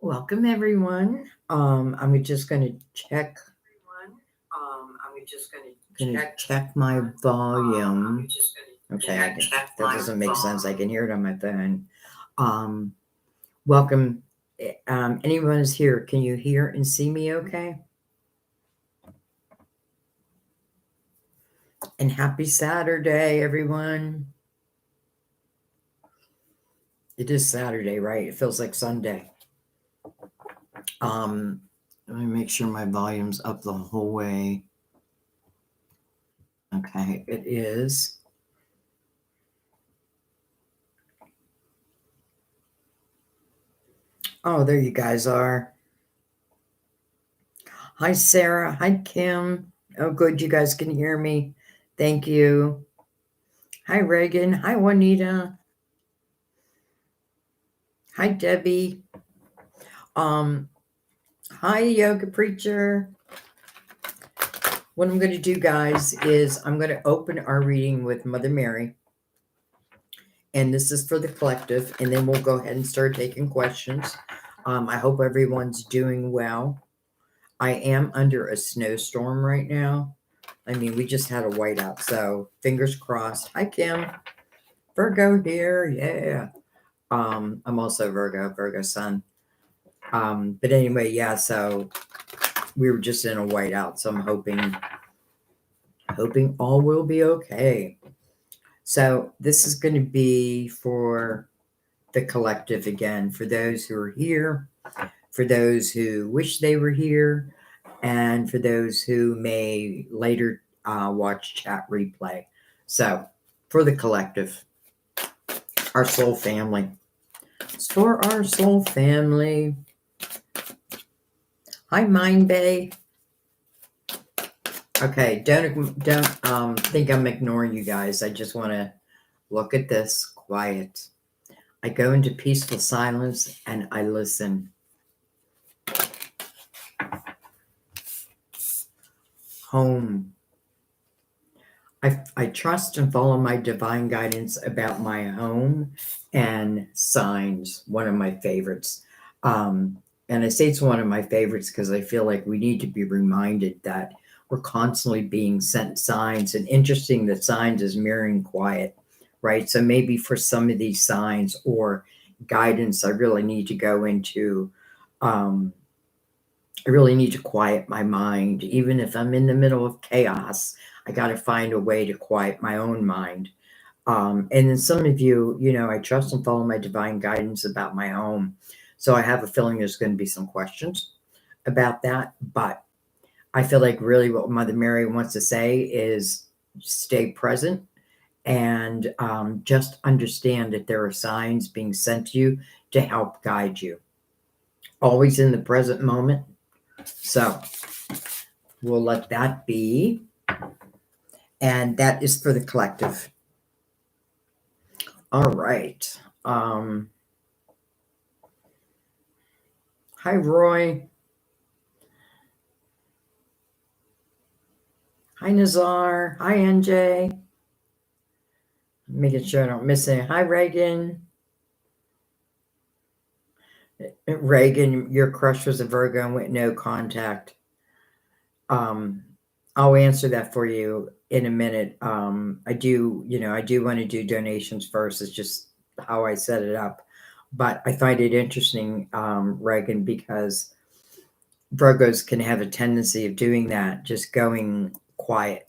Welcome everyone. I'm just going to check. Check my volume. Okay, that doesn't make sense. I can hear it on my phone. Um, welcome. Anyone is here? Can you hear and see me? Okay. And happy Saturday, everyone. It is Saturday, right? It feels like Sunday. Let me make sure my volume's up the whole way. Okay, it is. Oh, there you guys are. Hi, Sarah. Hi, Kim. Oh, good. You guys can hear me. Thank you. Hi, Reagan. Hi, Juanita. Hi, Debbie. Um, Hi, Yoga Preacher. What I'm going to do, guys, is I'm going to open our reading with Mother Mary. And this is for the collective. And then we'll go ahead and start taking questions. I hope everyone's doing well. I am under a snowstorm right now. I mean, we just had a whiteout, so fingers crossed. Hi, Kim. Virgo here. Yeah. I'm also Virgo sun. But anyway, yeah, so we were just in a whiteout, so I'm hoping all will be okay. So this is going to be for the collective again, for those who are here, for those who wish they were here, and for those who may later watch chat replay. So for the collective, our soul family. It's for our soul family. Hi, Mind Bay. Okay, don't think I'm ignoring you guys. I just want to look at this quiet. I go into peaceful silence and I listen. Home. I trust and follow my divine guidance about my home and signs, one of my favorites. And I say it's one of my favorites because I feel like we need to be reminded that we're constantly being sent signs. And interesting that signs is mirroring quiet, right? So maybe for some of these signs or guidance, I really need to go into, I really need to quiet my mind. Even if I'm in the middle of chaos, I got to find a way to quiet my own mind. And then some of you, I trust and follow my divine guidance about my home. So I have a feeling there's going to be some questions about that. But I feel like really what Mother Mary wants to say is stay present and just understand that there are signs being sent to you to help guide you. Always in the present moment. So we'll let that be. And that is for the collective. All right. Hi, Roy. Hi, Nazar. Hi, NJ. Making sure I don't miss it. Hi, Reagan. Reagan, your crush was a Virgo and went no contact. I'll answer that for you in a minute. I do want to do donations first. It's just how I set it up. But I find it interesting, Reagan, because Virgos can have a tendency of doing that, just going quiet.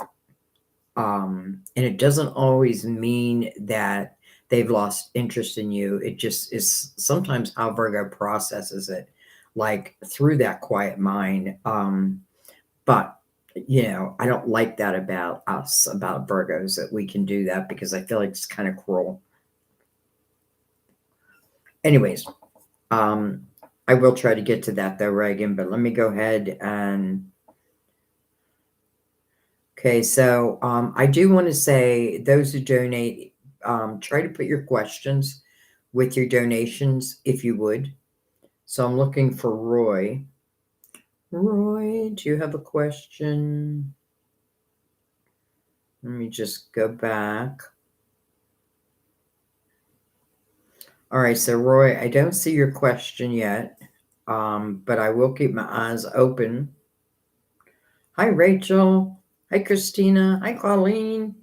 And it doesn't always mean that they've lost interest in you. It just is sometimes how Virgo processes it, like through that quiet mind. But I don't like that about us, about Virgos, that we can do that because I feel like it's kind of cruel. Anyways, I will try to get to that though, Reagan, but let me go ahead and. Okay, so I do want to say those who donate, try to put your questions with your donations if you would. So I'm looking for Roy. Roy, do you have a question? Let me just go back. All right, so Roy, I don't see your question yet. but I will keep my eyes open. Hi, Rachel. Hi, Christina. Hi, Colleen.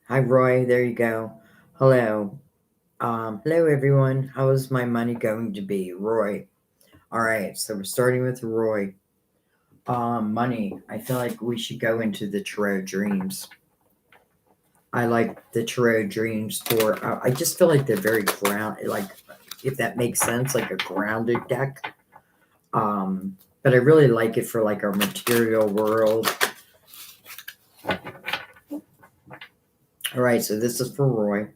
Hi, Roy. There you go. Hello. Hello, everyone. How is my money going to be? Roy. All right, so we're starting with Roy. Money. I feel like we should go into the tarot dreams. I like the tarot dreams for. I just feel like they're very like, if that makes sense, like a grounded deck. But I really like it for like our material world. All right, so this is for Roy.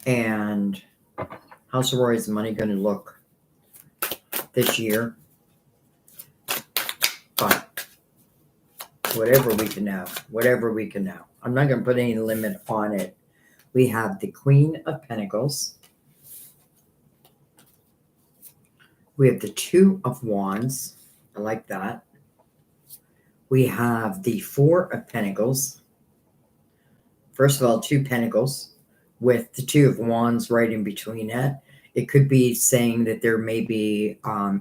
And how's Roy's money going to look this year? But whatever we can know. I'm not going to put any limit on it. We have the Queen of Pentacles. We have the Two of Wands. I like that. We have the Four of Pentacles. First of all, two pentacles with the Two of Wands right in between it. It could be saying that there may be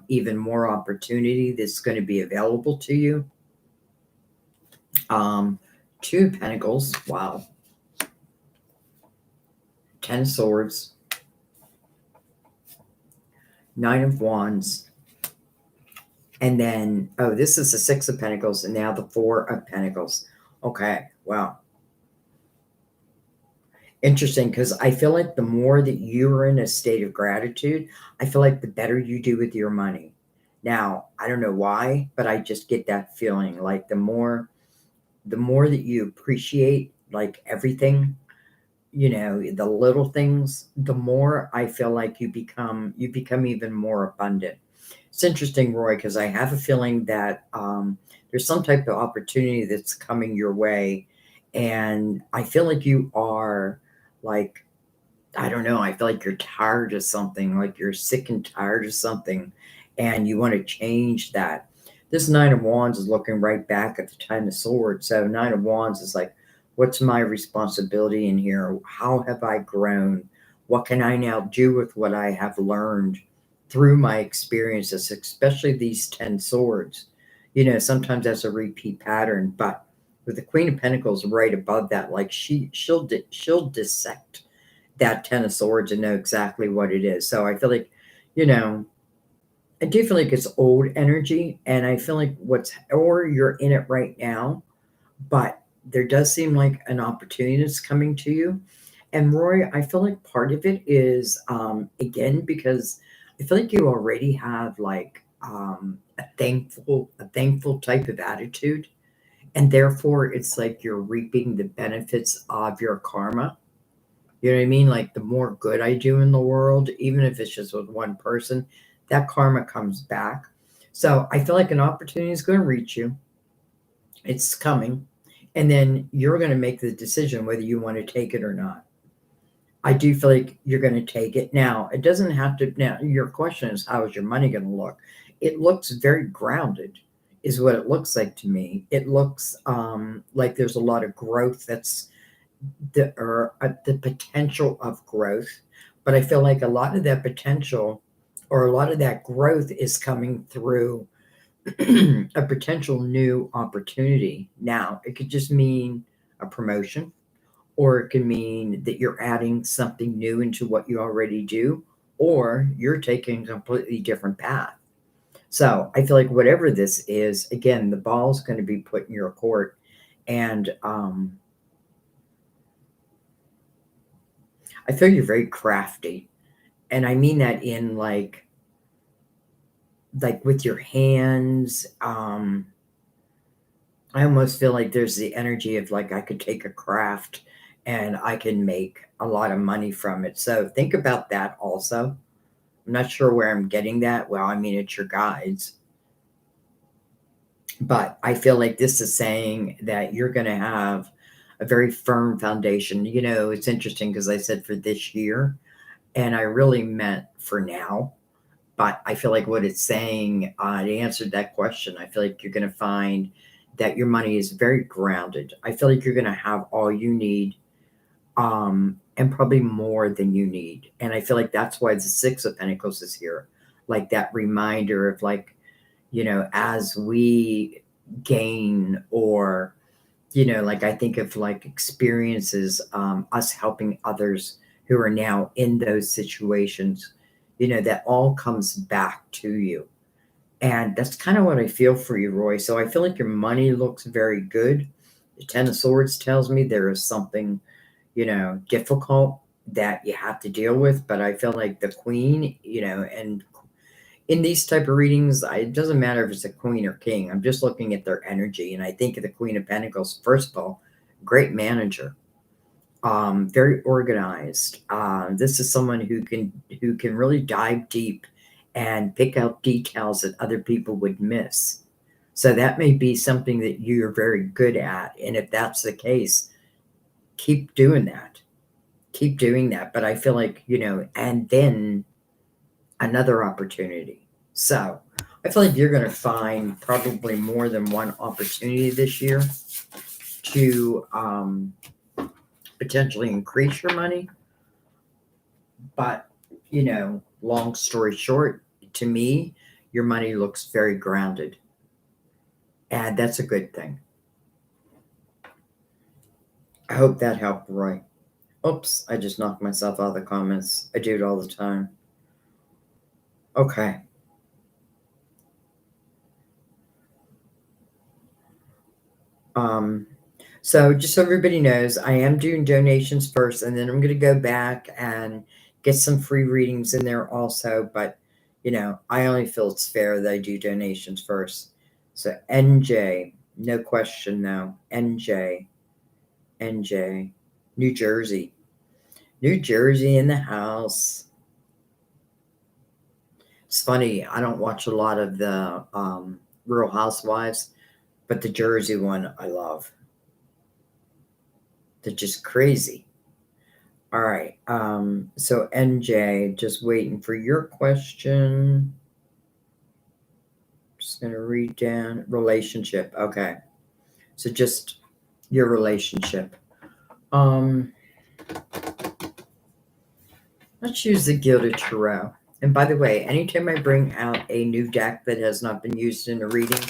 even more opportunity that's going to be available to you. Two Pentacles. Wow. 10 of Swords. Nine of Wands. And then, oh, this is the Six of Pentacles, and now the Four of Pentacles. Okay, wow. Interesting, because I feel like the more that you're in a state of gratitude, I feel like the better you do with your money. Now, I don't know why, but I just get that feeling like the more that you appreciate like everything, the little things, the more I feel like you become even more abundant. It's interesting, Roy, because I have a feeling that there's some type of opportunity that's coming your way, and I feel like you are like, I don't know, I feel like you're tired of something, like you're sick and tired of something, and you want to change that. This Nine of Wands is looking right back at the Ten of Swords. So Nine of Wands is like, what's my responsibility in here? How have I grown? What can I now do with what I have learned through my experiences, especially these 10 swords? Sometimes that's a repeat pattern, but with the Queen of Pentacles right above that, like she'll dissect that Ten of Swords and know exactly what it is. So I feel like, I do feel like it's old energy, and I feel like or you're in it right now, but there does seem like an opportunity that's coming to you. And Roy, I feel like part of it is, again, because I feel like you already have like a thankful type of attitude, and therefore it's like you're reaping the benefits of your karma. You know what I mean? Like the more good I do in the world, even if it's just with one person, that karma comes back. So I feel like an opportunity is going to reach you. It's coming. And then you're going to make the decision whether you want to take it or not. I do feel like you're going to take it. Now, it doesn't have to. Now, your question is, how is your money going to look? It looks very grounded, is what it looks like to me. It looks like there's a lot of growth the potential of growth. But I feel like a lot of that potential or a lot of that growth is coming through a potential new opportunity. Now, it could just mean a promotion, or it can mean that you're adding something new into what you already do, or you're taking a completely different path. So I feel like whatever this is, again, the ball's going to be put in your court. And I feel you're very crafty. And I mean that in like with your hands. I almost feel like there's the energy of like I could take a craft and I can make a lot of money from it. So think about that also. I'm not sure where I'm getting that. Well, I mean, it's your guides. But I feel like this is saying that you're going to have a very firm foundation. It's interesting because I said for this year, and I really meant for now. But I feel like what it's saying, it answered that question. I feel like you're going to find that your money is very grounded. I feel like you're going to have all you need and probably more than you need. And I feel like that's why the Six of Pentacles is here. Like that reminder of like, as we gain or, like I think of like experiences, us helping others who are now in those situations, that all comes back to you. And that's kind of what I feel for you, Roy. So I feel like your money looks very good. The Ten of Swords tells me there is something, difficult that you have to deal with. But I feel like the Queen, and in these type of readings, it doesn't matter if it's a queen or king. I'm just looking at their energy. And I think of the Queen of Pentacles, first of all, great manager, very organized. This is someone who can really dive deep and pick out details that other people would miss. So that may be something that you're very good at. And if that's the case, keep doing that. Keep doing that. But I feel like, and then another opportunity. So I feel like you're going to find probably more than one opportunity this year to potentially increase your money. But, long story short, to me, your money looks very grounded. And that's a good thing. I hope that helped, Roy. Oops, I just knocked myself out of the comments. I do it all the time. Okay. So just so everybody knows, I am doing donations first, and then I'm going to go back and get some free readings in there also. But, I only feel it's fair that I do donations first. So NJ, no question though. NJ, New Jersey. New Jersey in the house. It's funny, I don't watch a lot of the Real Housewives, but the Jersey one I love. They're just crazy. All right. So NJ, just waiting for your question. Just gonna read down relationship. Okay. So just your relationship. Let's use the Gilded Tarot. And by the way, anytime I bring out a new deck that has not been used in the readings,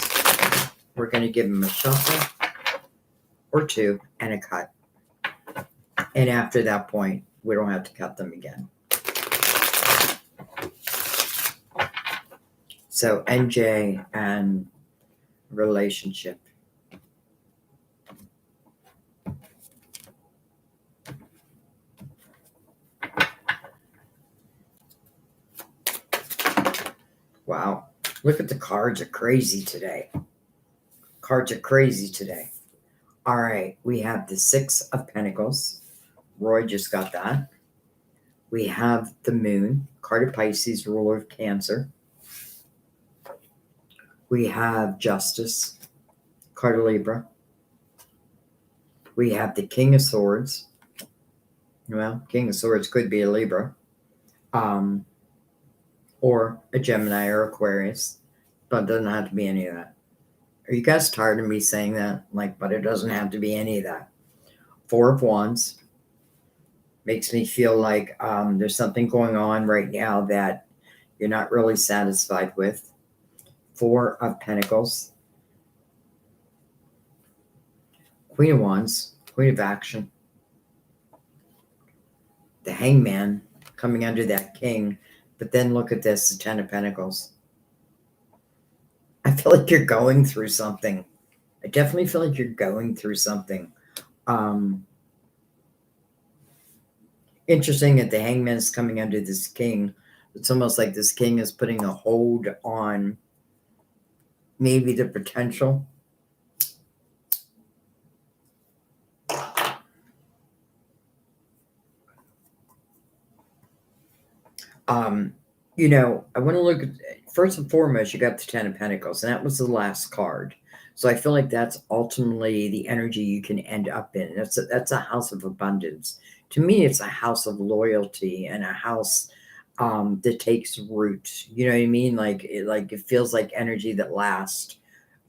we're going to give them a shuffle or two and a cut. And after that point, we don't have to cut them again. So NJ and relationship. Wow. Look at the cards are crazy today. Cards are crazy today. All right. We have the Six of Pentacles. Roy just got that. We have the Moon, card of Pisces, ruler of Cancer. We have Justice, card of Libra. We have the King of Swords. Well, King of Swords could be a Libra. Or a Gemini or Aquarius, but it doesn't have to be any of that. Are you guys tired of me saying that? But it doesn't have to be any of that. Four of Wands makes me feel like there's something going on right now that you're not really satisfied with. Four of Pentacles. Queen of Wands, Queen of Action. The Hangman coming under that King. But then look at this, the Ten of Pentacles. I feel like you're going through something. I definitely feel like you're going through something. Interesting that the Hangman is coming under this King. It's almost like this King is putting a hold on maybe the potential. I want to look at, first and foremost, you got the Ten of Pentacles, and that was the last card. So I feel like that's ultimately the energy you can end up in. That's a house of abundance. To me, it's a house of loyalty and a house that takes root. You know what I mean? It feels like energy that lasts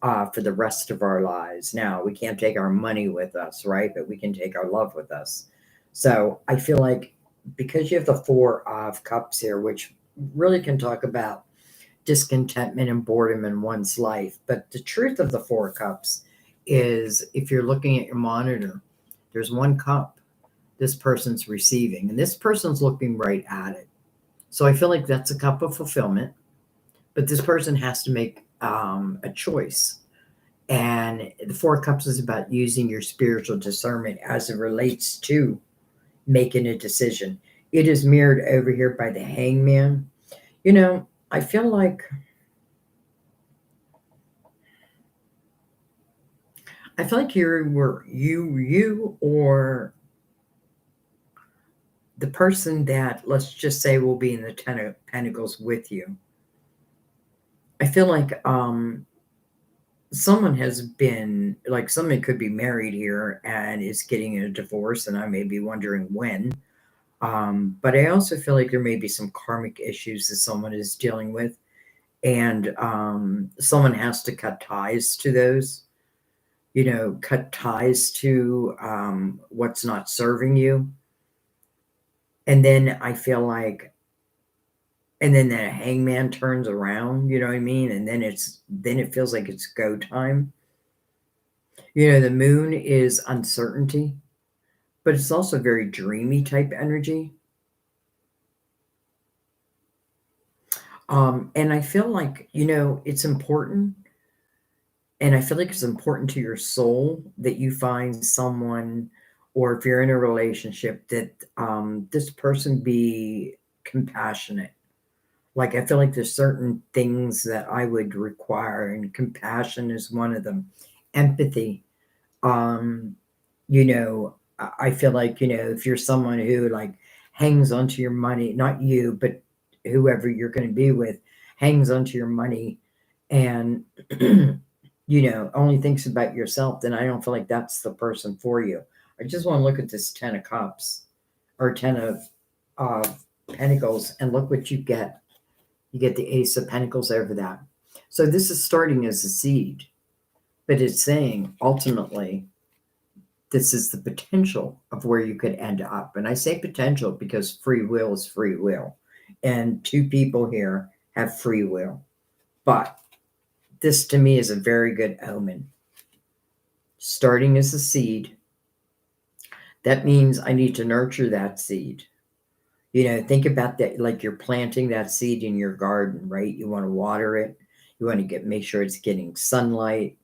for the rest of our lives. Now, we can't take our money with us, right? But we can take our love with us. So I feel like because you have the Four of Cups here, which really can talk about discontentment and boredom in one's life. But the truth of the Four of Cups is if you're looking at your monitor, there's one cup this person's receiving, and this person's looking right at it. So I feel like that's a cup of fulfillment, but this person has to make a choice. And the Four Cups is about using your spiritual discernment as it relates to making a decision. It is mirrored over here by the Hangman. You know, I feel like you or the person that, let's just say, will be in the Ten of Pentacles with you. I feel like someone has been, like, someone could be married here and is getting a divorce, and I may be wondering when. But I also feel like there may be some karmic issues that someone is dealing with, and someone has to cut ties to those. Cut ties to what's not serving you. And then I feel like, and then the Hangman turns around, you know what I mean? And then it feels like it's go time. The moon is uncertainty, but it's also very dreamy type energy. And I feel like, it's important. And I feel like it's important to your soul that you find someone, or if you're in a relationship, that this person be compassionate. Like, I feel like there's certain things that I would require, and compassion is one of them. Empathy. Um, I feel like, if you're someone who, like, hangs onto your money, not you, but whoever you're going to be with, hangs onto your money and, only thinks about yourself, then I don't feel like that's the person for you. I just want to look at this Ten of Cups, or Ten of Pentacles, and look what you get. You get the Ace of Pentacles over that. So this is starting as a seed, but it's saying ultimately this is the potential of where you could end up. And I say potential because free will is free will. And two people here have free will. But this to me is a very good omen. Starting as a seed, that means I need to nurture that seed. Think about that like you're planting that seed in your garden, right? You want to water it. You want to make sure it's getting sunlight.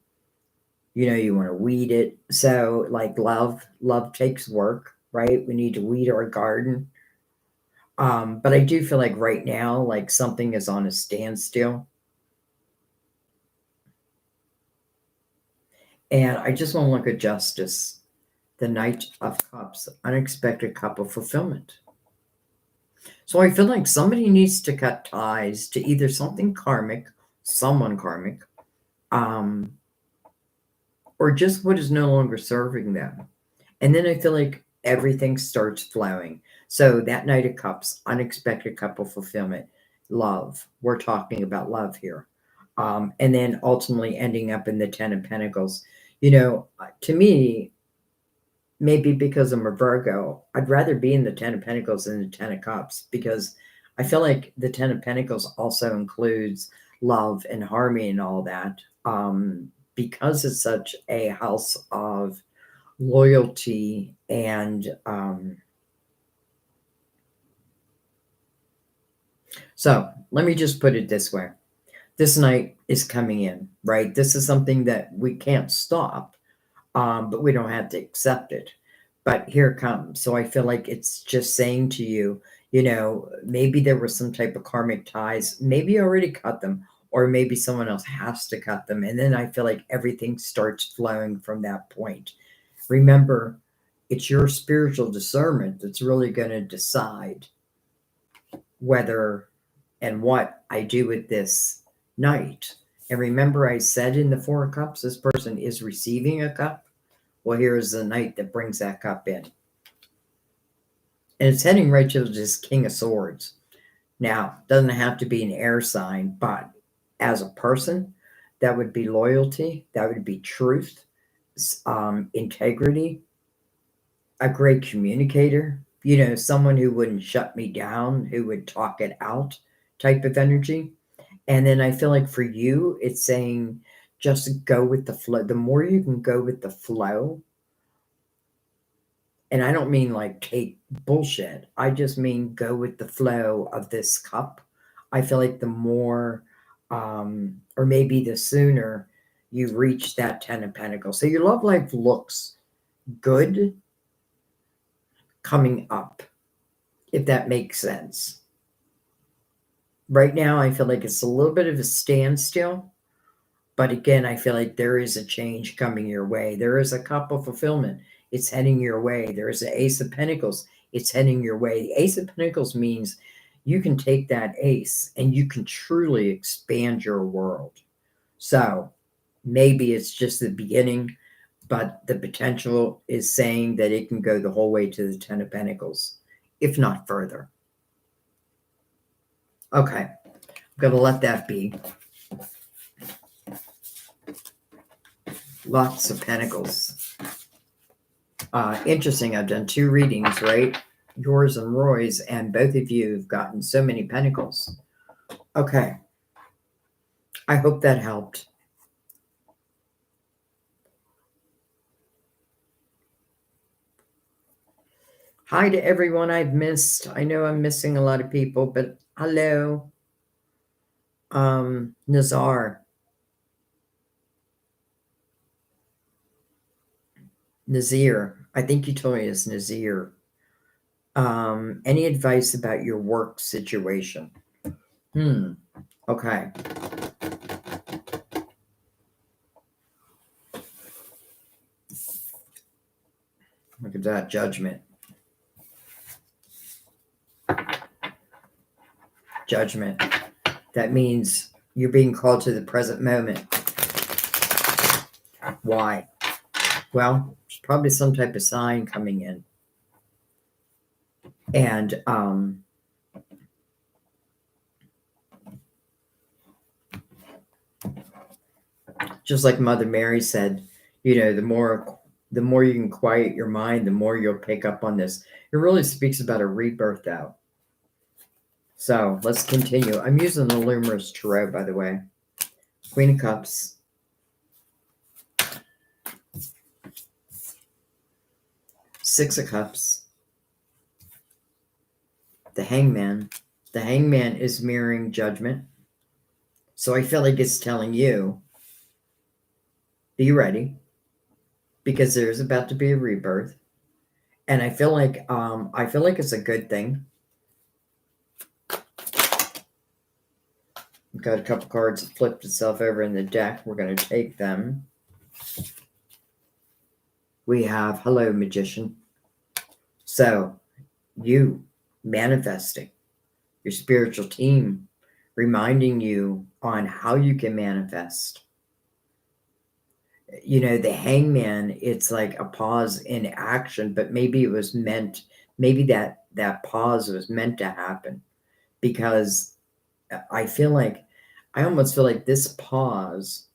You want to weed it. So, like, love takes work, right? We need to weed our garden. But I do feel like right now, like, something is on a standstill. And I just want to look at justice. The Knight of Cups, unexpected cup of fulfillment. So I feel like somebody needs to cut ties to either someone karmic, or just what is no longer serving them. And then I feel like everything starts flowing. So that Knight of Cups, unexpected cup of fulfillment, love. We're talking about love here. And then ultimately ending up in the Ten of Pentacles. To me, maybe because I'm a Virgo, I'd rather be in the Ten of Pentacles than the Ten of Cups, because I feel like the Ten of Pentacles also includes love and harmony and all that. Because it's such a house of loyalty and so let me just put it this way. This night is coming in, right? This is something that we can't stop, but we don't have to accept it. But here it comes. So I feel like it's just saying to you, maybe there was some type of karmic ties. Maybe you already cut them, or maybe someone else has to cut them. And then I feel like everything starts flowing from that point. Remember, it's your spiritual discernment that's really going to decide whether and what I do with this night. And remember, I said in the Four of Cups, this person is receiving a cup. Well, here is the Knight that brings that cup in. And it's heading right to this King of Swords. Now, doesn't have to be an air sign, but as a person, that would be loyalty, that would be truth, integrity, a great communicator, someone who wouldn't shut me down, who would talk it out type of energy. And then I feel like for you, it's saying just go with the flow. The more you can go with the flow, and I don't mean like take bullshit, I just mean go with the flow of this cup. I feel like the more, or maybe the sooner you reach that 10 of Pentacles. So your love life looks good coming up, if that makes sense. Right now, I feel like it's a little bit of a standstill. But again, I feel like there is a change coming your way. There is a cup of fulfillment. It's heading your way. There is an Ace of Pentacles. It's heading your way. The Ace of Pentacles means you can take that ace and you can truly expand your world. So maybe it's just the beginning, but the potential is saying that it can go the whole way to the 10 of Pentacles, if not further. Okay, I'm going to let that be. Lots of Pentacles. Interesting. I've done 2 readings, right? Yours and Roy's, and both of you have gotten so many Pentacles. Okay. I hope that helped. Hi to everyone I've missed. I know I'm missing a lot of people, but hello. Nazar. Nazir. I think you told me it's Nazir. Any advice about your work situation? Okay. Look at that, Judgment. Judgment. That means you're being called to the present moment. Why? Well, there's probably some type of sign coming in. And just like Mother Mary said, the more you can quiet your mind, the more you'll pick up on this. It really speaks about a rebirth out. So let's continue. I'm using the Luminous Tarot, by the way. Queen of Cups. Six of Cups. The Hangman. The Hangman is mirroring Judgment. So I feel like it's telling you, be ready, because there's about to be a rebirth. And I feel like it's a good thing. We've got a couple cards that flipped itself over in the deck. We're going to take them. We have Hello, Magician. So, you manifesting, your spiritual team reminding you on how you can manifest. The Hangman, it's like a pause in action, but maybe it was meant, maybe that pause was meant to happen, because I almost feel like this pause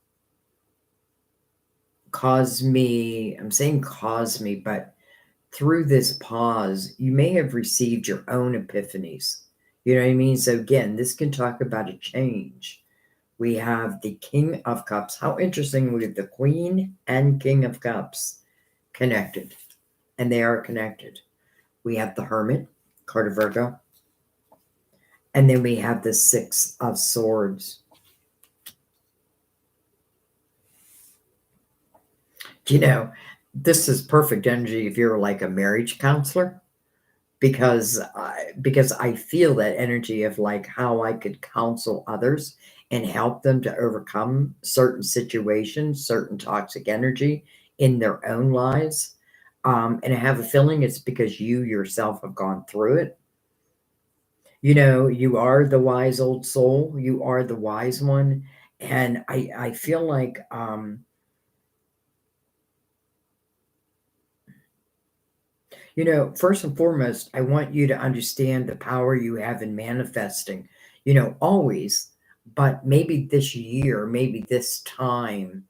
caused me, but through this pause, you may have received your own epiphanies. You know what I mean? So again, this can talk about a change. We have the King of Cups. How interesting. We have the Queen and King of Cups connected. And they are connected. We have the Hermit, card of Virgo. And then we have the Six of Swords. This is perfect energy if you're like a marriage counselor, because I feel that energy of like how I could counsel others and help them to overcome certain situations, certain toxic energy in their own lives. And I have a feeling it's because you yourself have gone through it. You are the wise old soul. You are the wise one. And I feel like, first and foremost, I want you to understand the power you have in manifesting, always, but maybe this year, maybe this time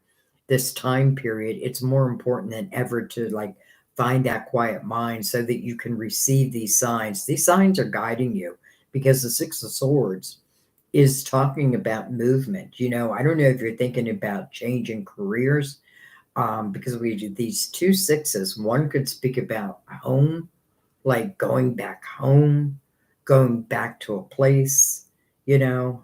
period, it's more important than ever to like find that quiet mind so that you can receive these signs. These signs are guiding you because the Six of Swords is talking about movement. I don't know if you're thinking about changing careers, because we do these two sixes. One could speak about home, like going back home, going back to a place, you know.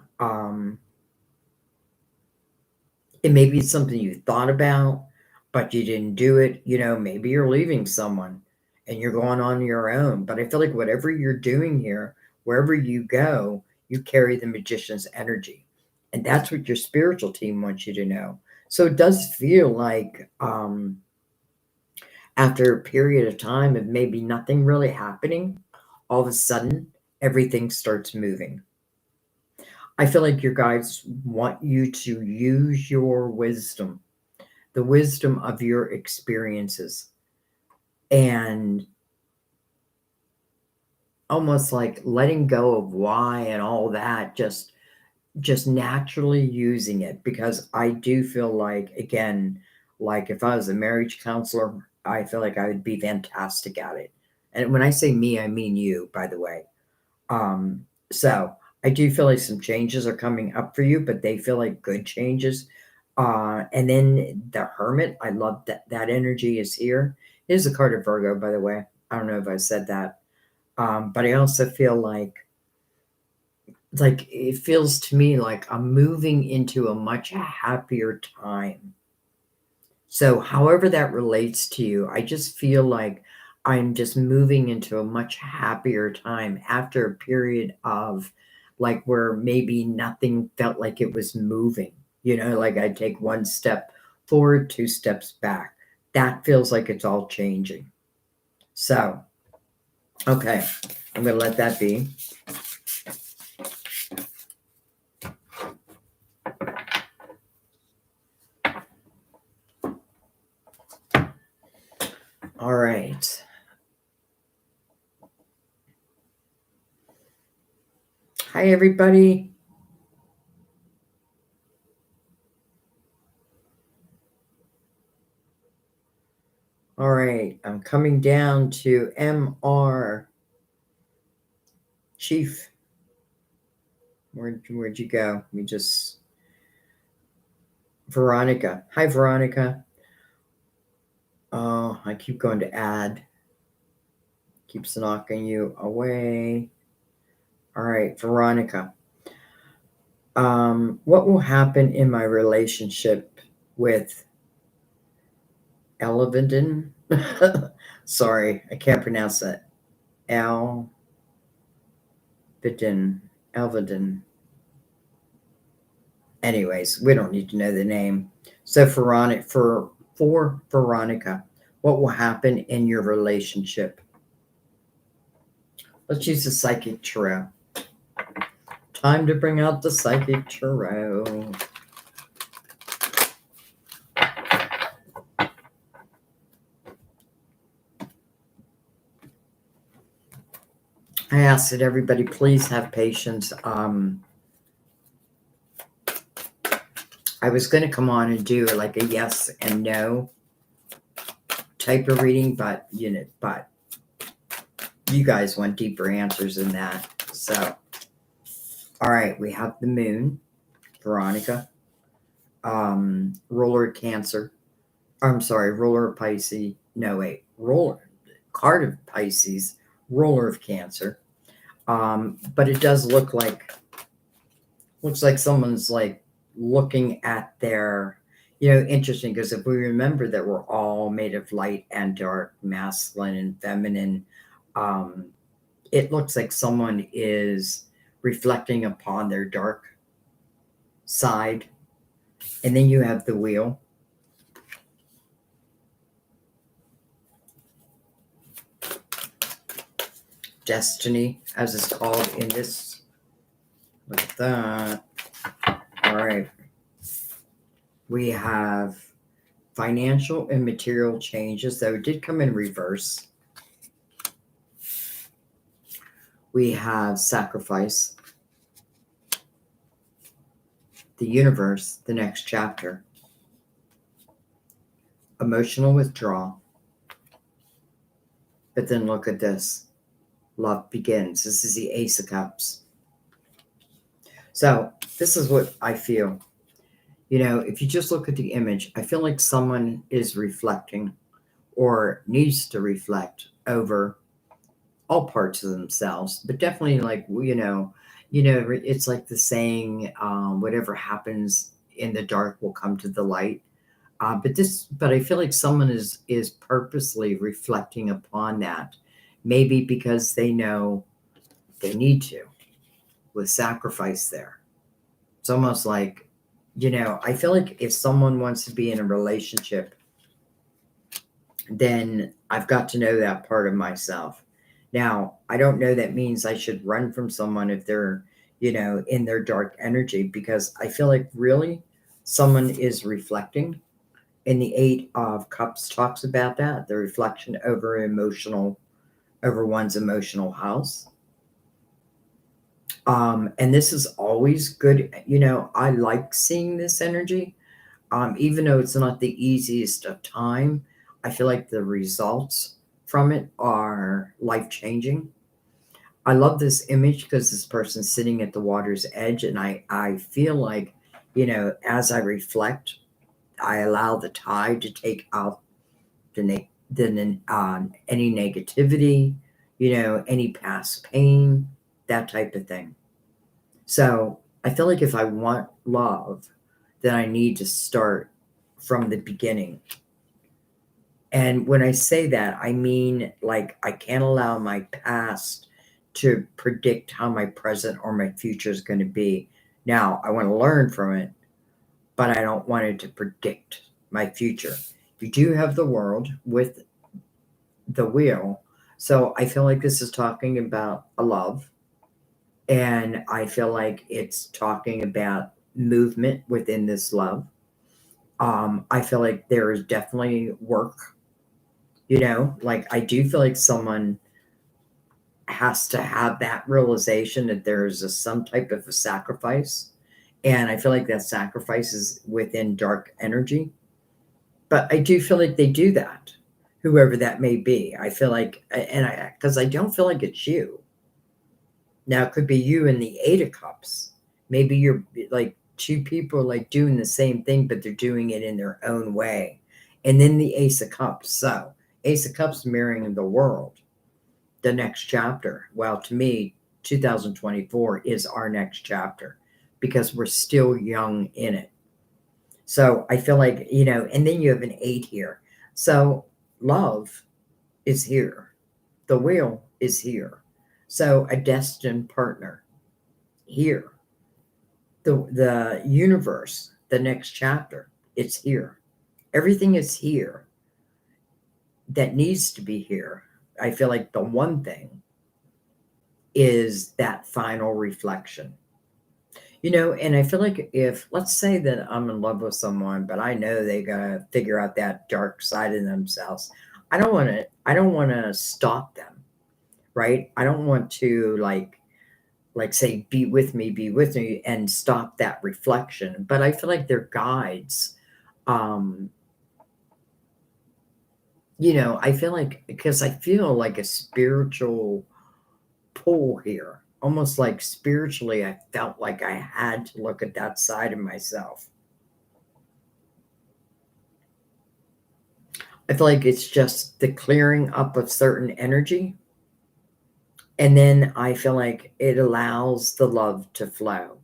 It may be something you thought about, but you didn't do it. Maybe you're leaving someone and you're going on your own. But I feel like whatever you're doing here, wherever you go, you carry the magician's energy. And that's what your spiritual team wants you to know. So it does feel like after a period of time of maybe nothing really happening, all of a sudden everything starts moving. I feel like your guides want you to use your wisdom, the wisdom of your experiences, and almost like letting go of why and all that, just naturally using it. Because I do feel like, again, like if I was a marriage counselor, I feel like I would be fantastic at it. And when I say me, I mean you, by the way. So I do feel like some changes are coming up for you, but they feel like good changes. And then the Hermit, I love that energy is here. It is a card of Virgo, by the way. I don't know if I said that. But I also feel like it feels to me like I'm moving into a much happier time. So however that relates to you, I just feel like I'm just moving into a much happier time after a period of like where maybe nothing felt like it was moving. Like I'd take one step forward, two steps back. That feels like it's all changing. So, okay, I'm going to let that be. All right. Hi, everybody. All right. I'm coming down to MR. Chief. Where'd you go? Veronica. Hi, Veronica. Oh, I keep going to add. Keeps knocking you away. All right, Veronica. What will happen in my relationship with Elviden? Sorry, I can't pronounce that. Elviden. Anyways, we don't need to know the name. So for Veronica, what will happen in your relationship? Let's use the Psychic Tarot. Time to bring out the Psychic Tarot. I ask that everybody please have patience. I was going to come on and do like a yes and no type of reading, but you guys want deeper answers than that. So, all right, we have the Moon, Veronica, ruler Cancer. I'm sorry, ruler of Pisces. No, wait, card of Pisces, ruler of Cancer. But it does looks like someone's like looking at their, interesting, because if we remember that we're all made of light and dark, masculine and feminine, it looks like someone is reflecting upon their dark side. And then you have the Wheel. Destiny, as it's called in this. Look at that. All right. We have financial and material changes, though it did come in reverse. We have sacrifice, the universe, the next chapter, emotional withdrawal, But then look at this. Love begins. This is the Ace of Cups. So this is what I feel. If you just look at the image, I feel like someone is reflecting or needs to reflect over all parts of themselves, but definitely like, it's like the saying, whatever happens in the dark will come to the light. But I feel like someone is purposely reflecting upon that, maybe because they know they need to, with sacrifice there. It's almost like, I feel like if someone wants to be in a relationship, then I've got to know that part of myself. Now, I don't know that means I should run from someone if they're, in their dark energy, because I feel like really someone is reflecting. And the Eight of Cups talks about that, the reflection over one's emotional house. And this is always good. I like seeing this energy. Even though it's not the easiest of time, I feel like the results from it are life-changing. I love this image because this person's sitting at the water's edge, and I feel like, as I reflect, I allow the tide to take out any negativity, any past pain, that type of thing. So I feel like if I want love, then I need to start from the beginning. And when I say that, I mean, like, I can't allow my past to predict how my present or my future is going to be. Now, I want to learn from it, but I don't want it to predict my future. You do have the world with the wheel. So I feel like this is talking about a love. And I feel like it's talking about movement within this love. I feel like there is definitely work, like I do feel like someone has to have that realization that there's some type of a sacrifice. And I feel like that sacrifice is within dark energy. But I do feel like they do that, whoever that may be. I feel like, because I don't feel like it's you. Now, it could be you and the Eight of Cups. Maybe you're like two people like doing the same thing, but they're doing it in their own way. And then the Ace of Cups. So, Ace of Cups mirroring the world, the next chapter. Well, to me, 2024 is our next chapter because we're still young in it. So, I feel like, and then you have an 8 here. So, love is here, the wheel is here. So, a destined partner here. The universe, the next chapter, it's here. Everything is here that needs to be here. I feel like the one thing is that final reflection. And I feel like if, let's say that I'm in love with someone, but I know they gotta figure out that dark side of themselves. I don't want to stop them, right? I don't want to like say, be with me, and stop that reflection. But I feel like they're guides. Um, I feel like, because I feel like a spiritual pull here. Almost like spiritually, I felt like I had to look at that side of myself. I feel like it's just the clearing up of certain energy. And then I feel like it allows the love to flow.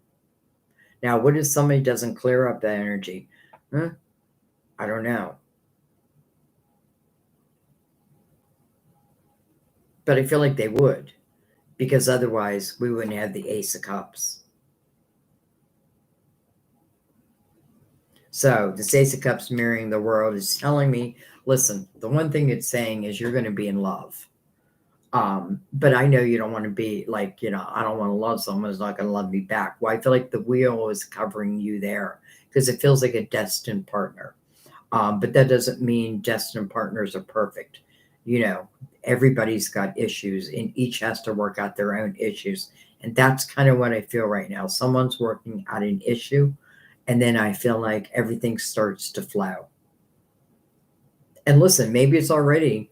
Now, what if somebody doesn't clear up that energy? I don't know. But I feel like they would, because otherwise we wouldn't have the Ace of Cups. So this Ace of Cups mirroring the world is telling me, listen, the one thing it's saying is you're going to be in love. But I know you don't want to be like, I don't want to love someone who's not going to love me back. Well, I feel like the wheel is covering you there because it feels like a destined partner. But that doesn't mean destined partners are perfect. Everybody's got issues and each has to work out their own issues. And that's kind of what I feel right now. Someone's working out an issue, and then I feel like everything starts to flow. And listen, maybe it's already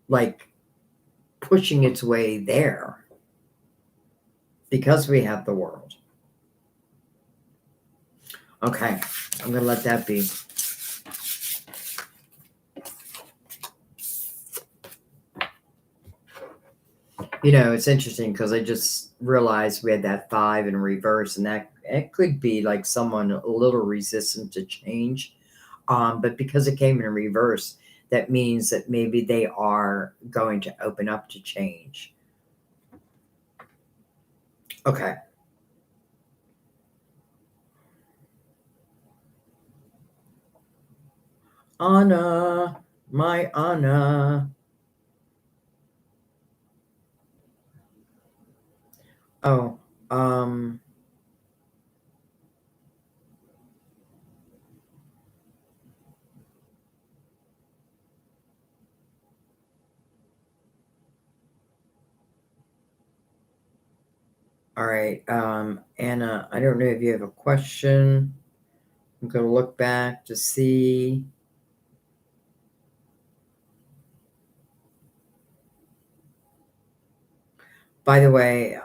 like pushing its way there because we have the world. Okay, I'm going to let that be. You know, it's interesting because I just realized we had that 5 in reverse, and that it could be like someone a little resistant to change. But because it came in reverse, that means that maybe they are going to open up to change. Okay. Anna, my Anna. Oh, um, all right. Anna, I don't know if you have a question. I'm going to look back to see. By the way,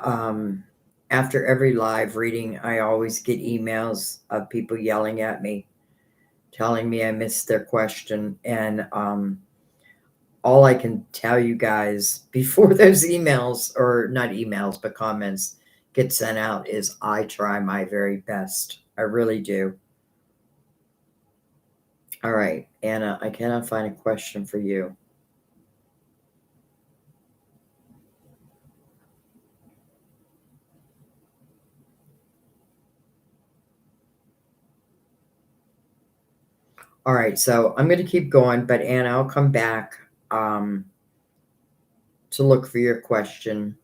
after every live reading, I always get emails of people yelling at me, telling me I missed their question. And all I can tell you guys before those emails, or not emails, but comments get sent out is I try my very best. I really do. All right, Anna, I cannot find a question for you. All right, so I'm going to keep going, but Anna, I'll come back to look for your question.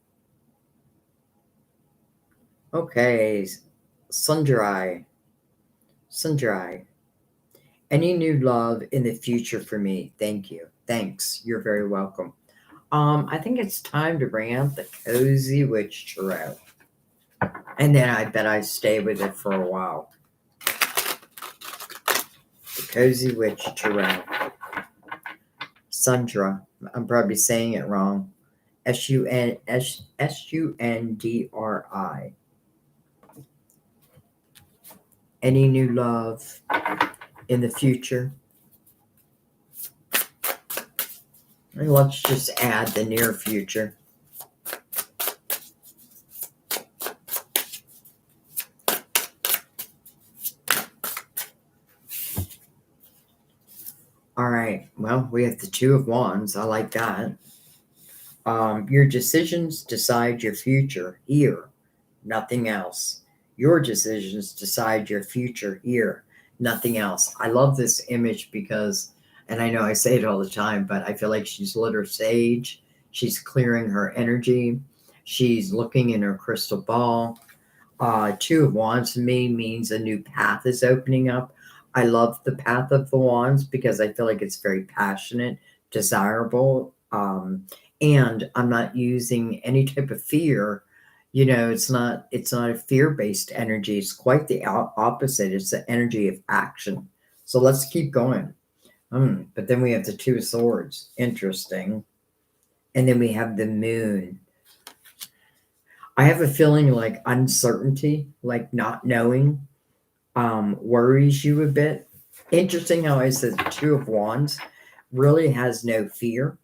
Okay, Sundry. Sundry. Any new love in the future for me? Thank you. Thanks. You're very welcome. I think it's time to bring out the Cozy Witch Tarot. And then I bet I stay with it for a while. The Cozy Witch Tarot. Sundra. I'm probably saying it wrong. Sundri. Any new love in the future? And let's just add the near future. All right. Well, we have the Two of Wands. I like that. Your decisions decide your future here, nothing else. Your decisions decide your future here, nothing else. I love this image because, and I know I say it all the time, but I feel like she's lit her sage. She's clearing her energy. She's looking in her crystal ball. Two of Wands to me means a new path is opening up. I love the path of the Wands because I feel like it's very passionate, desirable, and I'm not using any type of fear. You know, it's not a fear-based energy. It's quite the opposite. It's the energy of action. So let's keep going. But then we have the Two of Swords. Interesting. And then we have the Moon. I have a feeling like uncertainty, like not knowing, worries you a bit. Interesting how I said Two of Wands really has no fear,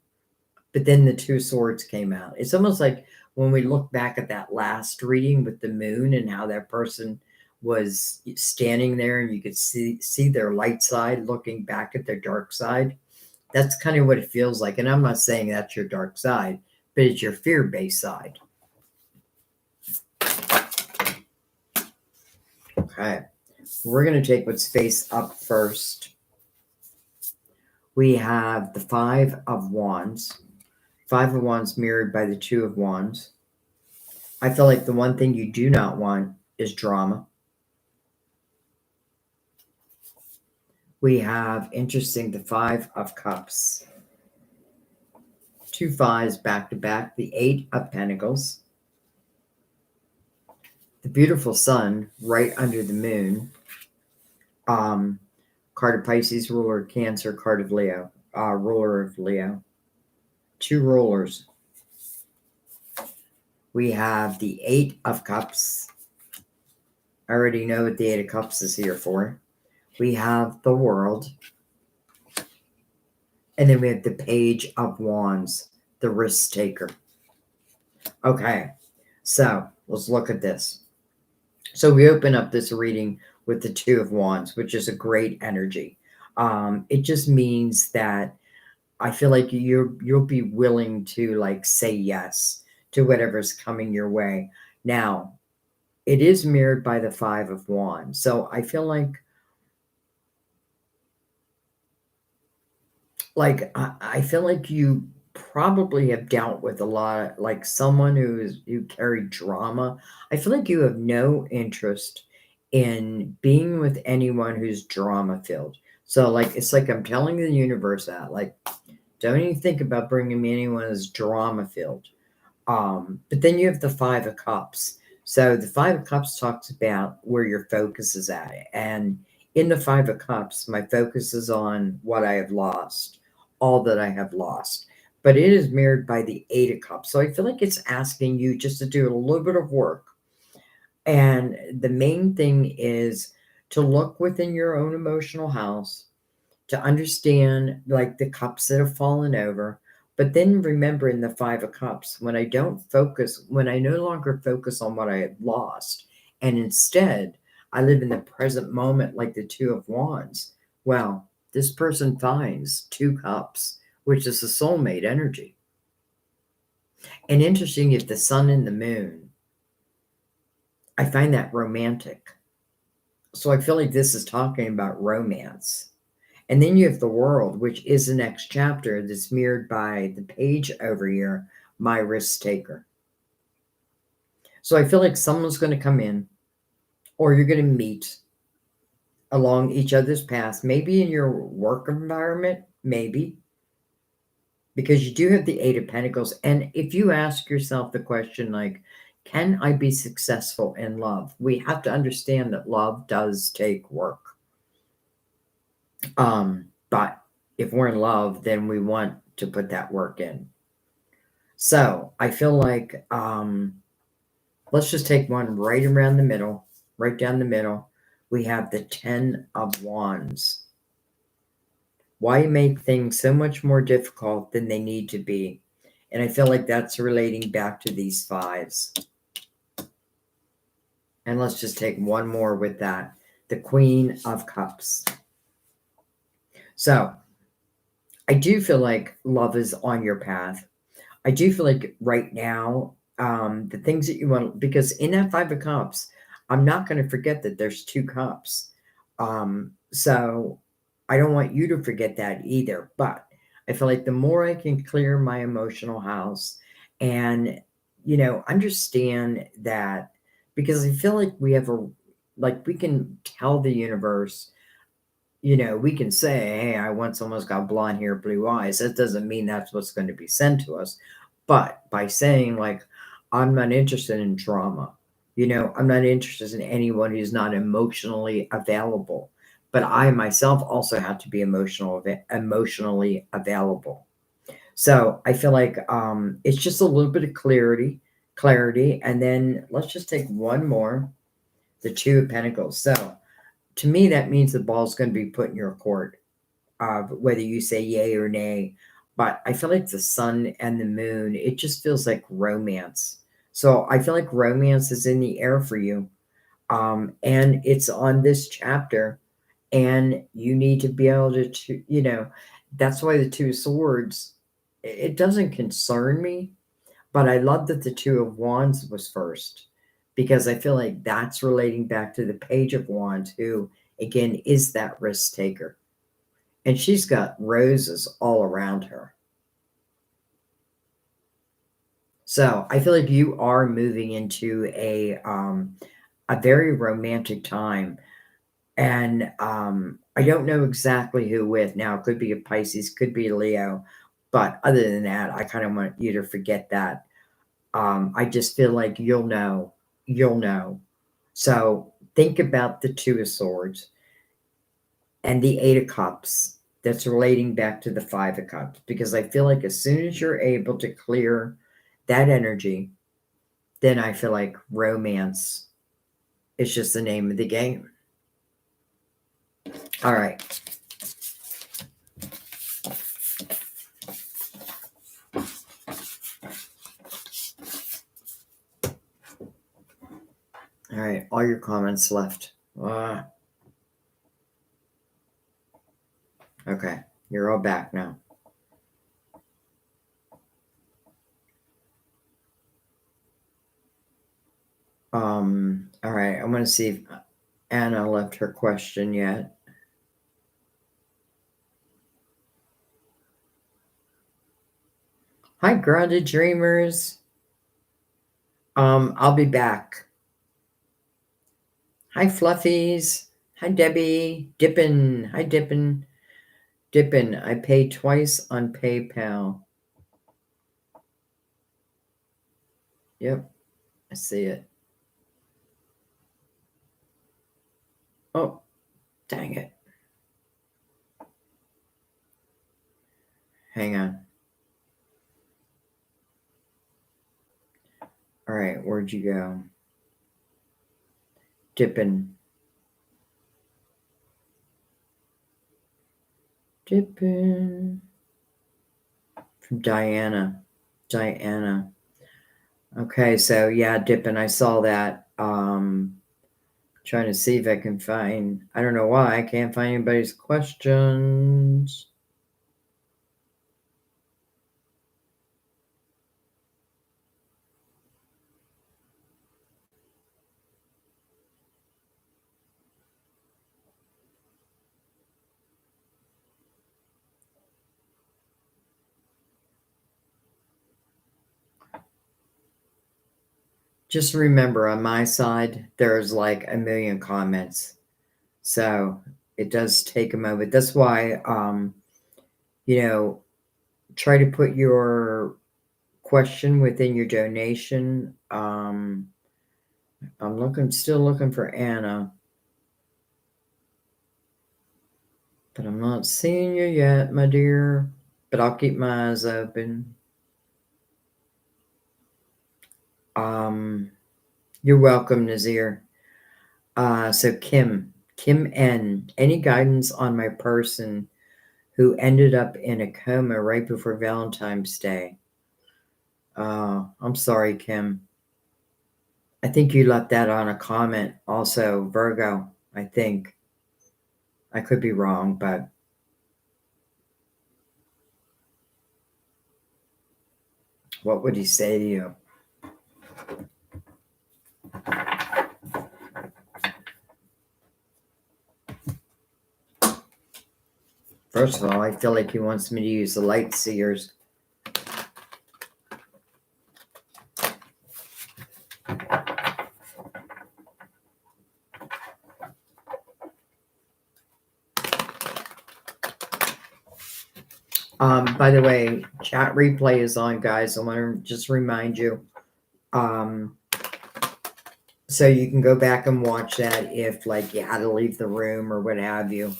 but then the Two Swords came out. It's almost like when we look back at that last reading with the moon and how that person was standing there and you could see their light side looking back at their dark side. That's kind of what it feels like. And I'm not saying that's your dark side, but it's your fear-based side. Okay. We're going to take what's face up first. We have the Five of Wands. Five of Wands mirrored by the Two of Wands. I feel like the one thing you do not want is drama. We have, interesting, the Five of Cups. Two fives back to back. The Eight of Pentacles. The beautiful sun right under the moon. Card of Pisces, ruler of Cancer, card of Leo, ruler of Leo. two rulers. We have the Eight of Cups. I already know what the Eight of Cups is here for. We have the World. And then we have the Page of Wands, the risk taker. Okay, so let's look at this. So we open up this reading with the Two of Wands, which is a great energy. It just means that I feel like you'll be willing to like say yes to whatever's coming your way. Now, it is mirrored by the Five of Wands. So I feel like I feel like you probably have dealt with a lot of like someone who carried drama. I feel like you have no interest in being with anyone who's drama filled. So like it's like I'm telling the universe that like don't even think about bringing me anyone who's drama filled. But then you have the Five of Cups. So the Five of Cups talks about where your focus is at. And in the Five of Cups, my focus is on what I have lost, all that I have lost. But it is mirrored by the Eight of Cups. So I feel like it's asking you just to do a little bit of work. And the main thing is to look within your own emotional house, to understand like the cups that have fallen over. But then remember in the Five of Cups, when I no longer focus on what I had lost, and instead I live in the present moment like the Two of Wands, well, this person finds two cups, which is the soulmate energy. And interesting, if the sun and the moon, I find that romantic. So I feel like this is talking about romance. And then you have the World, which is the next chapter that's mirrored by the page over here, my risk taker. So I feel like someone's going to come in or you're going to meet along each other's path, maybe in your work environment, maybe, because you do have the Eight of Pentacles. And if you ask yourself the question, like, can I be successful in love? We have to understand that love does take work. But if we're in love, then we want to put that work in. So I feel like let's just take one right around the middle, right down the middle. We have the Ten of Wands. Why make things so much more difficult than they need to be? And I feel like that's relating back to these fives. And let's just take one more with that. The Queen of Cups. So I do feel like love is on your path. I do feel like right now, the things that you want, because in that Five of Cups, I'm not going to forget that there's two cups. So I don't want you to forget that either. But I feel like the more I can clear my emotional house and, understand that, because I feel like we can tell the universe, we can say, hey, I want someone who's got blonde hair, blue eyes. That doesn't mean that's what's going to be sent to us. But by saying, like, I'm not interested in drama, I'm not interested in anyone who's not emotionally available. But I myself also have to be emotionally available. So I feel like it's just a little bit of clarity. And then let's just take one more, the Two of Pentacles. So to me, that means the ball's going to be put in your court, whether you say yay or nay. But I feel like the sun and the moon, it just feels like romance. So I feel like romance is in the air for you. And it's on this chapter. And you need to be able to, that's why the Two of Swords, it doesn't concern me. But I love that the Two of Wands was first, because I feel like that's relating back to the Page of Wands, who, again, is that risk taker. And she's got roses all around her. So I feel like you are moving into a very romantic time. And I don't know exactly who with. Now, it could be a Pisces, could be a Leo. But other than that, I kind of want you to forget that. I just feel like you'll know. So think about the Two of Swords and the Eight of Cups. that's relating back to the Five of Cups, because I feel like as soon as you're able to clear that energy, then I feel like romance is just the name of the game. All right. All right, all your comments left. Okay, you're all back now. All right, I'm going to see if Anna left her question yet. Hi, Grounded Dreamers. I'll be back. Hi, Fluffies. Hi, Debbie. Dippin'. Hi, Dippin'. Dippin'. I paid twice on PayPal. Yep, I see it. Oh, dang it. Hang on. All right, where'd you go? Dippin'. Dippin'. From Diana. Okay, so yeah, Dippin', I saw that. Trying to see if I can find, I don't know why I can't find anybody's questions. Just remember, on my side, there's like a million comments. So it does take a moment. That's why, try to put your question within your donation. I'm still looking for Anna, but I'm not seeing you yet, my dear. But I'll keep my eyes open. You're welcome, Nazir. So Kim N. Any guidance on my person who ended up in a coma right before Valentine's Day? I'm sorry, Kim. I think you left that on a comment also, Virgo, I think. I could be wrong, but what would he say to you? First of all, I feel like he wants me to use the light seers. By the way, chat replay is on, guys. I want to just remind you. So you can go back and watch that if like you had to leave the room or what have you.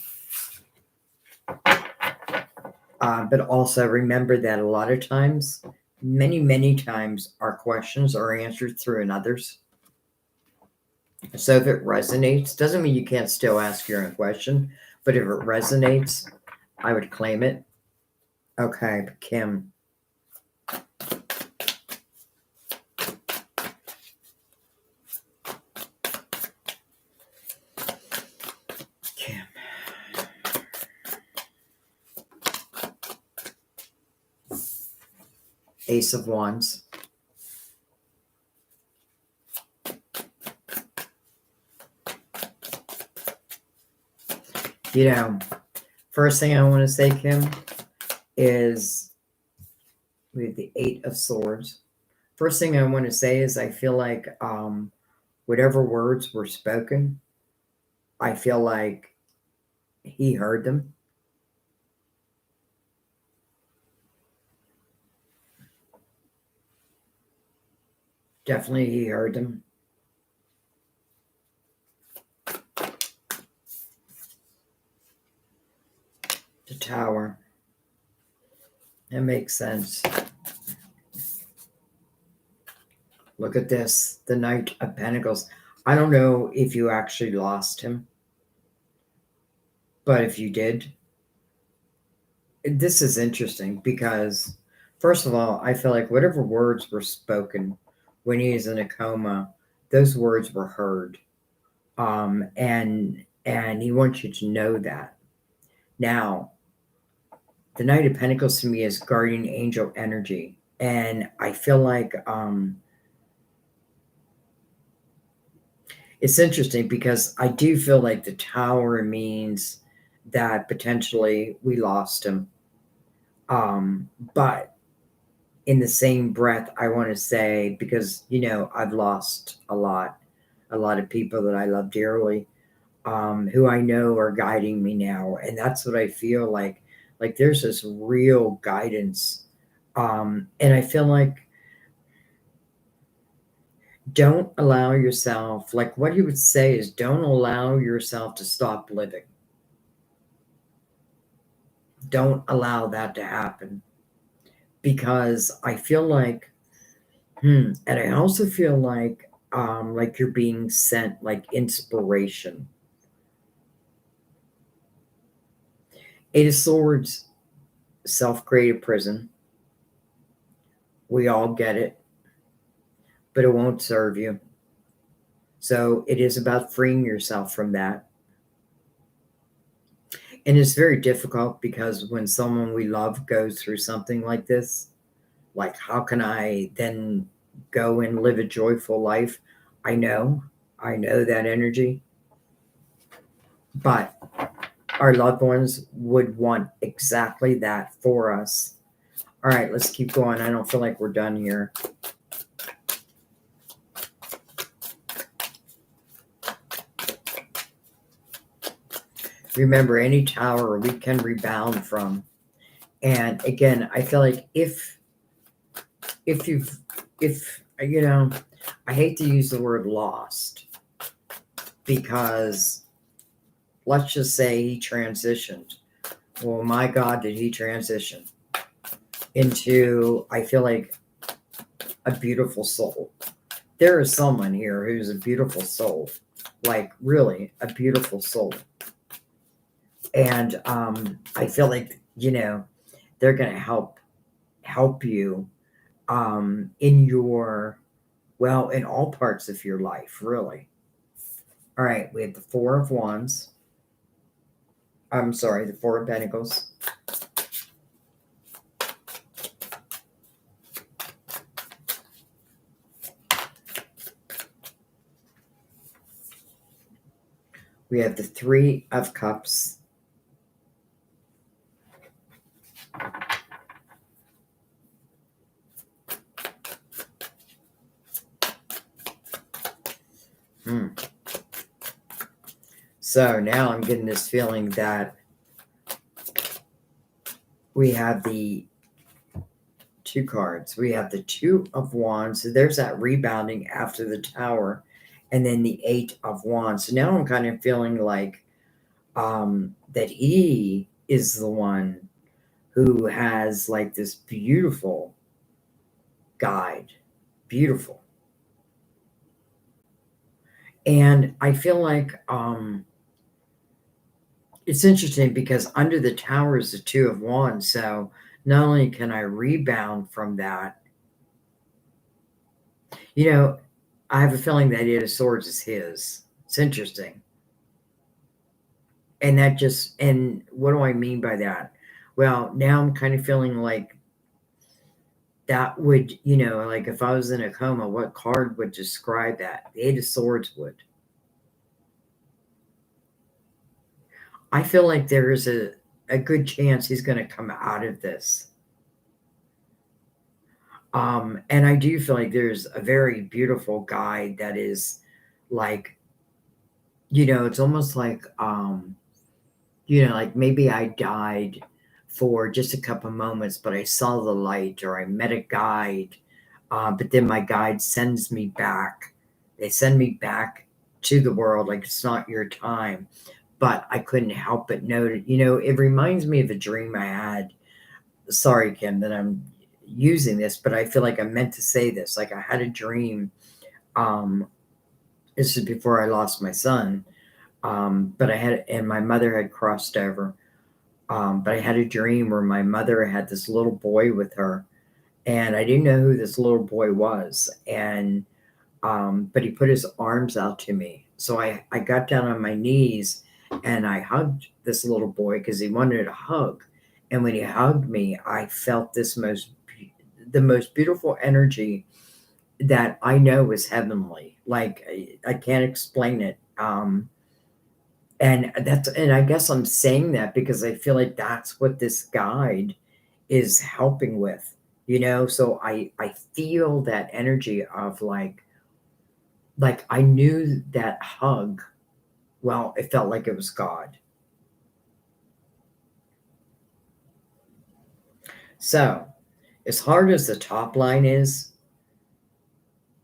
But also remember that a lot of times, many times, our questions are answered through another's. So if it resonates, doesn't mean you can't still ask your own question, but if it resonates, I would claim it. Okay, Kim. Kim. Ace of Wands. First thing I want to say, Kim, is we have the Eight of Swords. First thing I want to say is I feel like whatever words were spoken, I feel like he heard them. Definitely he heard them. The Tower. That makes sense. Look at this. The Knight of Pentacles. I don't know if you actually lost him, but if you did, this is interesting because, first of all, I feel like whatever words were spoken when he was in a coma, those words were heard. And he wants you to know that. Now, the Knight of Pentacles to me is guardian angel energy. And I feel like it's interesting because I do feel like the Tower means that potentially we lost him. But in the same breath, I want to say, because, I've lost a lot of people that I love dearly, who I know are guiding me now. And that's what I feel like there's this real guidance. And I feel like don't allow yourself, like what he would say is don't allow yourself to stop living. Don't allow that to happen. Because I feel like, and I also feel like you're being sent like inspiration. Eight of Swords, self-created prison. We all get it, but it won't serve you. So it is about freeing yourself from that. And it's very difficult because when someone we love goes through something like this, like how can I then go and live a joyful life? I know that energy. But our loved ones would want exactly that for us. All right, let's keep going. I don't feel like we're done here. Remember, any tower we can rebound from. And again, I feel like if I hate to use the word lost, because let's just say he transitioned. Well, my God, did he transition into, I feel like, a beautiful soul. There is someone here who's a beautiful soul, like really a beautiful soul. And I feel like, they're going to help you in your, well, in all parts of your life, really. All right, we have the Four of Wands. I'm sorry, the Four of Pentacles. We have the Three of Cups. So now I'm getting this feeling that we have the two cards. We have the Two of Wands. So there's that rebounding after the Tower. And then the Eight of Wands. So now I'm kind of feeling like that he is the one who has like this beautiful guide. Beautiful. And I feel like it's interesting because under the Tower is the Two of Wands. So not only can I rebound from that, I have a feeling that Eight of Swords is his. It's interesting. And what do I mean by that? Well, now I'm kind of feeling like that would, like if I was in a coma, what card would describe that? The Eight of Swords would. I feel like there is a good chance he's going to come out of this. And I do feel like there's a very beautiful guide that is like, it's almost like, like maybe I died for just a couple moments, but I saw the light or I met a guide. But then my guide sends me back. They send me back to the world. Like it's not your time. but I couldn't help but note, it reminds me of a dream I had. Sorry, Kim, that I'm using this, but I feel like I meant to say this. Like I had a dream. Um, this is before I lost my son. But and my mother had crossed over. But I had a dream where my mother had this little boy with her, and I didn't know who this little boy was. And but he put his arms out to me. So I got down on my knees and I hugged this little boy because he wanted a hug. And when he hugged me, I felt the most beautiful energy that I know is heavenly. Like I can't explain it. And I guess I'm saying that because I feel like that's what this guide is helping with, So I feel that energy of like I knew that hug. Well, it felt like it was God. So, as hard as the top line is,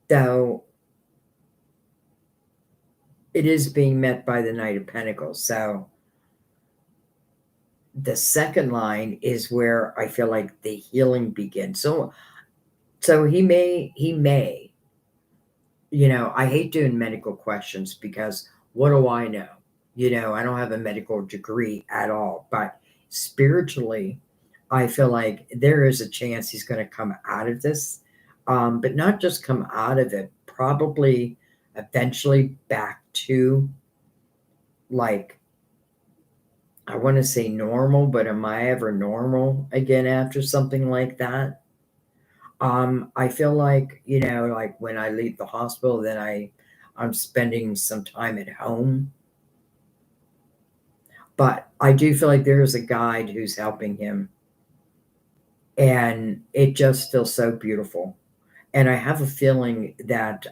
though, it is being met by the Knight of Pentacles. So, the second line is where I feel like the healing begins. So he may, I hate doing medical questions because what do I know? I don't have a medical degree at all, but spiritually, I feel like there is a chance he's going to come out of this, but not just come out of it, probably eventually back to like, I want to say normal, but am I ever normal again after something like that? I feel like, like when I leave the hospital, then I'm spending some time at home. But I do feel like there is a guide who's helping him. And it just feels so beautiful. And I have a feeling that,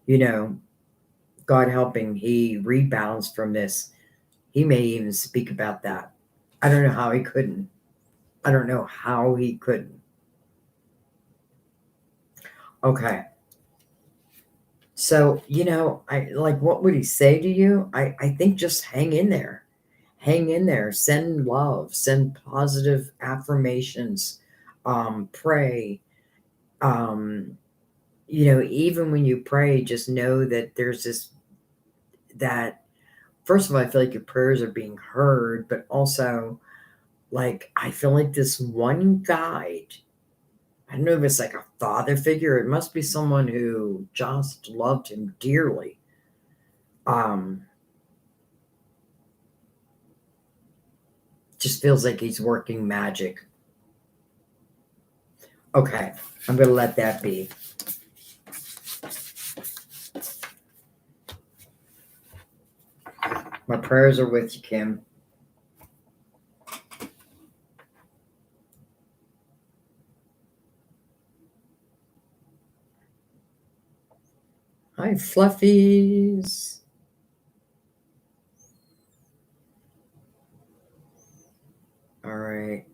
you know, God helping, he rebounds from this. He may even speak about that. I don't know how he couldn't. I don't know how he couldn't. Okay. So, I like, what would he say to you? I think just hang in there. Hang in there. Send love, send positive affirmations, pray. Um, even when you pray, just know that there's that, first of all, I feel like your prayers are being heard, but also, like, I feel like this one guide, I don't know if it's like a father figure, it must be someone who just loved him dearly. Um, just feels like he's working magic. Okay, I'm going to let that be. My prayers are with you, Kim. Hi, Fluffies. All right.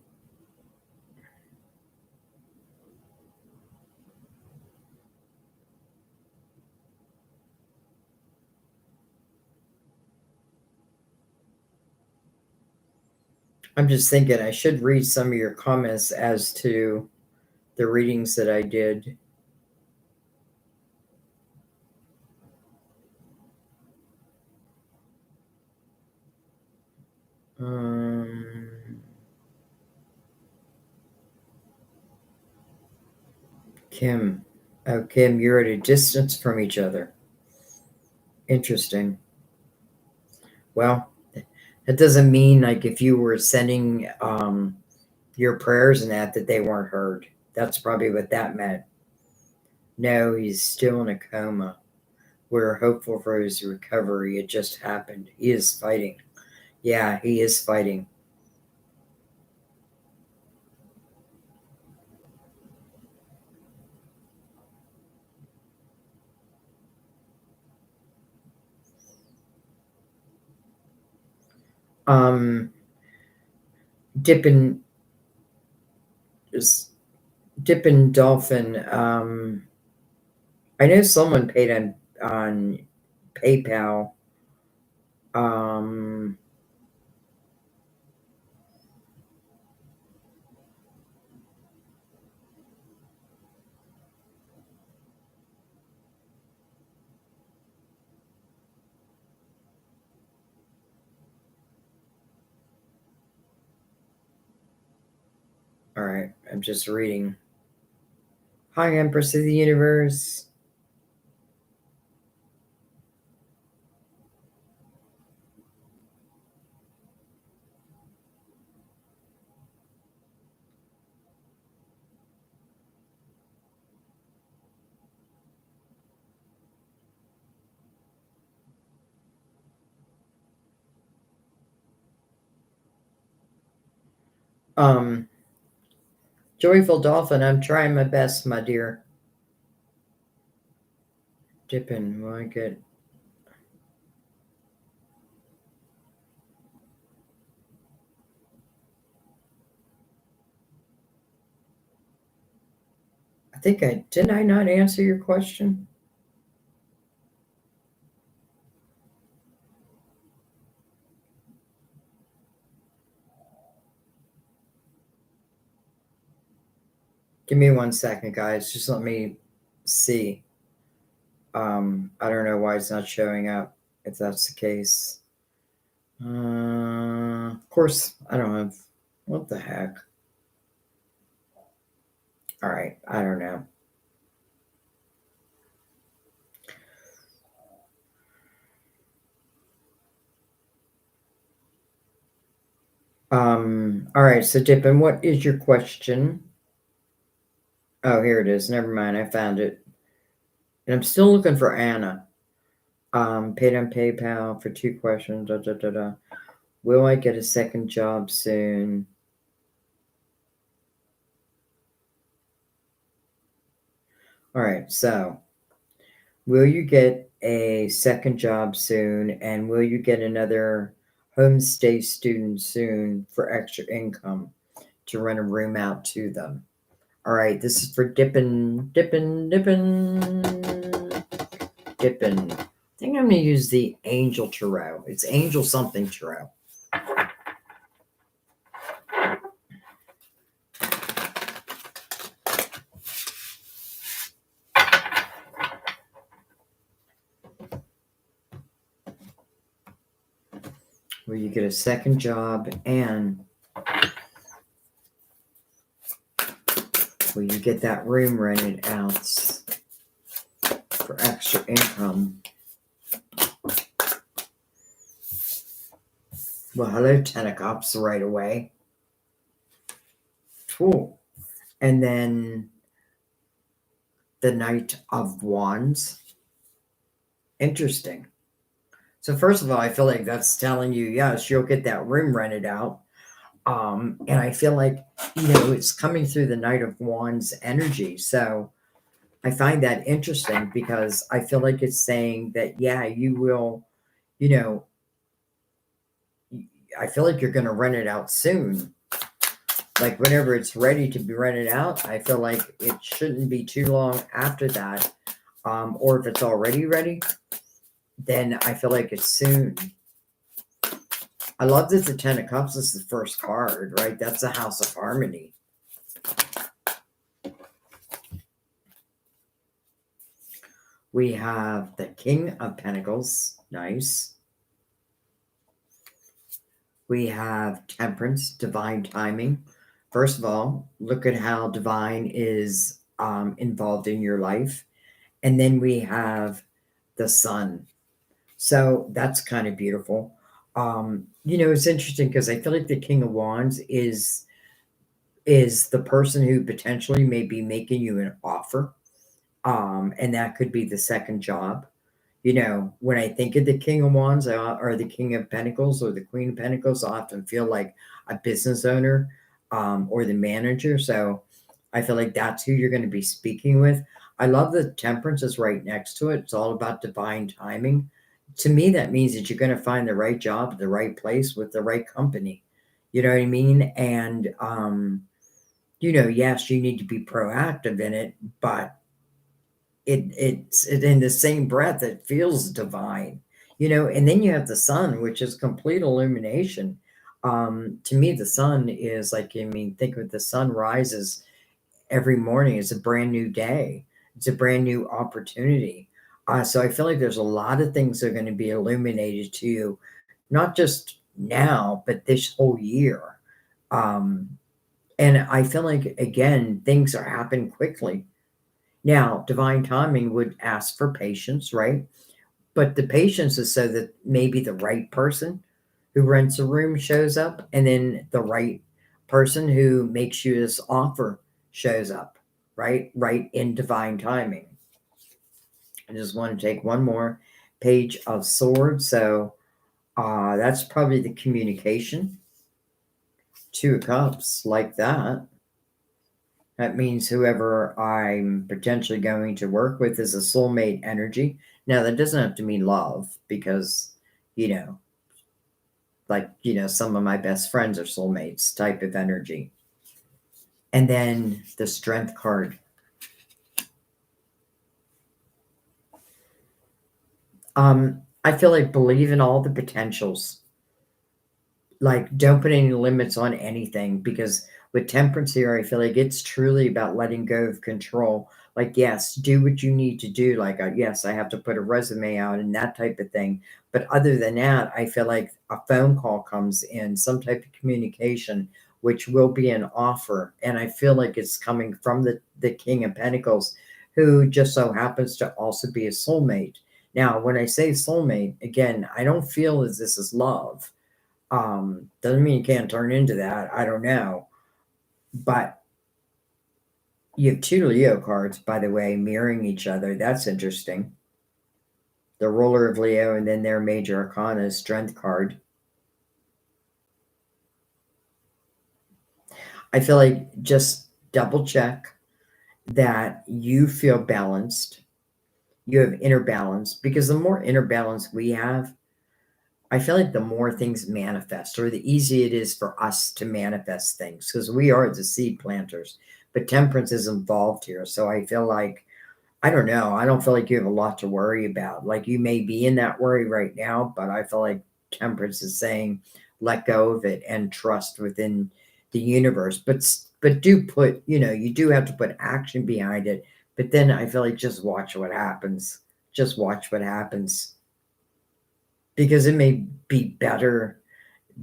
I'm just thinking I should read some of your comments as to the readings that I did. Kim. Oh, Kim, you're at a distance from each other. Interesting. Well, that doesn't mean like if you were sending your prayers and that they weren't heard. That's probably what that meant. No, he's still in a coma. We're hopeful for his recovery. It just happened. He is fighting. Yeah, he is fighting. Um, Dippin' Dippin' Dolphin. I know someone paid on PayPal. Um, all right, I'm just reading. Hi, Empress of the Universe. Um, Joyful Dolphin, I'm trying my best, my dear. Dipping, will I get. Didn't I not answer your question? Give me 1 second, guys. Just let me see. I don't know why it's not showing up if that's the case. Of course, I don't have. What the heck? All right, I don't know. All right, so Dippin, what is your question? Oh, here it is. Never mind, I found it. And I'm still looking for Anna. Paid on PayPal for 2 questions. Da, da, da, da. Will I get a second job soon? All right, so will you get a second job soon? And will you get another homestay student soon for extra income to rent a room out to them? All right, this is for Dippin, Dippin, Dippin, Dippin. I think I'm going to use the Angel Tarot. It's Angel something Tarot. Where you get a second job and where you get that room rented out for extra income. Well, hello, Ten of Cups right away. Cool. And then the Knight of Wands. Interesting. So first of all, I feel like that's telling you, yes, you'll get that room rented out. And I feel like, it's coming through the Knight of Wands energy. So I find that interesting because I feel like it's saying that, yeah, you will, you know, I feel like you're going to rent it out soon. Like whenever it's ready to be rented out, I feel like it shouldn't be too long after that. Or if it's already ready, then I feel like it's soon. I love that the Ten of Cups is the first card, right? That's the House of Harmony. We have the King of Pentacles. Nice. We have Temperance, divine timing. First of all, look at how divine is involved in your life. And then we have the Sun. So that's kind of beautiful. It's interesting because I feel like the King of Wands is the person who potentially may be making you an offer. And that could be the second job. When I think of the King of Wands or the King of Pentacles or the Queen of Pentacles, I often feel like a business owner or the manager. So I feel like that's who you're going to be speaking with. I love the Temperance is right next to it. It's all about divine timing. To me, that means that you're going to find the right job at the right place with the right company. You know what I mean? And, yes, you need to be proactive in it, but it's in the same breath, it feels divine. And then you have the sun, which is complete illumination. To me, the sun is like, think of the sun rises every morning. It's a brand new day. It's a brand new opportunity. So I feel like there's a lot of things that are going to be illuminated to you, not just now, but this whole year. Um, and I feel like, again, things are happening quickly. Now, divine timing would ask for patience, right? But the patience is so that maybe the right person who rents a room shows up, and then the right person who makes you this offer shows up, right? Right in divine timing. I just want to take one more page of swords. So that's probably the communication. Two of cups, like that. That means whoever I'm potentially going to work with is a soulmate energy. Now, that doesn't have to mean love because, you know, some of my best friends are soulmates type of energy. And then the strength card. I feel like believe in all the potentials. Like, don't put any limits on anything because with temperance here, I feel like it's truly about letting go of control. Like, yes, do what you need to do. Like, yes, I have to put a resume out and that type of thing. But other than that, I feel like a phone call comes in, some type of communication, which will be an offer. And I feel like it's coming from the King of Pentacles, who just so happens to also be a soulmate. Now, when I say soulmate, again, I don't feel as this is love. Doesn't mean you can't turn into that. I don't know. But you have two Leo cards, by the way, mirroring each other. That's interesting. The ruler of Leo and then their major arcana strength card. I feel like just double check that you feel balanced. You have inner balance because the more inner balance we have, I feel like the more things manifest, or the easier it is for us to manifest things, because we are the seed planters. But temperance is involved here. So I feel like, I don't know, I don't feel like you have a lot to worry about. Like, you may be in that worry right now, but I feel like temperance is saying let go of it and trust within the universe. But do put, you do have to put action behind it. But then I feel like just watch what happens. Just watch what happens, because it may be better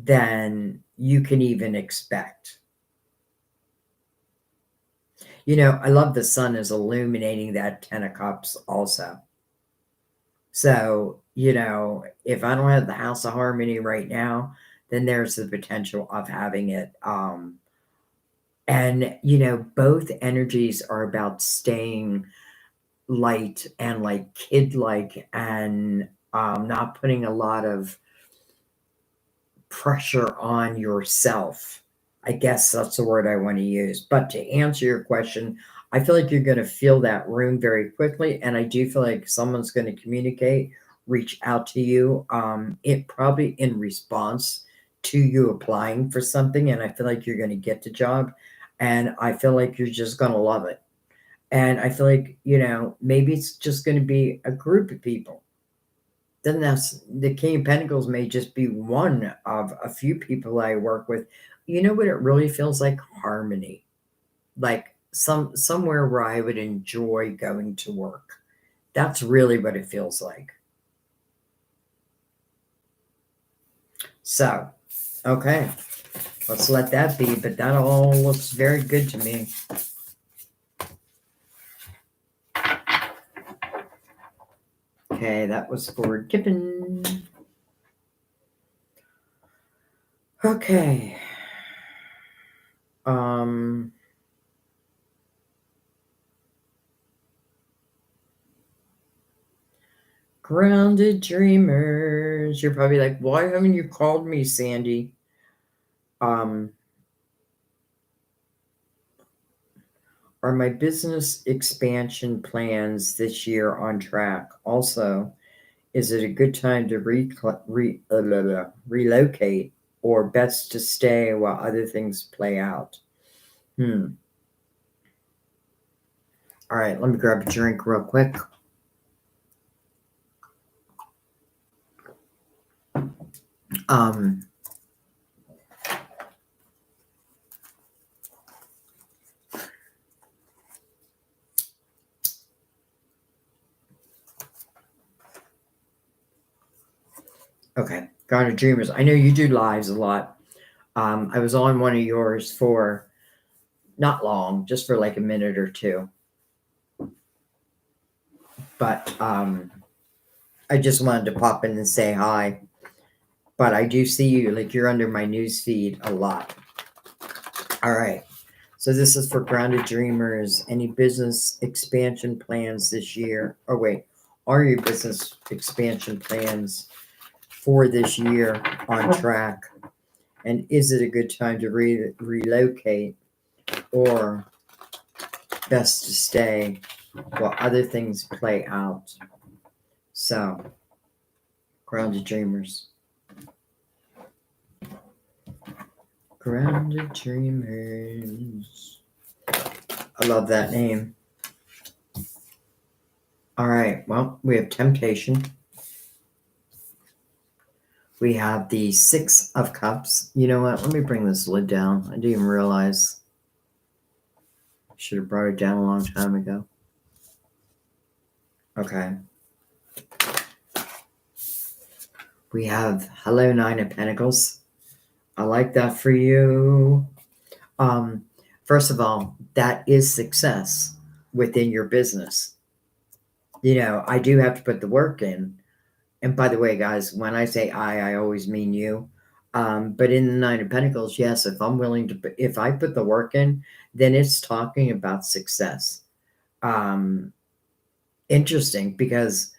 than you can even expect. I love the sun is illuminating that 10 of cups also. So, if I don't have the House of Harmony right now, then there's the potential of having it. And, both energies are about staying light and like kid like, and not putting a lot of pressure on yourself. I guess that's the word I want to use. But to answer your question, I feel like you're going to feel that room very quickly. And I do feel like someone's going to communicate, reach out to you. It probably in response to you applying for something. And I feel like you're going to get the job. And I feel like you're just going to love it. And I feel like, maybe it's just going to be a group of people. Then that's the King of Pentacles may just be one of a few people I work with. You know what it really feels like? Harmony. Like somewhere where I would enjoy going to work. That's really what it feels like. So, okay, let's let that be, but that all looks very good to me. Okay, that was for Kippen. Okay. Grounded dreamers. You're probably like, why haven't you called me, Sandy? Are my business expansion plans this year on track? Also, is it a good time to relocate, or best to stay while other things play out? All right, let me grab a drink real quick. Um, okay, God of Dreamers. I know you do lives a lot. I was on one of yours for not long, just for like a minute or two. But I just wanted to pop in and say hi. But I do see you, like you're under my news feed a lot. All right. So this is for Grounded Dreamers. Any business expansion plans this year? Oh, wait. Are your business expansion plans for this year on track? And is it a good time to relocate or best to stay while other things play out? So, Grounded Dreamers. Grounded Dreamers. I love that name. All right. Well, we have Temptation. We have the Six of Cups. You know what? Let me bring this lid down. I didn't even realize. I should have brought it down a long time ago. Okay. We have Hello, Nine of Pentacles. I like that for you. First of all, that is success within your business. You know, I do have to put the work in. And by the way, guys, when I say I always mean you. But in the Nine of Pentacles, yes, if I'm willing to, if I put the work in, then it's talking about success. Interesting because,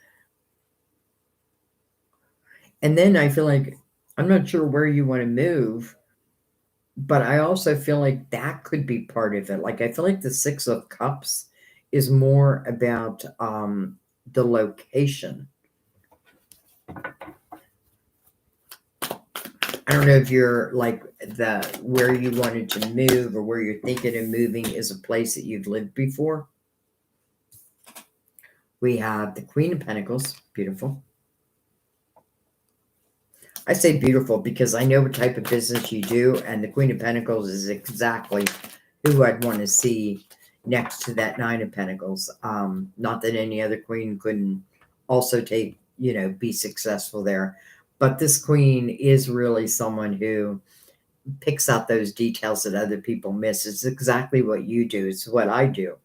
and then I feel like, I'm not sure where you want to move, but I also feel like that could be part of it. Like, I feel like the Six of Cups is more about the location. I don't know if you're like where you wanted to move or where you're thinking of moving is a place that you've lived before. We have the Queen of Pentacles. Beautiful. I say beautiful because I know what type of business you do, and the Queen of Pentacles is exactly who I'd want to see next to that Nine of Pentacles. Not that any other queen couldn't also be successful there. But this queen is really someone who picks out those details that other people miss. It's exactly what you do. It's what I do.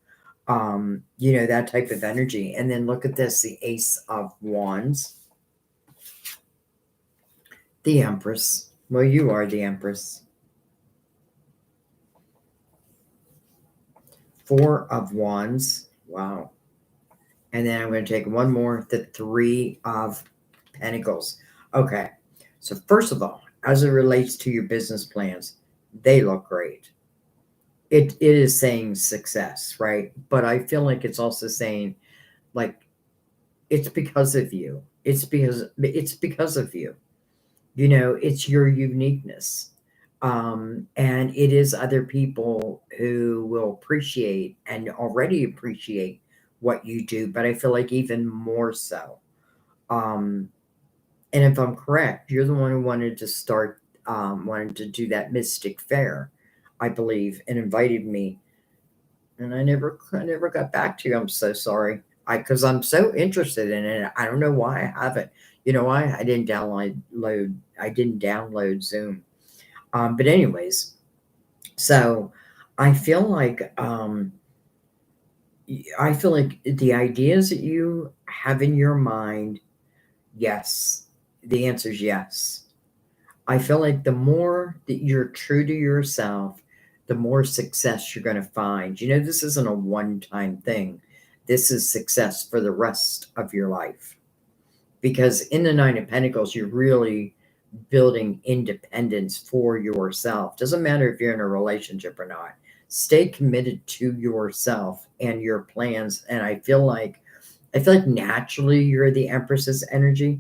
That type of energy. And then look at this, the Ace of Wands. The Empress. Well, you are the Empress. Four of Wands. Wow. And then I'm going to take one more, the Three of Pentacles. Okay. So first of all, as it relates to your business plans, they look great. It is saying success, right? But I feel like it's also saying, like, it's because of you. It's because of you. It's your uniqueness. And it is other people who will appreciate and already appreciate what you do, but I feel like even more so. And if I'm correct, you're the one who wanted to do that Mystic Fair, I believe, and invited me. And I never got back to you. I'm so sorry. Because I'm so interested in it. I don't know why I haven't. You know why? I didn't download Zoom. But anyways, so I feel like the ideas that you have in your mind, yes. The answer is yes. I feel like the more that you're true to yourself, the more success you're going to find. This isn't a one-time thing. This is success for the rest of your life. Because in the Nine of Pentacles, you're really building independence for yourself. Doesn't matter if you're in a relationship or not. Stay committed to yourself and your plans. And I feel like naturally you're the Empress's energy.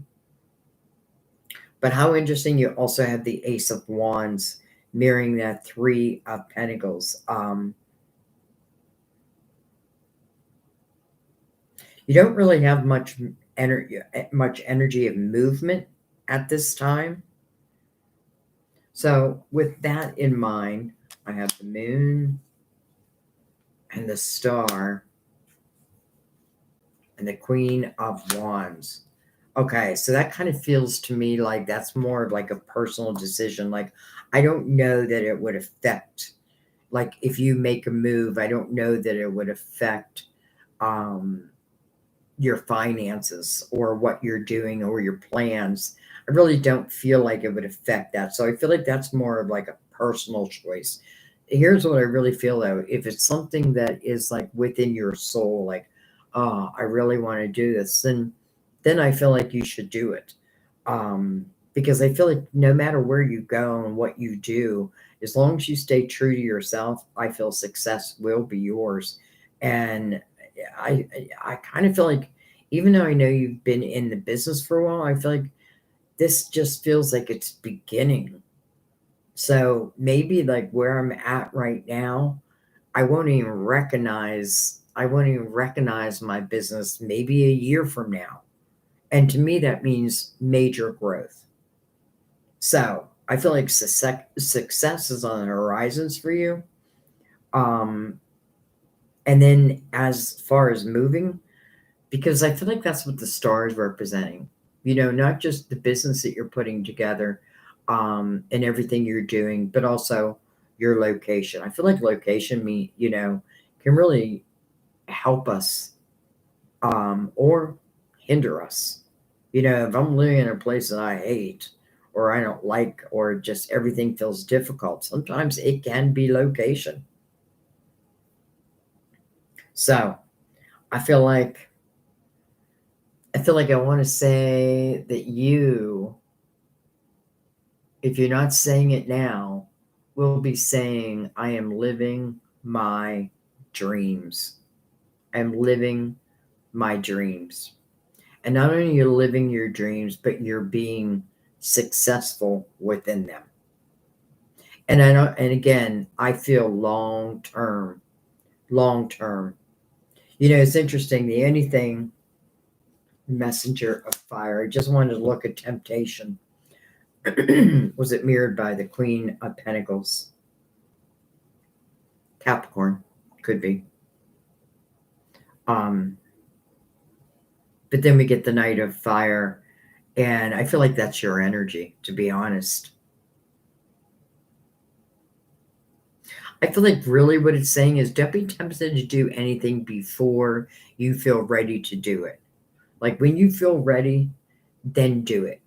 But how interesting, you also have the Ace of Wands mirroring that Three of Pentacles. You don't really have much energy of movement at this time. So with that in mind, I have the moon and the star and the Queen of Wands. Okay, so that kind of feels to me like that's more of like a personal decision. Like, I don't know that it would affect, like, if you make a move, I don't know that it would affect um, your finances or what you're doing or your plans. I really don't feel like it would affect that. So I feel like that's more of like a personal choice. Here's what I really feel though. If it's something that is like within your soul, like, oh, I really want to do this, then I feel like you should do it. Because I feel like no matter where you go and what you do, as long as you stay true to yourself, I feel success will be yours. And I kind of feel like, even though I know you've been in the business for a while, I feel like this just feels like it's beginning. So maybe like where I'm at right now, I won't even recognize my business maybe a year from now. And to me that means major growth. So I feel like success is on the horizons for you. Um, and then as far as moving, because I feel like that's what the star is representing. Not just the business that you're putting together, and everything you're doing, but also your location. I feel like location can really help us, or hinder us. If I'm living in a place that I hate or I don't like, or just everything feels difficult, sometimes it can be location. So I feel like I want to say that you, if you're not saying it now, will be saying, I am living my dreams. I'm living my dreams. And not only you're living your dreams, but you're being successful within them. And I don't, and again, I feel long term, long term. It's interesting. The only thing, messenger of fire, I just wanted to look at temptation. Was it mirrored by the Queen of Pentacles? Capricorn, could be. Um, but then we get the Knight of Fire, and I feel like that's your energy, to be honest. I feel like really what it's saying is don't be tempted to do anything before you feel ready to do it. Like when you feel ready, then do it.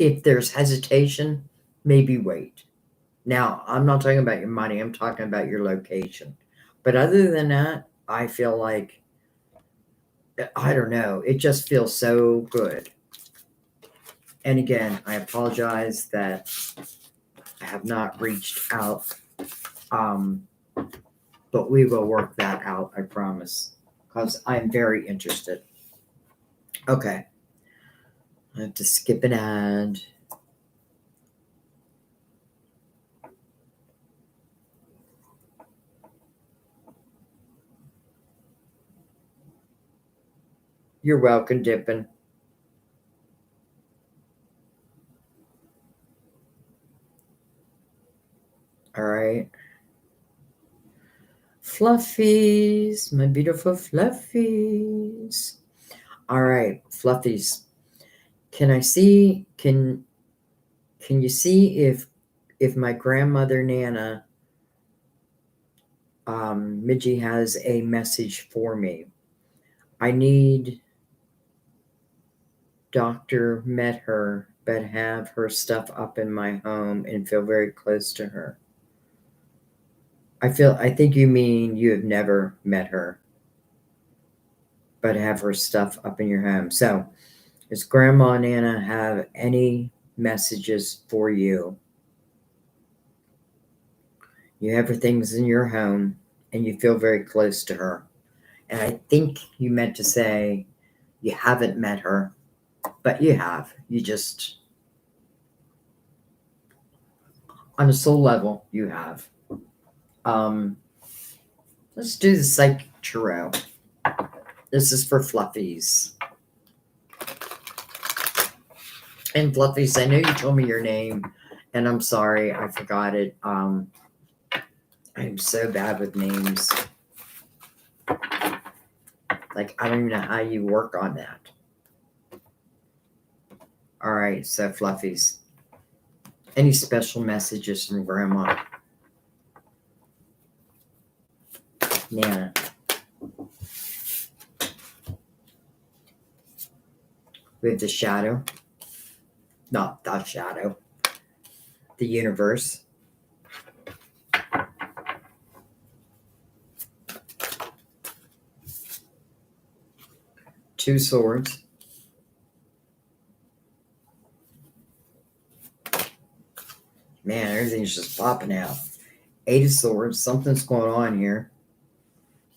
If there's hesitation, maybe wait. Now, I'm not talking about your money, I'm talking about your location. But other than that, I feel like, I don't know, it just feels so good. And again, I apologize that I have not reached out, um, but we will work that out, I promise, because I'm very interested. Okay, I have to skip an ad. You're welcome, Dippin'. All right. Fluffies, my beautiful fluffies. All right, fluffies. Can you see if my grandmother Nana, Midgie, has a message for me? I need Doctor met her, but have her stuff up in my home and feel very close to her. I think you mean you have never met her, but have her stuff up in your home. So, does Grandma Nana have any messages for you? You have her things in your home and you feel very close to her. And I think you meant to say you haven't met her, but you have. You just, on a soul level, you have. Um, let's do the Psychic Tarot. This is for fluffies. And Fluffies, I know you told me your name, and I'm sorry, I forgot it. I'm so bad with names. Like, I don't even know how you work on that. All right, so Fluffies. Any special messages from Grandma? Nana. We have the shadow. Not the shadow. The universe. Two swords. Man, everything's just popping out. Eight of swords. Something's going on here.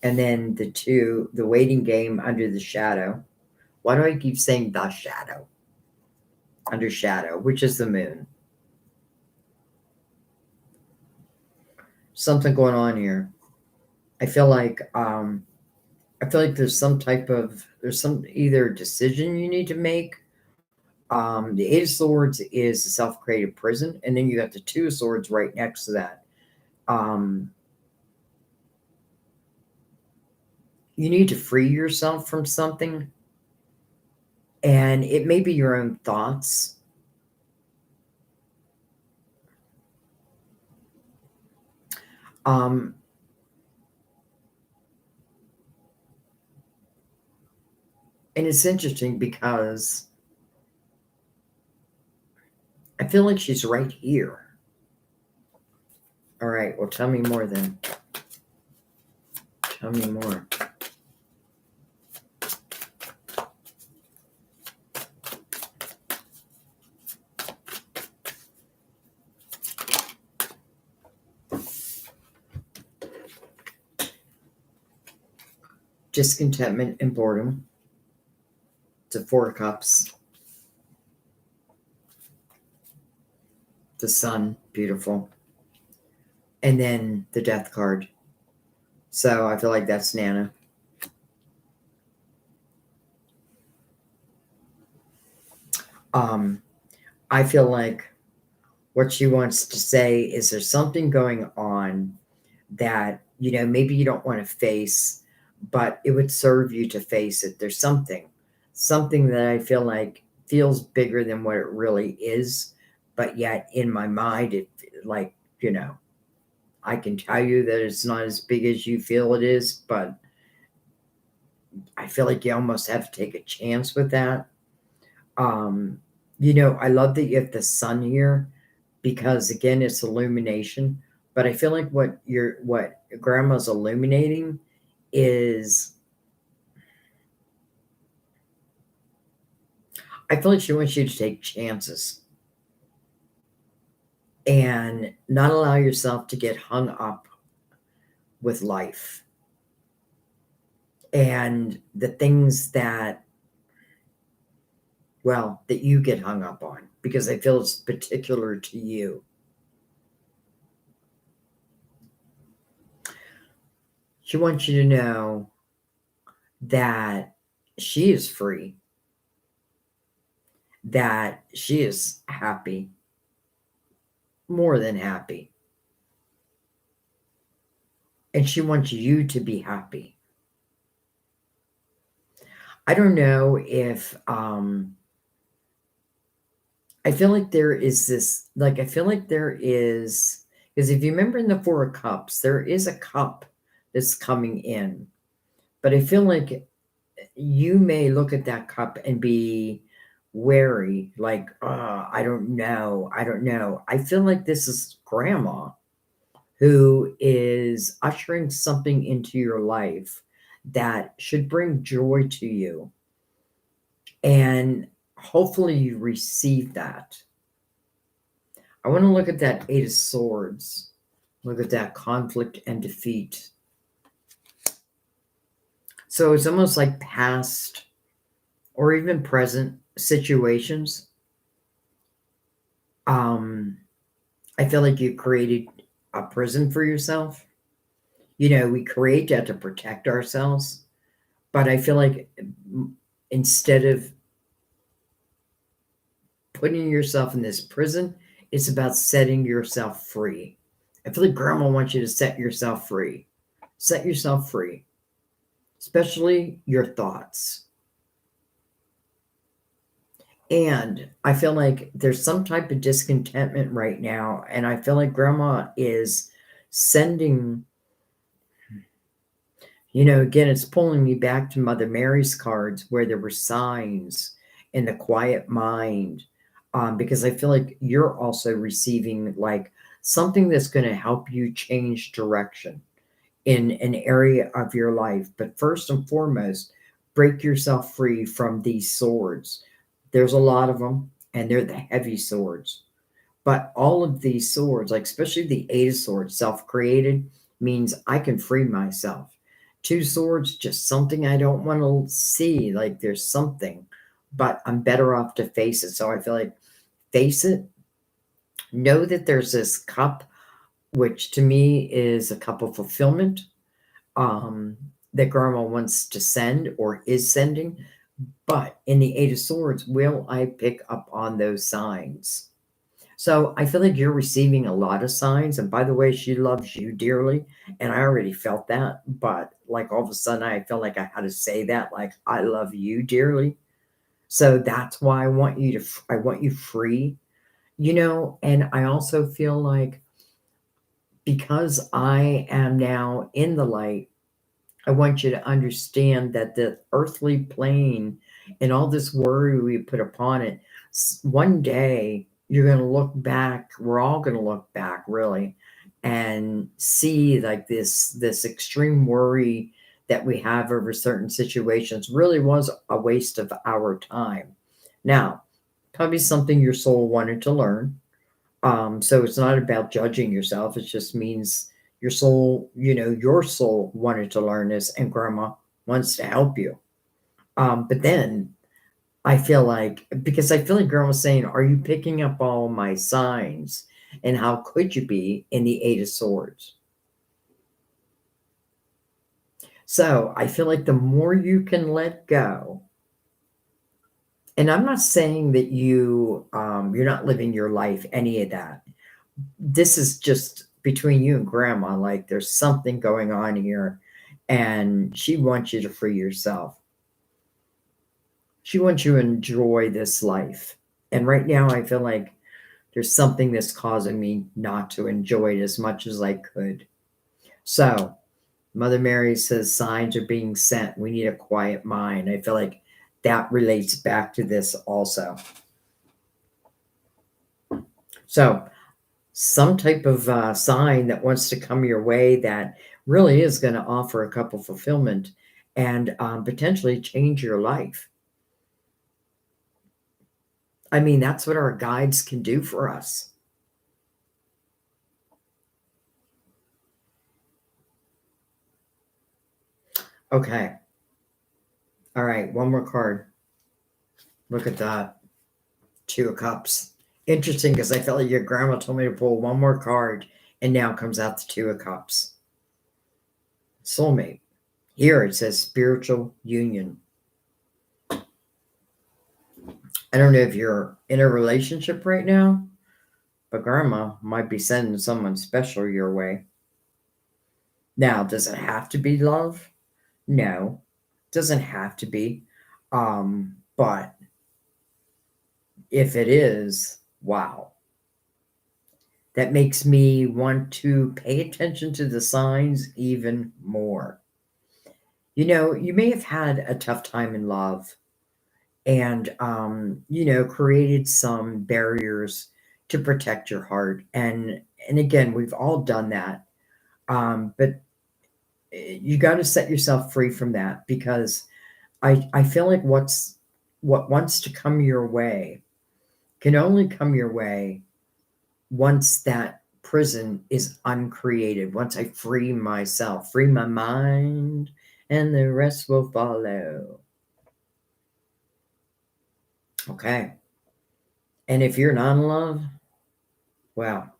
And then the waiting game under the shadow. Why do I keep saying the shadow? Under shadow, which is the moon. Something going on here. I feel like there's some either decision you need to make. The Eight of Swords is a self-created prison, and then you got the Two of Swords right next to that. You need to free yourself from something, and it may be your own thoughts. And it's interesting because I feel like she's right here. All right, well, tell me more then. Tell me more. Discontentment and boredom. The Four of Cups. The Sun, beautiful. And then the Death card. So I feel like that's Nana. I feel like what she wants to say is there's something going on that, maybe you don't want to face, but it would serve you to face it. There's something that I feel like feels bigger than what it really is, but yet in my mind, it like, I can tell you that it's not as big as you feel it is, but I feel like you almost have to take a chance with that. I love that you have the sun here because again, it's illumination. But I feel like what grandma's illuminating is, I feel like she wants you to take chances and not allow yourself to get hung up with life and the things that you get hung up on, because I feel it's particular to you. She wants you to know that she is free, that she is happy, more than happy. And she wants you to be happy. I don't know if, I feel like there is this, I feel like there is, because if you remember in the Four of Cups, there is a cup that's coming in. But I feel like you may look at that cup and be wary, like, I don't know. I feel like this is grandma who is ushering something into your life that should bring joy to you. And hopefully you receive that. I want to look at that Eight of Swords. Look at that conflict and defeat. So it's almost like past or even present situations. I feel like you created a prison for yourself. We create that to protect ourselves. But I feel like instead of putting yourself in this prison. It's about setting yourself free. I feel like Grandma wants you to set yourself free. Set yourself free, especially your thoughts. And I feel like there's some type of discontentment right now. And I feel like Grandma is sending, again, it's pulling me back to Mother Mary's cards where there were signs in the quiet mind. Because I feel like you're also receiving like something that's going to help you change direction in an area of your life. But first and foremost, break yourself free from these swords. There's a lot of them, and they're the heavy swords. But all of these swords, like especially the Eight of Swords, self-created, means I can free myself. Two swords, just something I don't want to see. Like there's something, but I'm better off to face it. So I feel like face it. Know that there's this cup, which to me is a cup of fulfillment, that Grandma wants to send or is sending. But in the Eight of Swords, will I pick up on those signs? So I feel like you're receiving a lot of signs. And by the way, she loves you dearly. And I already felt that. But like all of a sudden, I felt like I had to say that, like, I love you dearly. So that's why I want you free, and I also feel like because I am now in the light, I want you to understand that the earthly plane and all this worry we put upon it, one day you're going to look back. We're all going to look back, really, and see like this extreme worry that we have over certain situations really was a waste of our time. Now, probably something your soul wanted to learn. So it's not about judging yourself. It just means your soul wanted to learn this, and Grandma wants to help you. But then because I feel like Grandma's saying, are you picking up all my signs? And how could you be in the Eight of Swords? So I feel like the more you can let go, and I'm not saying that you're not living your life, any of that. This is just between you and Grandma. Like there's something going on here, and she wants you to free yourself. She wants you to enjoy this life. And right now, I feel like there's something that's causing me not to enjoy it as much as I could. So, Mother Mary says signs are being sent. We need a quiet mind. I feel like that relates back to this also. So, some type of sign that wants to come your way that really is going to offer a couple fulfillment and potentially change your life. I mean, that's what our guides can do for us. Okay. All right. One more card. Look at that. Two of Cups. Interesting because I felt like your grandma told me to pull one more card, and now comes out the Two of Cups. Soulmate. Here it says spiritual union. I don't know if you're in a relationship right now, but Grandma might be sending someone special your way. Now, does it have to be love? No, it doesn't have to be. But if it is, wow. That makes me want to pay attention to the signs even more. You may have had a tough time in love and, created some barriers to protect your heart. And again, we've all done that. But you got to set yourself free from that because I feel like what wants to come your way can only come your way once that prison is uncreated, once I free myself, free my mind, and the rest will follow. Okay. And if you're not in love, well,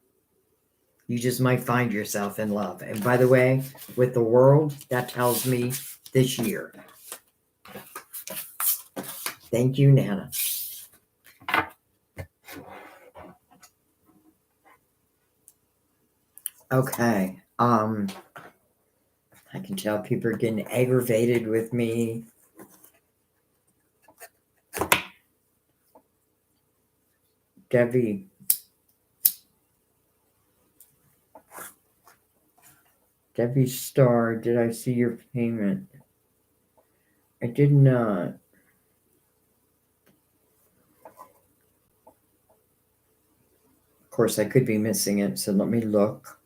you just might find yourself in love. And by the way, with the world, that tells me this year. Thank you, Nana. Okay. I can tell people are getting aggravated with me. Debbie Star, did I see your payment? I did not. Of course, I could be missing it, so let me look.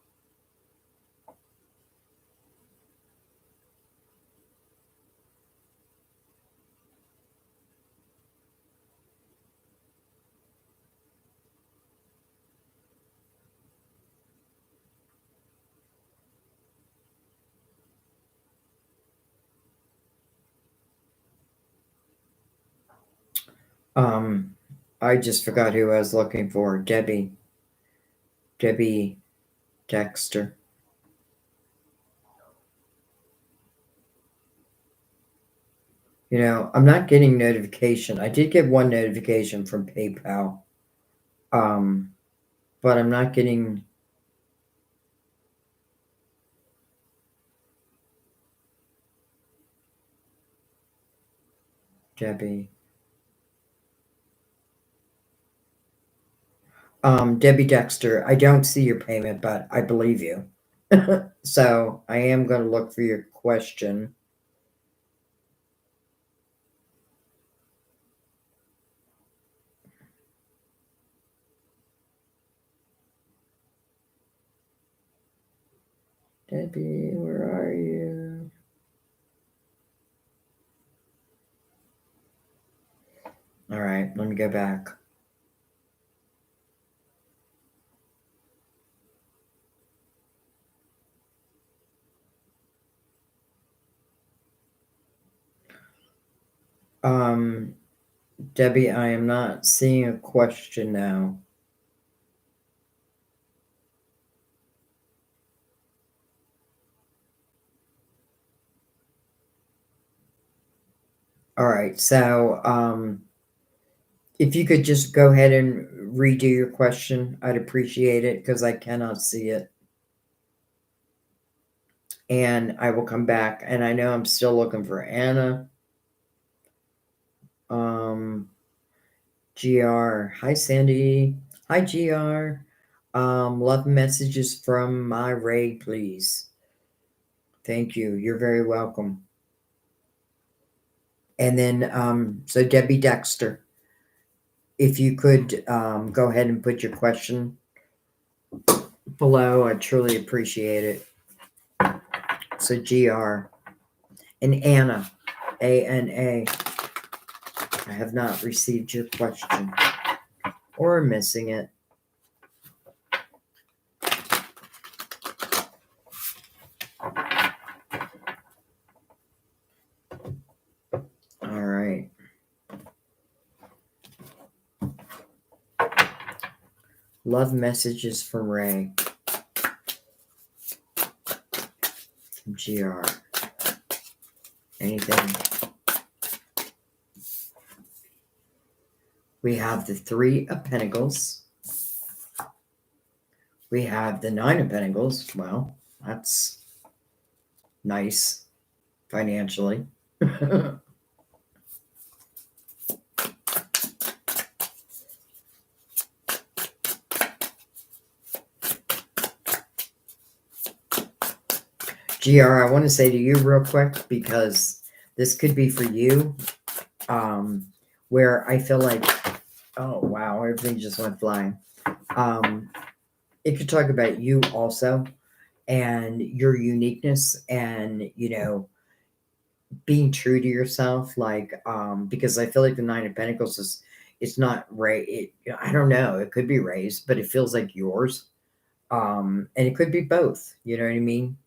I just forgot who I was looking for. Debbie Dexter. You know, I'm not getting notification. I did get one notification from PayPal. But I'm not getting Debbie. Debbie Dexter, I don't see your payment, but I believe you. So I am going to look for your question. Debbie, where are you? All right, let me go back. Debbie, I am not seeing a question now. All right, so if you could just go ahead and redo your question, I'd appreciate it because I cannot see it. And I will come back. And I know I'm still looking for Anna. GR. Hi, Sandy. Hi, GR. Love messages from my Ray, please. Thank you. You're very welcome. And then, so Debbie Dexter, if you could go ahead and put your question below, I truly appreciate it. So GR and Anna, ANA, I have not received your question or missing it. All right. Love messages from Ray. From GR. Anything. We have the Three of Pentacles. We have the Nine of Pentacles. Well, that's nice financially. GR, I want to say to you real quick, because this could be for you, where I feel like, oh, wow, everything just went flying. It could talk about you also and your uniqueness and, you know, being true to yourself. Like, because I feel like the Nine of Pentacles is, it's not Ray. I don't know. It could be Ray's, but it feels like yours. And it could be both. You know what I mean?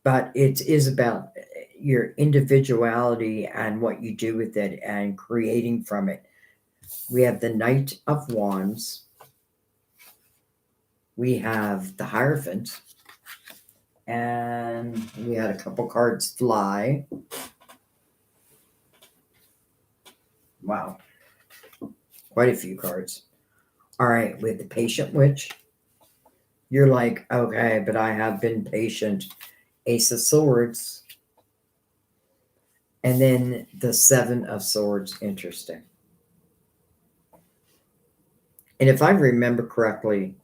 But it is about your individuality and what you do with it and creating from it. We have the Knight of Wands. We have the Hierophant. And we had a couple cards fly. Wow. Quite a few cards. All right, with the Patient Witch. You're like, okay, but I have been patient. Ace of Swords. And then the Seven of Swords. Interesting. And if I remember correctly,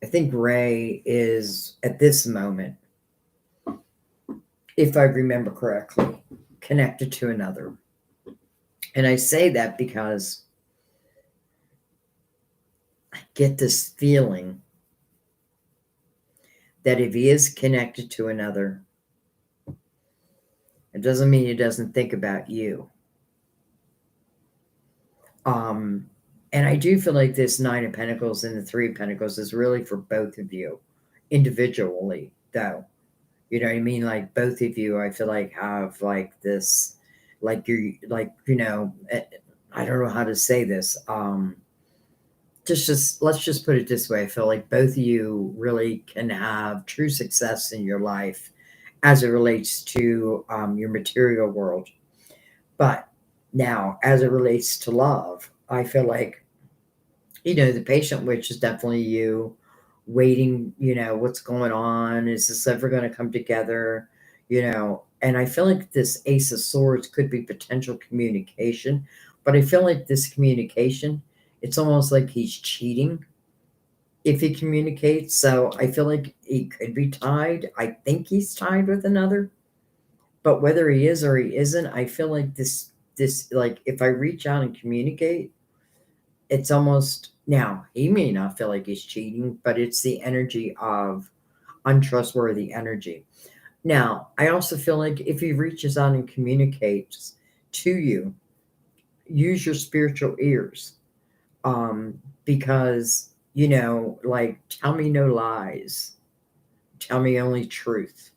I think Ray is at this moment, if I remember correctly, connected to another. And I say that because I get this feeling that if he is connected to another, it doesn't mean he doesn't think about you. And I do feel like this Nine of Pentacles and the Three of Pentacles is really for both of you individually, though. You know what I mean? Like both of you, I feel like have like this, like you're like, I don't know how to say this. Just let's just put it this way. I feel like both of you really can have true success in your life as it relates to your material world. But now, as it relates to love, I feel like, the patient witch is definitely you waiting, what's going on? Is this ever going to come together? And I feel like this Ace of Swords could be potential communication, but I feel like this communication, it's almost like he's cheating if he communicates. So I feel like he could be tied. I think he's tied with another, but whether he is or he isn't, I feel like this like if I reach out and communicate, it's almost now he may not feel like he's cheating, but it's the energy of untrustworthy energy. Now, I also feel like if he reaches out and communicates to you, use your spiritual ears. Because, like, tell me no lies, tell me only truth.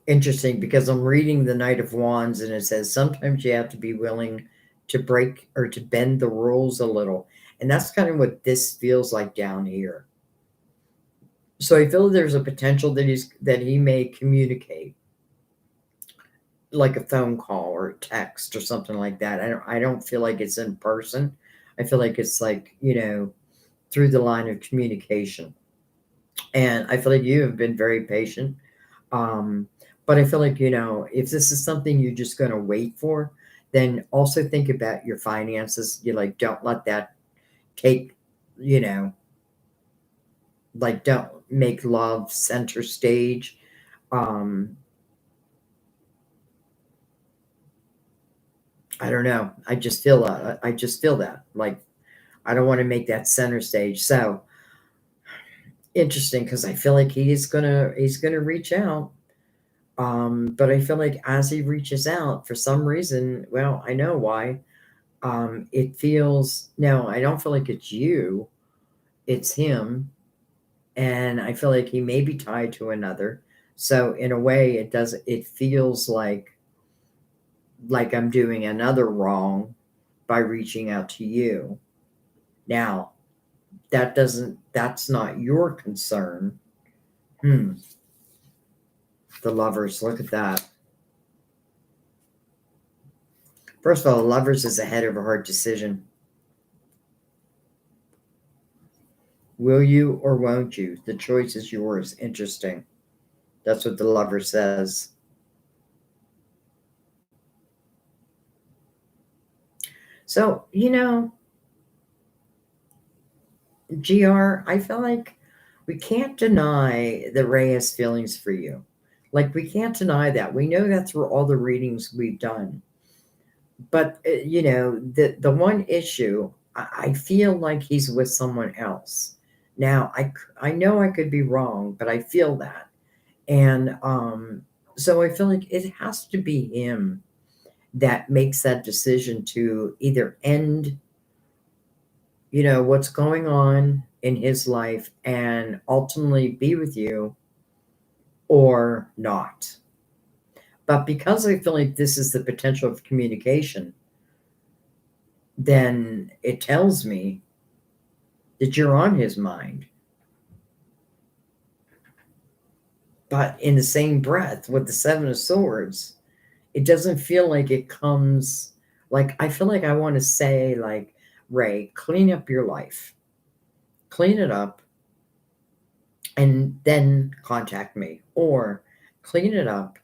Interesting, because I'm reading the Knight of Wands and it says sometimes you have to be willing to break or to bend the rules a little. And that's kind of what this feels like down here. So I feel there's a potential that he may communicate like a phone call or a text or something like that. I don't feel like it's in person. I feel like it's like, through the line of communication. And I feel like you have been very patient. Um, but I feel like, if this is something you're just going to wait for, then also think about your finances. You like, don't let that take, you know, like, don't make love center stage. Um, I don't know. I just feel that. I just feel that. Like, I don't want to make that center stage. So interesting, because I feel like he's gonna reach out. But I feel like as he reaches out, for some reason, well, I know why. It feels no, I don't feel like it's you, it's him, and I feel like he may be tied to another. So in a way, it feels like I'm doing another wrong by reaching out to you. Now, that's not your concern. Hmm. The Lovers, look at that. First of all, Lovers is ahead of a hard decision. Will you or won't you? The choice is yours. Interesting. That's what the Lover says. So, GR, I feel like we can't deny that Ray has feelings for you. Like, we can't deny that. We know that through all the readings we've done. But, the one issue, I feel like he's with someone else. Now, I know I could be wrong, but I feel that. And so I feel like it has to be him that makes that decision to either end, what's going on in his life and ultimately be with you or not. But because I feel like this is the potential of communication, then it tells me that you're on his mind. But in the same breath, with the Seven of Swords, it doesn't feel like it comes, like, I feel like I want to say, like, Ray, clean up your life, clean it up, and then contact me. Or clean it up,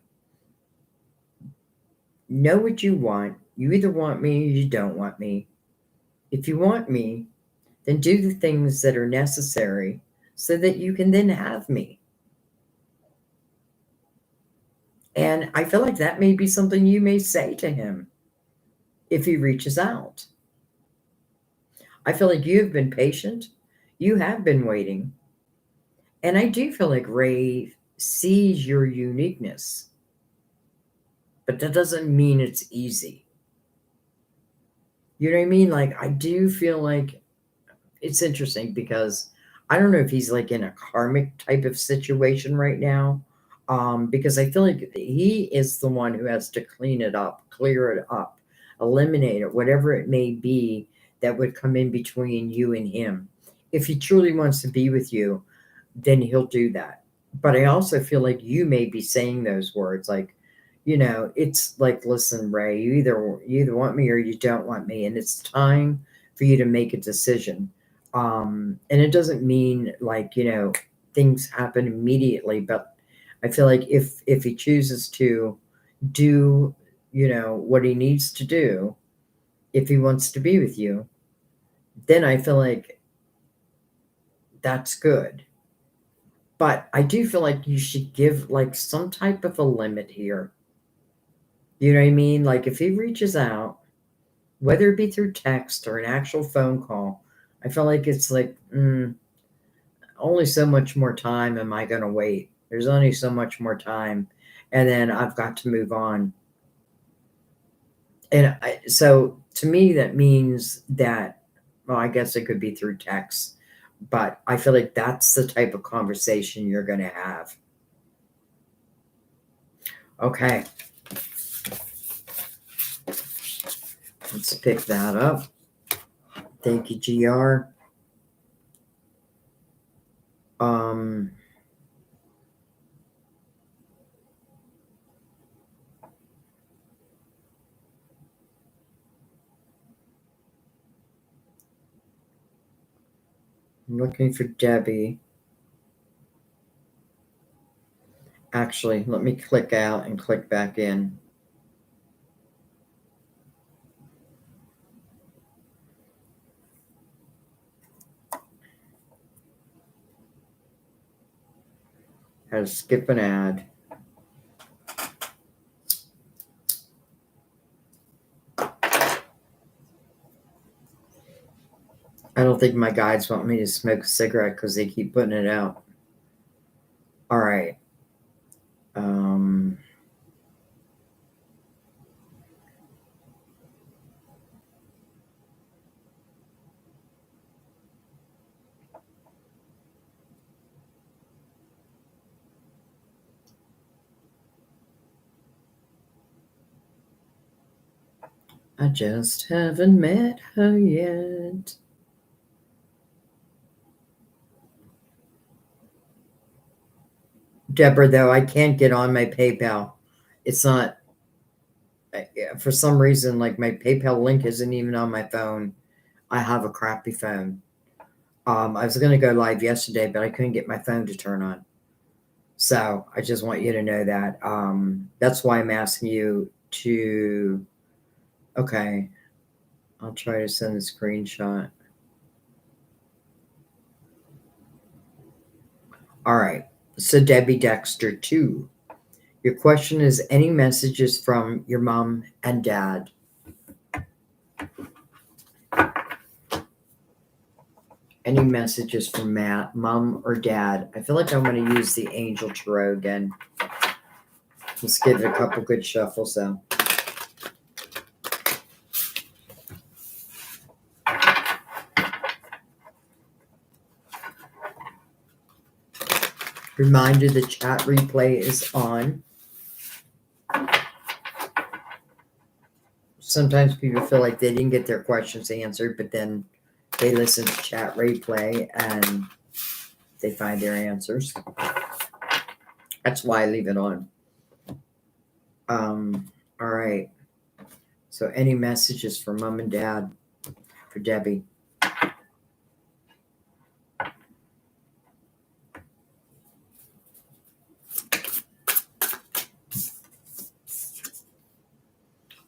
know what you want. You either want me or you don't want me. If you want me, then do the things that are necessary so that you can then have me. And I feel like that may be something you may say to him if he reaches out. I feel like you have been patient. You have been waiting. And I do feel like Ray sees your uniqueness, but that doesn't mean it's easy. You know what I mean? Like, I do feel like it's interesting because I don't know if he's like in a karmic type of situation right now. Because I feel like he is the one who has to clean it up, clear it up, eliminate it, whatever it may be that would come in between you and him. If he truly wants to be with you, then he'll do that. But I also feel like you may be saying those words, like, it's like, listen, Ray, you either want me or you don't want me, and it's time for you to make a decision. And it doesn't mean like, things happen immediately, but I feel like if he chooses to do, what he needs to do, if he wants to be with you, then I feel like that's good. But I do feel like you should give like some type of a limit here. You know what I mean? Like, if he reaches out, whether it be through text or an actual phone call, I feel like it's like, only so much more time am I going to wait. There's only so much more time, and then I've got to move on. And so to me, that means that, well, I guess it could be through text, but I feel like that's the type of conversation you're going to have. Okay. Let's pick that up. Thank you, GR. I'm looking for Debbie. Actually, let me click out and click back in. Had to skip an ad. I don't think my guides want me to smoke a cigarette because they keep putting it out. All right. I just haven't met her yet. Deborah, though, I can't get on my PayPal. It's not, for some reason, like my PayPal link isn't even on my phone. I have a crappy phone. I was going to go live yesterday, but I couldn't get my phone to turn on. So I just want you to know that. That's why I'm asking you to, okay, I'll try to send a screenshot. All right. So Debbie Dexter 2. Your question is, any messages from your mom and dad? Any messages from mom or dad? I feel like I'm going to use the Angel Tarot again. Let's give it a couple good shuffles though. Reminder, the chat replay is on. Sometimes people feel like they didn't get their questions answered, but then they listen to chat replay and they find their answers. That's why I leave it on. All right. So any messages for mom and dad, for Debbie?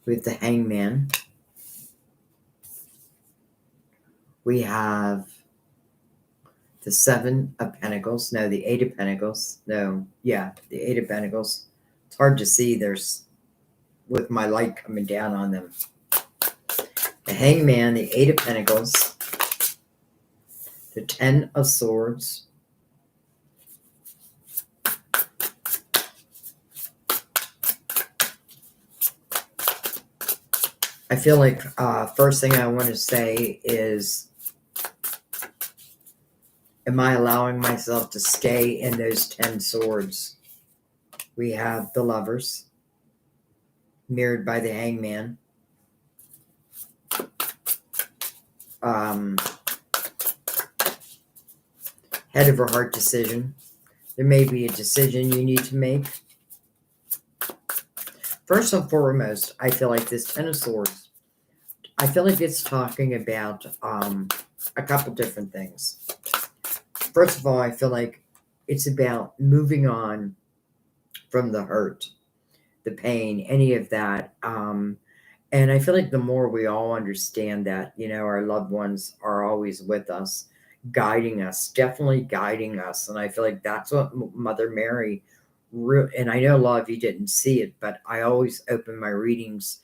With the Hangman. We have the Seven of Pentacles. No, the Eight of Pentacles. No, yeah, the Eight of Pentacles. It's hard to see. There's, with my light coming down on them. The Hangman, the Eight of Pentacles, the Ten of Swords, I feel like first thing I want to say is, am I allowing myself to stay in those 10 swords? We have the Lovers, mirrored by the Hangman. Head over heart decision. There may be a decision you need to make. First and foremost, I feel like this Ten of Swords, I feel like it's talking about a couple different things. First of all, I feel like it's about moving on from the hurt, the pain, any of that. And I feel like the more we all understand that, our loved ones are always with us, guiding us, definitely guiding us. And I feel like that's what Mother Mary, and I know a lot of you didn't see it, but I always open my readings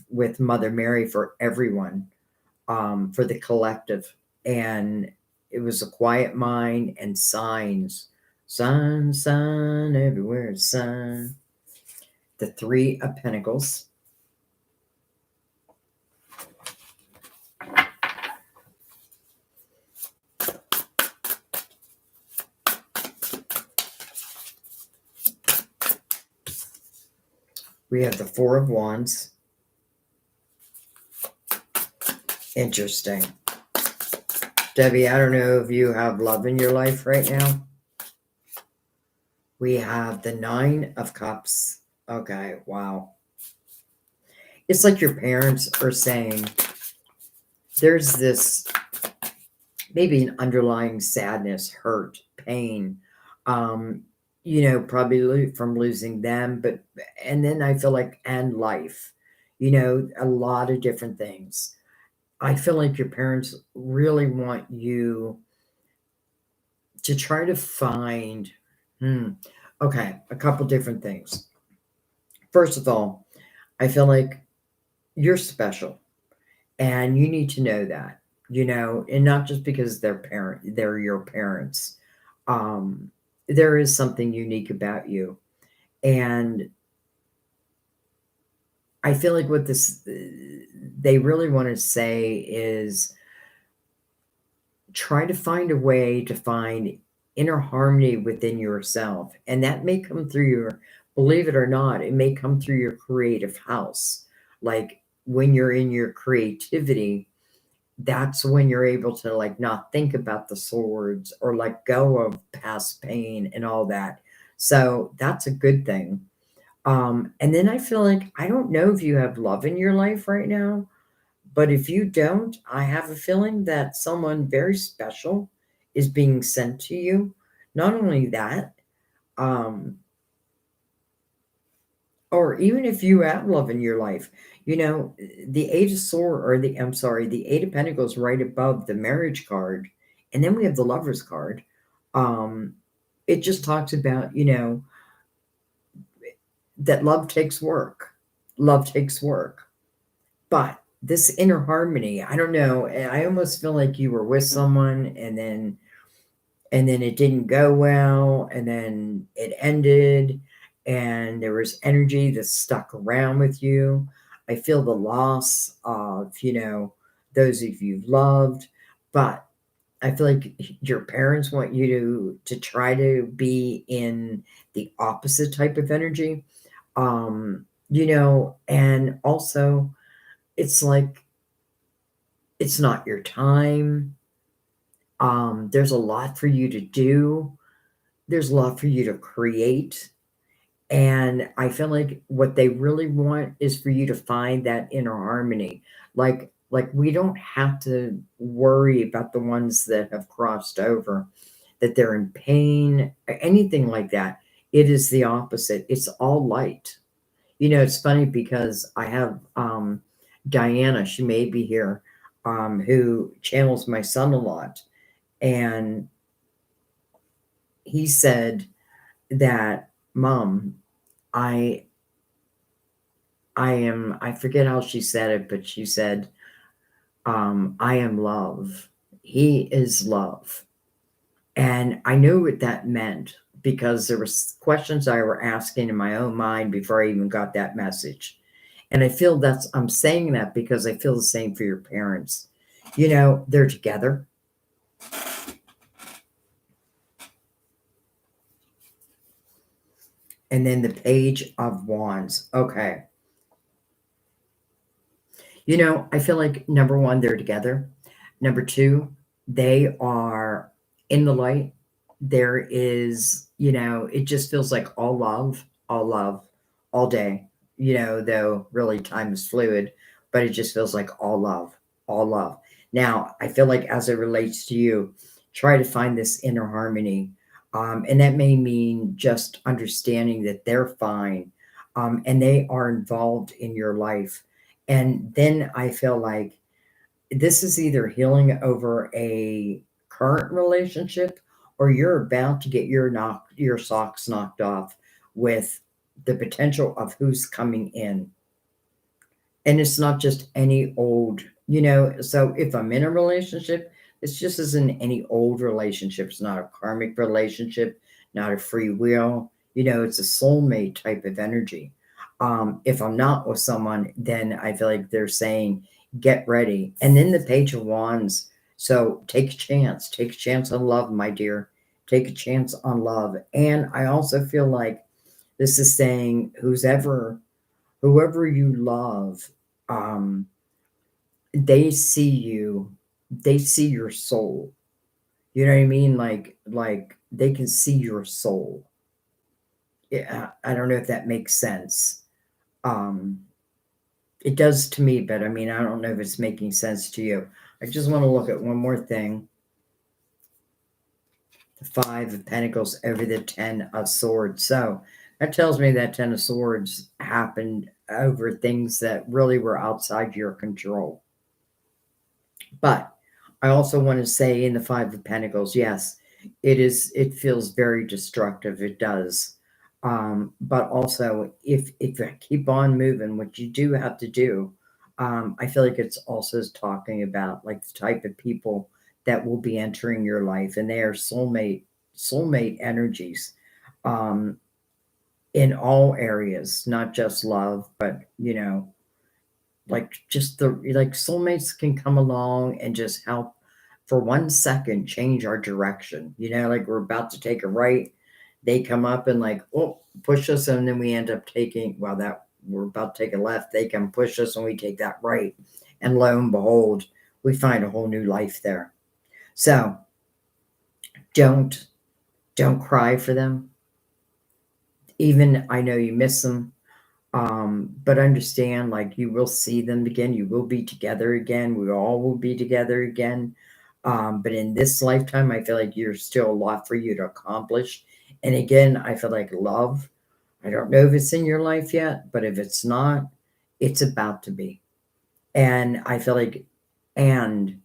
with Mother Mary for everyone, for the collective. And it was a quiet mind and signs. Sun, sun, everywhere, sun. The Three of Pentacles. We have the Four of Wands. Interesting. Debbie, I don't know if you have love in your life right now. We have the Nine of Cups. Okay, wow. It's like your parents are saying there's this maybe an underlying sadness, hurt, pain, probably from losing them, and then I feel like, and life, a lot of different things. I feel like your parents really want you to try to find, okay, a couple different things. First of all, I feel like you're special and you need to know that, and not just because they're your parents. There is something unique about you. And I feel like what they really want to say is try to find a way to find inner harmony within yourself. And that may come through believe it or not, it may come through your creative house. Like when you're in your creativity, that's when you're able to like not think about the swords or let go of past pain and all that. So that's a good thing. And then I feel like, I don't know if you have love in your life right now, but if you don't, I have a feeling that someone very special is being sent to you. Not only that, or even if you have love in your life, the Eight of Sword, or the Eight of Pentacles right above the marriage card, and then we have the Lover's card. It just talks about, that love takes work. Love takes work. But this inner harmony, I don't know. I almost feel like you were with someone and then it didn't go well, and then it ended, and there was energy that stuck around with you. I feel the loss of, those of you've loved, but I feel like your parents want you to try to be in the opposite type of energy. And also it's like, it's not your time. There's a lot for you to do. There's a lot for you to create. And I feel like what they really want is for you to find that inner harmony. Like we don't have to worry about the ones that have crossed over, that they're in pain, or anything like that. It is the opposite. It's all light. It's funny because I have Diana, she may be here, who channels my son a lot. And he said that, Mom, I I forget how she said it, but she said, I am love. He is love. And I knew what that meant because there was questions I were asking in my own mind before I even got that message. And I feel I'm saying that because I feel the same for your parents. They're together. And then the Page of Wands. Okay. I feel like number one, they're together. Number two, they are in the light. There is, it just feels like all love, all day, though really time is fluid, but it just feels like all love, all love. Now, I feel like as it relates to you, try to find this inner harmony. And that may mean just understanding that they're fine, and they are involved in your life. And then I feel like this is either healing over a current relationship, or you're about to get your socks knocked off with the potential of who's coming in. And it's not just any old, so if I'm in a relationship, it's just as in any old relationship. It's not a karmic relationship, not a free will. It's a soulmate type of energy. If I'm not with someone, then I feel like they're saying, get ready. And then the Page of Wands. So take a chance. Take a chance on love, my dear. Take a chance on love. And I also feel like this is saying, whoever you love, um, they see your soul. You know what I mean? Like they can see your soul. Yeah, I don't know if that makes sense. Um, it does to me, but I mean, I don't know if it's making sense to you. I just want to look at one more thing. The Five of Pentacles over the Ten of Swords. So that tells me that Ten of Swords happened over things that really were outside your control. But I also want to say in the Five of Pentacles, yes, it feels very destructive. It does. But also if you keep on moving, what you do have to do, I feel like it's also talking about like the type of people that will be entering your life, and they are soulmate energies, um, in all areas, not just love, but like just like soulmates can come along and just help for 1 second change our direction. Like we're about to take a right, they come up and like, oh, push us, and then we end up taking, well, that we're about to take a left, they come push us and we take that right, and lo and behold, we find a whole new life there. So don't cry for them. Even I know you miss them, but understand, like, you will see them again, you will be together again, we all will be together again. But in this lifetime, I feel like there's still a lot for you to accomplish. And again, I feel like love, I don't know if it's in your life yet, but if it's not, it's about to be. And I feel like, and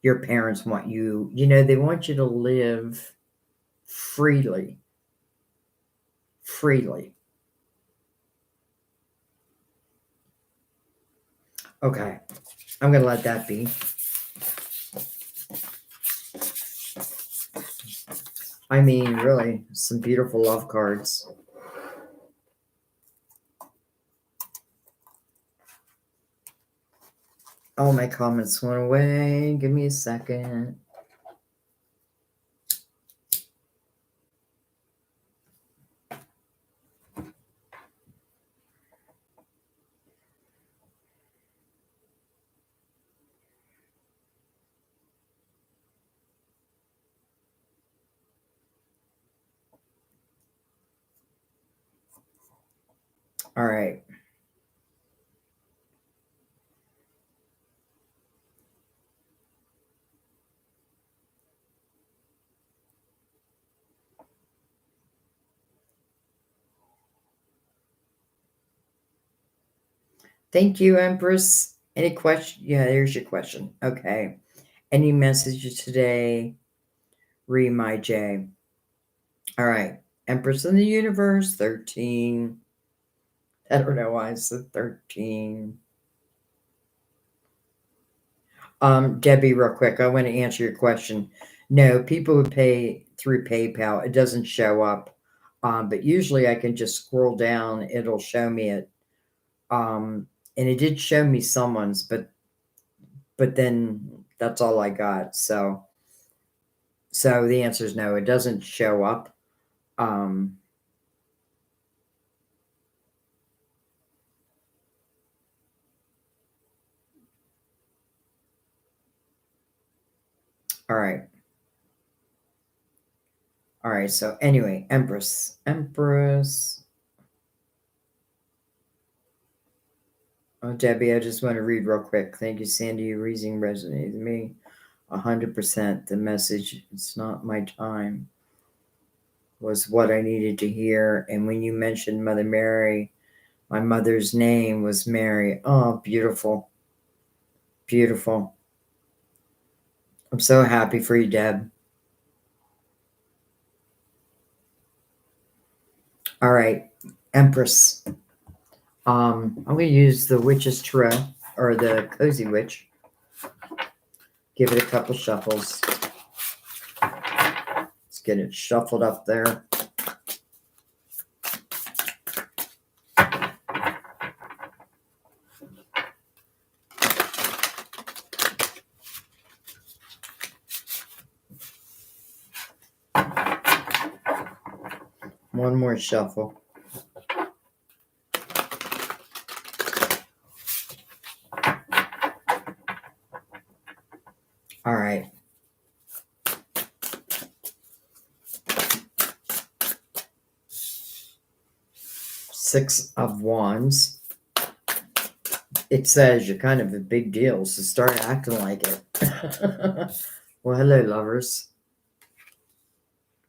your parents want you, they want you to live freely. Freely. Okay, I'm going to let that be. I mean, really, some beautiful love cards. All my comments went away. Give me a second. All right. Thank you, Empress. Any question? Yeah, there's your question. Okay. Any messages today? Re my J. All right. Empress in the universe, 13. I don't know why I said 13. Debbie, real quick, I want to answer your question. No, people who pay through PayPal, it doesn't show up. But usually I can just scroll down, it'll show me it. And it did show me someone's, but then that's all I got. So the answer is no, it doesn't show up. Um, all right. All right. So anyway, Empress. Oh, Debbie, I just want to read real quick. Thank you, Sandy. Your reasoning resonated with me 100%. The message, it's not my time, was what I needed to hear. And when you mentioned Mother Mary, my mother's name was Mary. Oh, beautiful. Beautiful. I'm so happy for you, Deb. All right, Empress. I'm going to use the Witch's Tarot or the Cozy Witch. Give it a couple shuffles. Let's get it shuffled up there. One more shuffle. All right. Six of Wands. It says you're kind of a big deal, so start acting like it. Well, hello, lovers.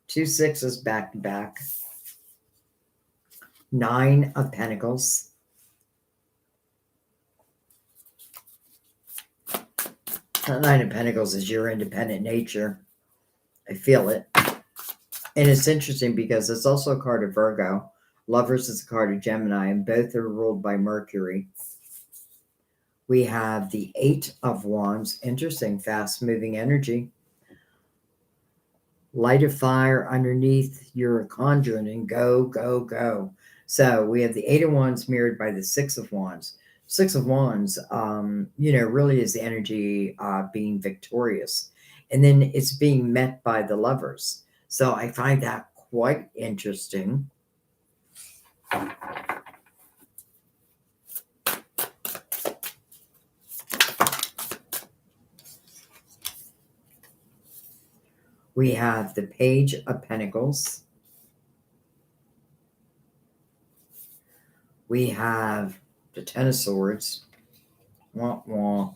2 sixes back to back. 9 of Pentacles. The 9 of Pentacles is your independent nature. I feel it. And it's interesting because it's also a card of Virgo. Lovers is a card of Gemini, and both are ruled by Mercury. We have the 8 of Wands. Interesting, fast-moving energy. Light a fire underneath your conjuring and go, go, go. So we have the 8 of Wands mirrored by the 6 of Wands. 6 of Wands, really is the energy being victorious. And then it's being met by the lovers. So I find that quite interesting. We have the Page of Pentacles. We have the Ten of Swords. Wah, wah.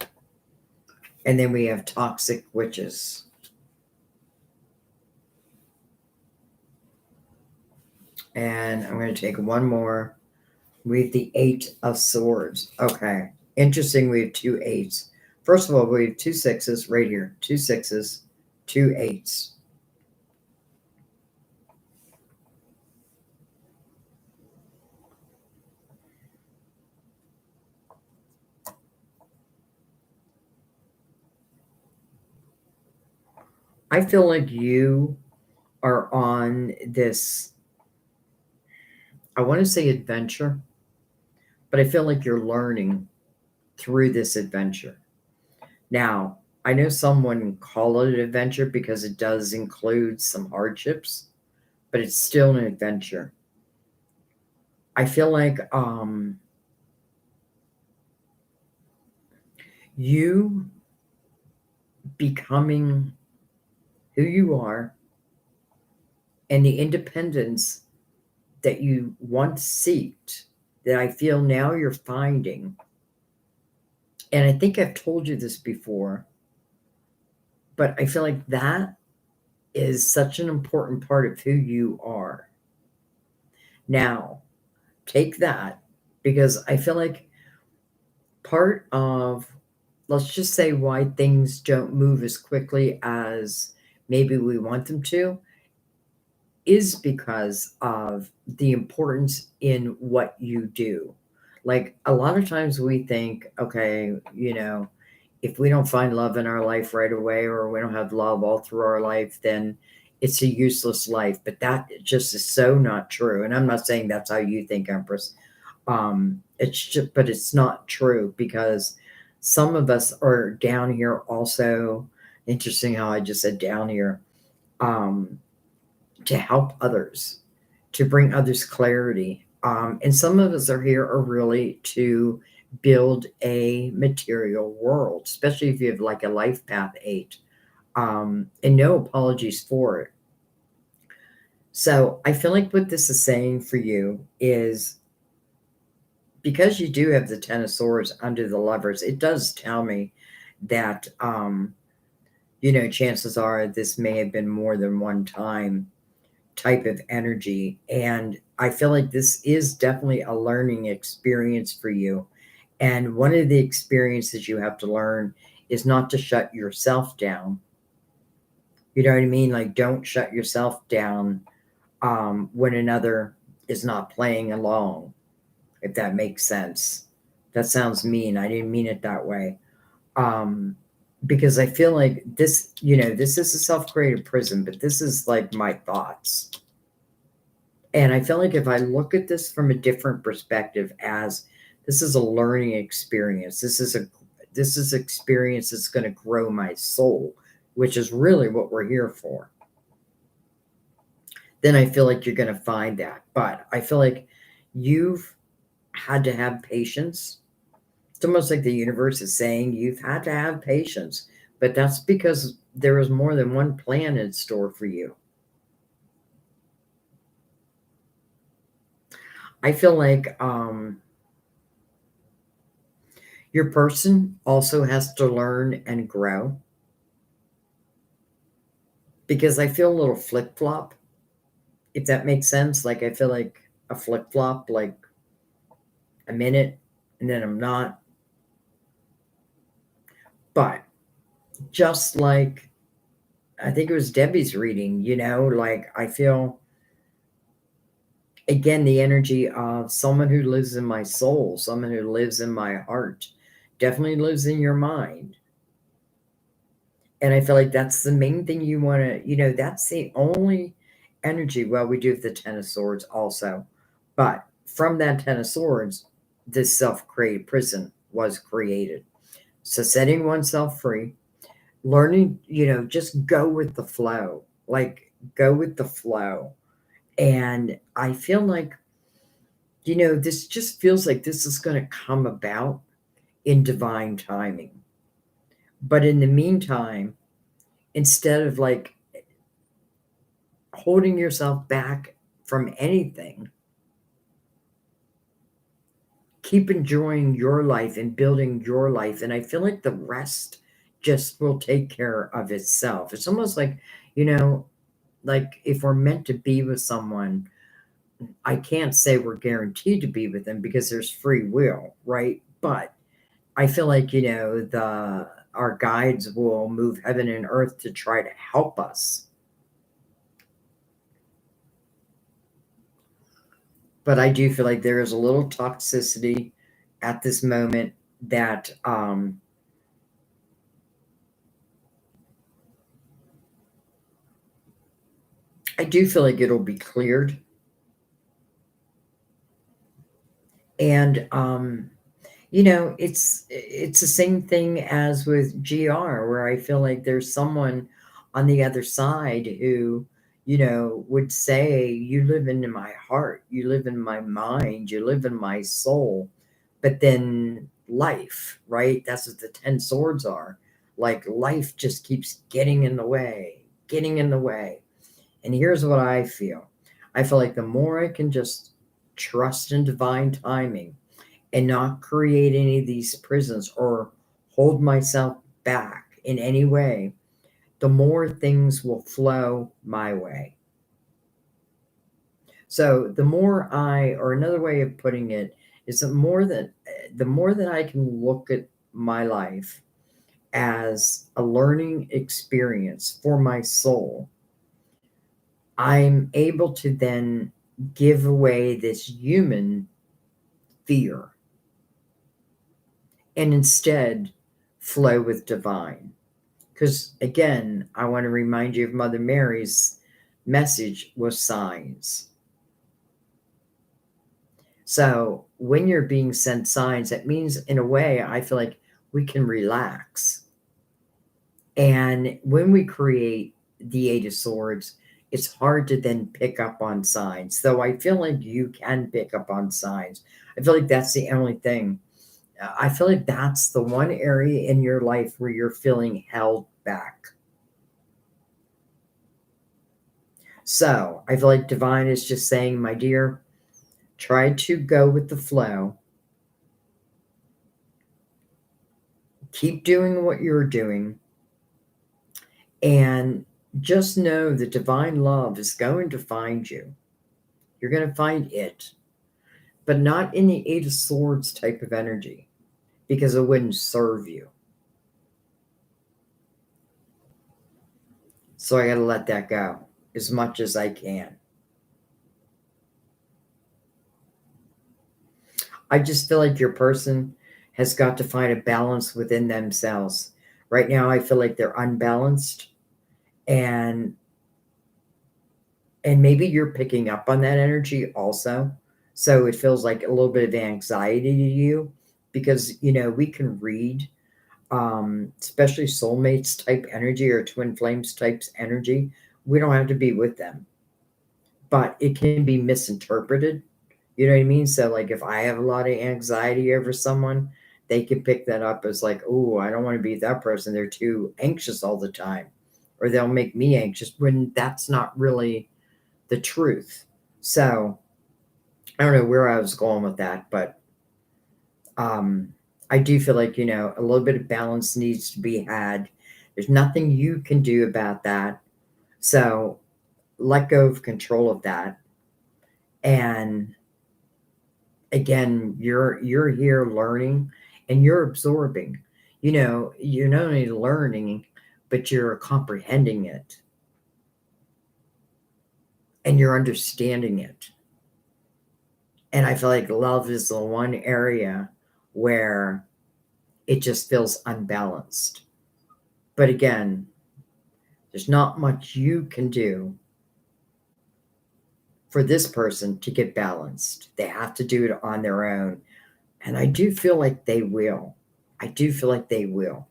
And then we have Toxic Witches. And I'm going to take one more. We have the 8 of Swords. Okay. Interesting. We have 2 8s. First of all, we have 2 6s right here. 2 6s, 2 8s. I feel like you are on this, I want to say adventure, but I feel like you're learning through this adventure. Now, I know someone call it an adventure because it does include some hardships, but it's still an adventure. I feel like you becoming who you are and the independence that you once seeked, that I feel now you're finding, and I think I've told you this before, but I feel like that is such an important part of who you are. Now, take that, because I feel like part of, let's just say, why things don't move as quickly as maybe we want them to is because of the importance in what you do. Like a lot of times we think, okay, if we don't find love in our life right away, or we don't have love all through our life, then it's a useless life. But that just is so not true. And I'm not saying that's how you think, Empress. It's just, but it's not true, because some of us are down here also. Interesting how I just said down here. Um, to help others, to bring others clarity. And some of us are here are really to build a material world, especially if you have like a life path 8. And no apologies for it. So I feel like what this is saying for you is, because you do have the Ten of Swords under the Lovers, it does tell me that, chances are this may have been more than one time type of energy. And I feel like this is definitely a learning experience for you. And one of the experiences you have to learn is not to shut yourself down. You know what I mean? Like, don't shut yourself down when another is not playing along, if that makes sense. That sounds mean. I didn't mean it that way. Because I feel like this, this is a self-created prison, but this is like my thoughts. And I feel like if I look at this from a different perspective, as this is a learning experience, this is experience that's going to grow my soul, which is really what we're here for, then I feel like you're going to find that. But I feel like you've had to have patience. It's almost like the universe is saying you've had to have patience, but that's because there is more than one plan in store for you. I feel like your person also has to learn and grow, because I feel a little flip-flop, if that makes sense. Like I feel like a flip-flop, like a minute and then I'm not. But just like, I think it was Debbie's reading, like I feel, again, the energy of someone who lives in my soul, someone who lives in my heart, definitely lives in your mind. And I feel like that's the main thing you want to, that's the only energy. Well, we do have the Ten of Swords also, but from that Ten of Swords, this self-created prison was created. So setting oneself free, learning, just go with the flow, like go with the flow. And I feel like, this just feels like this is going to come about in divine timing. But in the meantime, instead of like holding yourself back from anything, keep enjoying your life and building your life. And I feel like the rest just will take care of itself. It's almost like, like if we're meant to be with someone, I can't say we're guaranteed to be with them because there's free will, right? But I feel like, our guides will move heaven and earth to try to help us. But I do feel like there is a little toxicity at this moment that I do feel like it'll be cleared. And it's the same thing as with GR, where I feel like there's someone on the other side who, would say, you live in my heart, you live in my mind, you live in my soul. But then life, right? That's what the 10 swords are. Like life just keeps getting in the way, getting in the way. And here's what I feel. I feel like the more I can just trust in divine timing and not create any of these prisons or hold myself back in any way, the more things will flow my way. So the more or another way of putting it is the more that I can look at my life as a learning experience for my soul, I'm able to then give away this human fear and instead flow with divine. Because again, I want to remind you of Mother Mary's message was signs. So when you're being sent signs, that means in a way, I feel like we can relax. And when we create the Eight of Swords, it's hard to then pick up on signs. Though I feel like you can pick up on signs. I feel like that's the only thing. I feel like that's the one area in your life where you're feeling held back. So I feel like divine is just saying, my dear, try to go with the flow. Keep doing what you're doing. And just know that divine love is going to find you. You're going to find it, but not in the Eight of Swords type of energy, because it wouldn't serve you. So I got to let that go as much as I can. I just feel like your person has got to find a balance within themselves. Right now, I feel like they're unbalanced, and maybe you're picking up on that energy also. So it feels like a little bit of anxiety to you because, we can read, especially soulmates type energy or twin flames types energy. We don't have to be with them, but it can be misinterpreted. You know what I mean? So, like, if I have a lot of anxiety over someone, they can pick that up as like, oh, I don't want to be that person. They're too anxious all the time, or they'll make me anxious when that's not really the truth. So, I don't know where I was going with that, but I do feel like, a little bit of balance needs to be had. There's nothing you can do about that. So, let go of control of that. And again, you're here learning and you're absorbing. You're not only learning, but you're comprehending it and you're understanding it. And I feel like love is the one area where it just feels unbalanced. But again, there's not much you can do for this person to get balanced. They have to do it on their own. And I do feel like they will. I do feel like they will.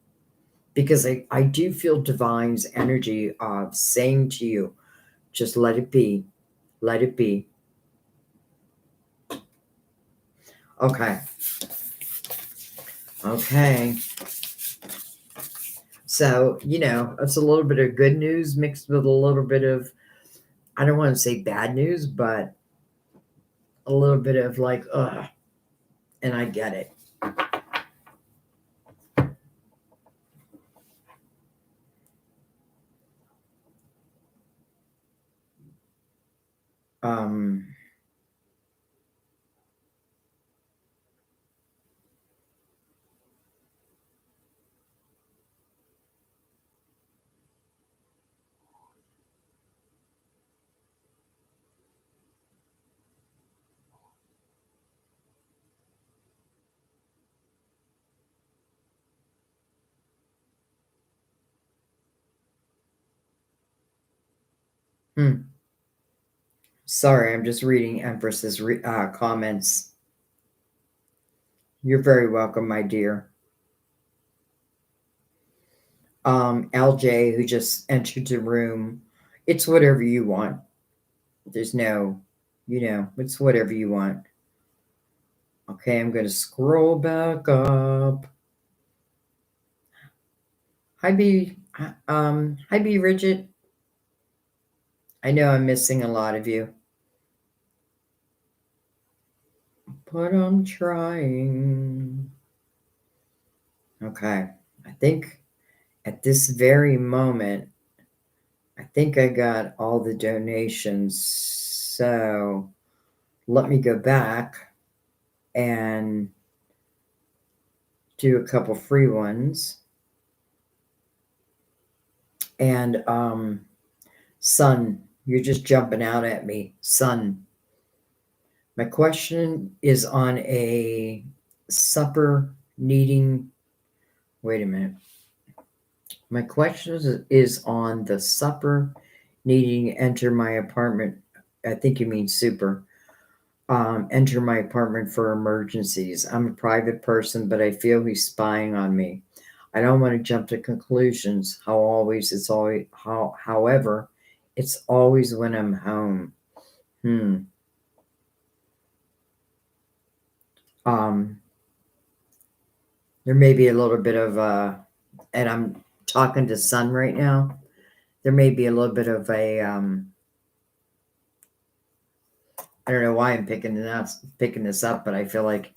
Because I do feel divine's energy of saying to you, just let it be. Let it be. Okay. Okay. So, it's a little bit of good news mixed with a little bit of, I don't want to say bad news, but a little bit of like, ugh. And I get it. Um, Sorry, I'm just reading Empress's comments. You're very welcome, my dear. LJ, who just entered the room, it's whatever you want. There's no, it's whatever you want. Okay, I'm going to scroll back up. Hi, B. Hi, B. Bridget. I know I'm missing a lot of you. but I'm trying. Okay. I think at this very moment, I think I got all the donations. So let me go back and do a couple free ones. And Sun, you're just jumping out at me. Sun. My question is on a supper needing. Wait a minute. My question is on the supper needing enter my apartment. I think you mean super. Enter my apartment for emergencies. I'm a private person, but I feel he's spying on me. I don't want to jump to conclusions. However, it's always when I'm home. Um, there may be a little bit of and I'm talking to Sun right now. There may be a little bit of a I don't know why I'm picking this up, but I feel like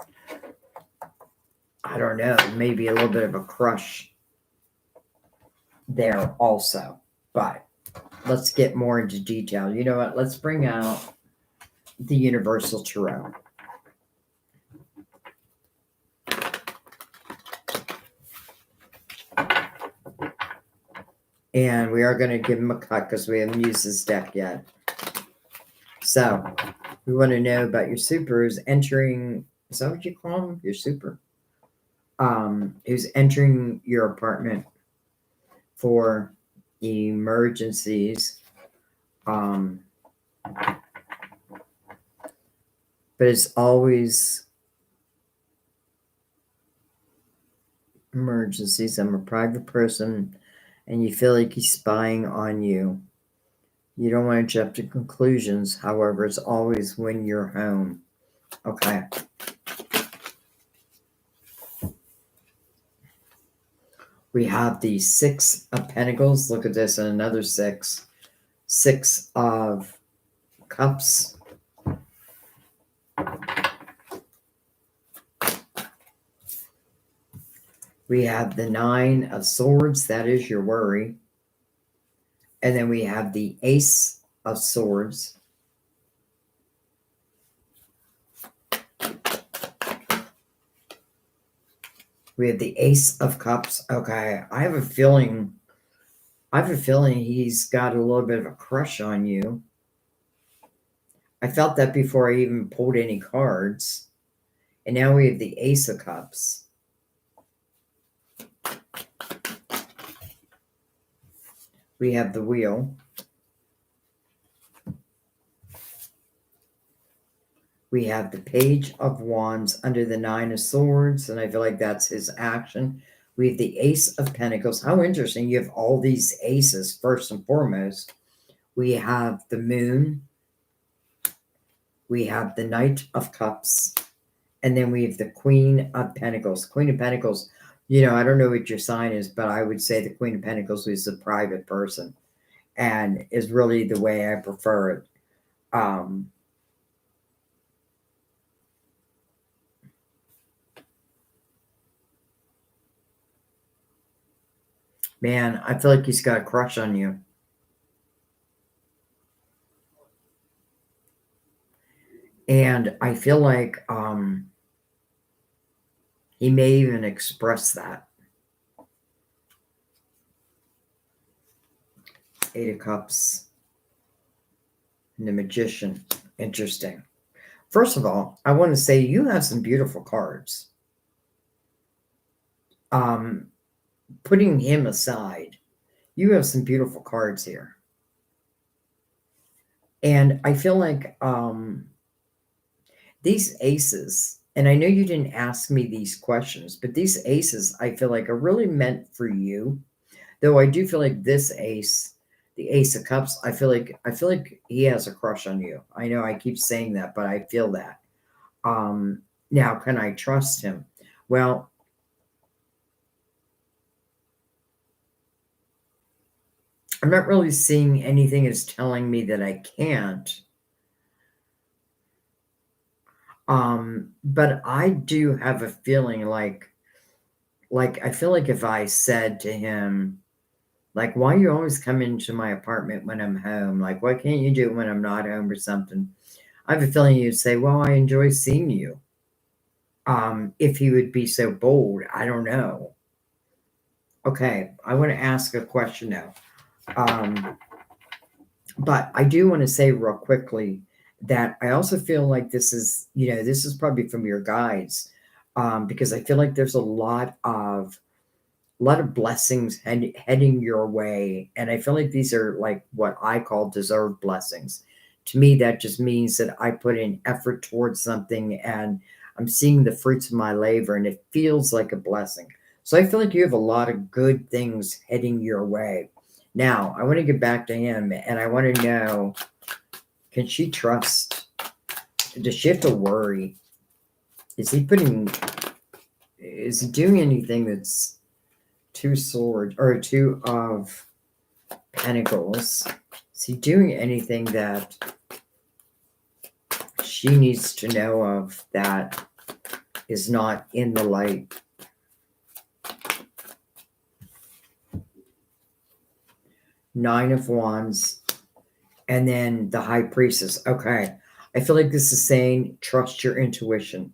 I don't know, maybe a little bit of a crush there also. But let's get more into detail. You know what? Let's bring out the Universal Tarot. And we are going to give him a cut because we haven't used this deck yet. So we want to know about your supers entering. Is that what you call them? Your super. Who's entering your apartment for emergencies. But it's always emergencies. I'm a private person, and you feel like he's spying on you. You don't want to jump to conclusions. However, it's always when you're home. Okay. We have the Six of Pentacles. Look at this, and another six. Six of Cups. We have the Nine of Swords. That is your worry. And then we have the Ace of Swords. We have the Ace of Cups. Okay, I have a feeling he's got a little bit of a crush on you. I felt that before I even pulled any cards. And now we have the Ace of Cups. We have the Wheel. We have the Page of Wands under the Nine of Swords, and I feel like that's his action. We have the Ace of Pentacles. How interesting. You have all these aces, first and foremost. We have the Moon. We have the Knight of Cups. And then we have the Queen of Pentacles. Queen of Pentacles, I don't know what your sign is, but I would say the Queen of Pentacles is a private person and is really the way I prefer it. Man, I feel like he's got a crush on you. And I feel like he may even express that. Eight of Cups. And the Magician. Interesting. First of all, I want to say you have some beautiful cards. Putting him aside, you have some beautiful cards here. And I feel like these aces, and I know you didn't ask me these questions, but these aces I feel like are really meant for you. Though I do feel like this ace, the Ace of Cups, I feel like he has a crush on you. I know I keep saying that, but I feel that. Now, can I trust him? Well, I'm not really seeing anything that's telling me that I can't. But I do have a feeling like I feel like if I said to him, like, why you always come into my apartment when I'm home? Like, why can't you do it when I'm not home or something? I have a feeling you'd say, well, I enjoy seeing you. If he would be so bold, I don't know. Okay, I want to ask a question now. Um, but I do want to say real quickly that I also feel like this is probably from your guides, because I feel like there's a lot of blessings heading your way. And I feel like these are like what I call deserved blessings. To me, that just means that I put in effort towards something and I'm seeing the fruits of my labor and it feels like a blessing. So I feel like you have a lot of good things heading your way. Now, I want to get back to him and I want to know, can she trust? Does she have to worry? Is he putting, is he doing anything that's two swords or two of pentacles? Is he doing anything that she needs to know of that is not in the light? Nine of Wands, and then the High Priestess. Okay. I feel like this is saying trust your intuition.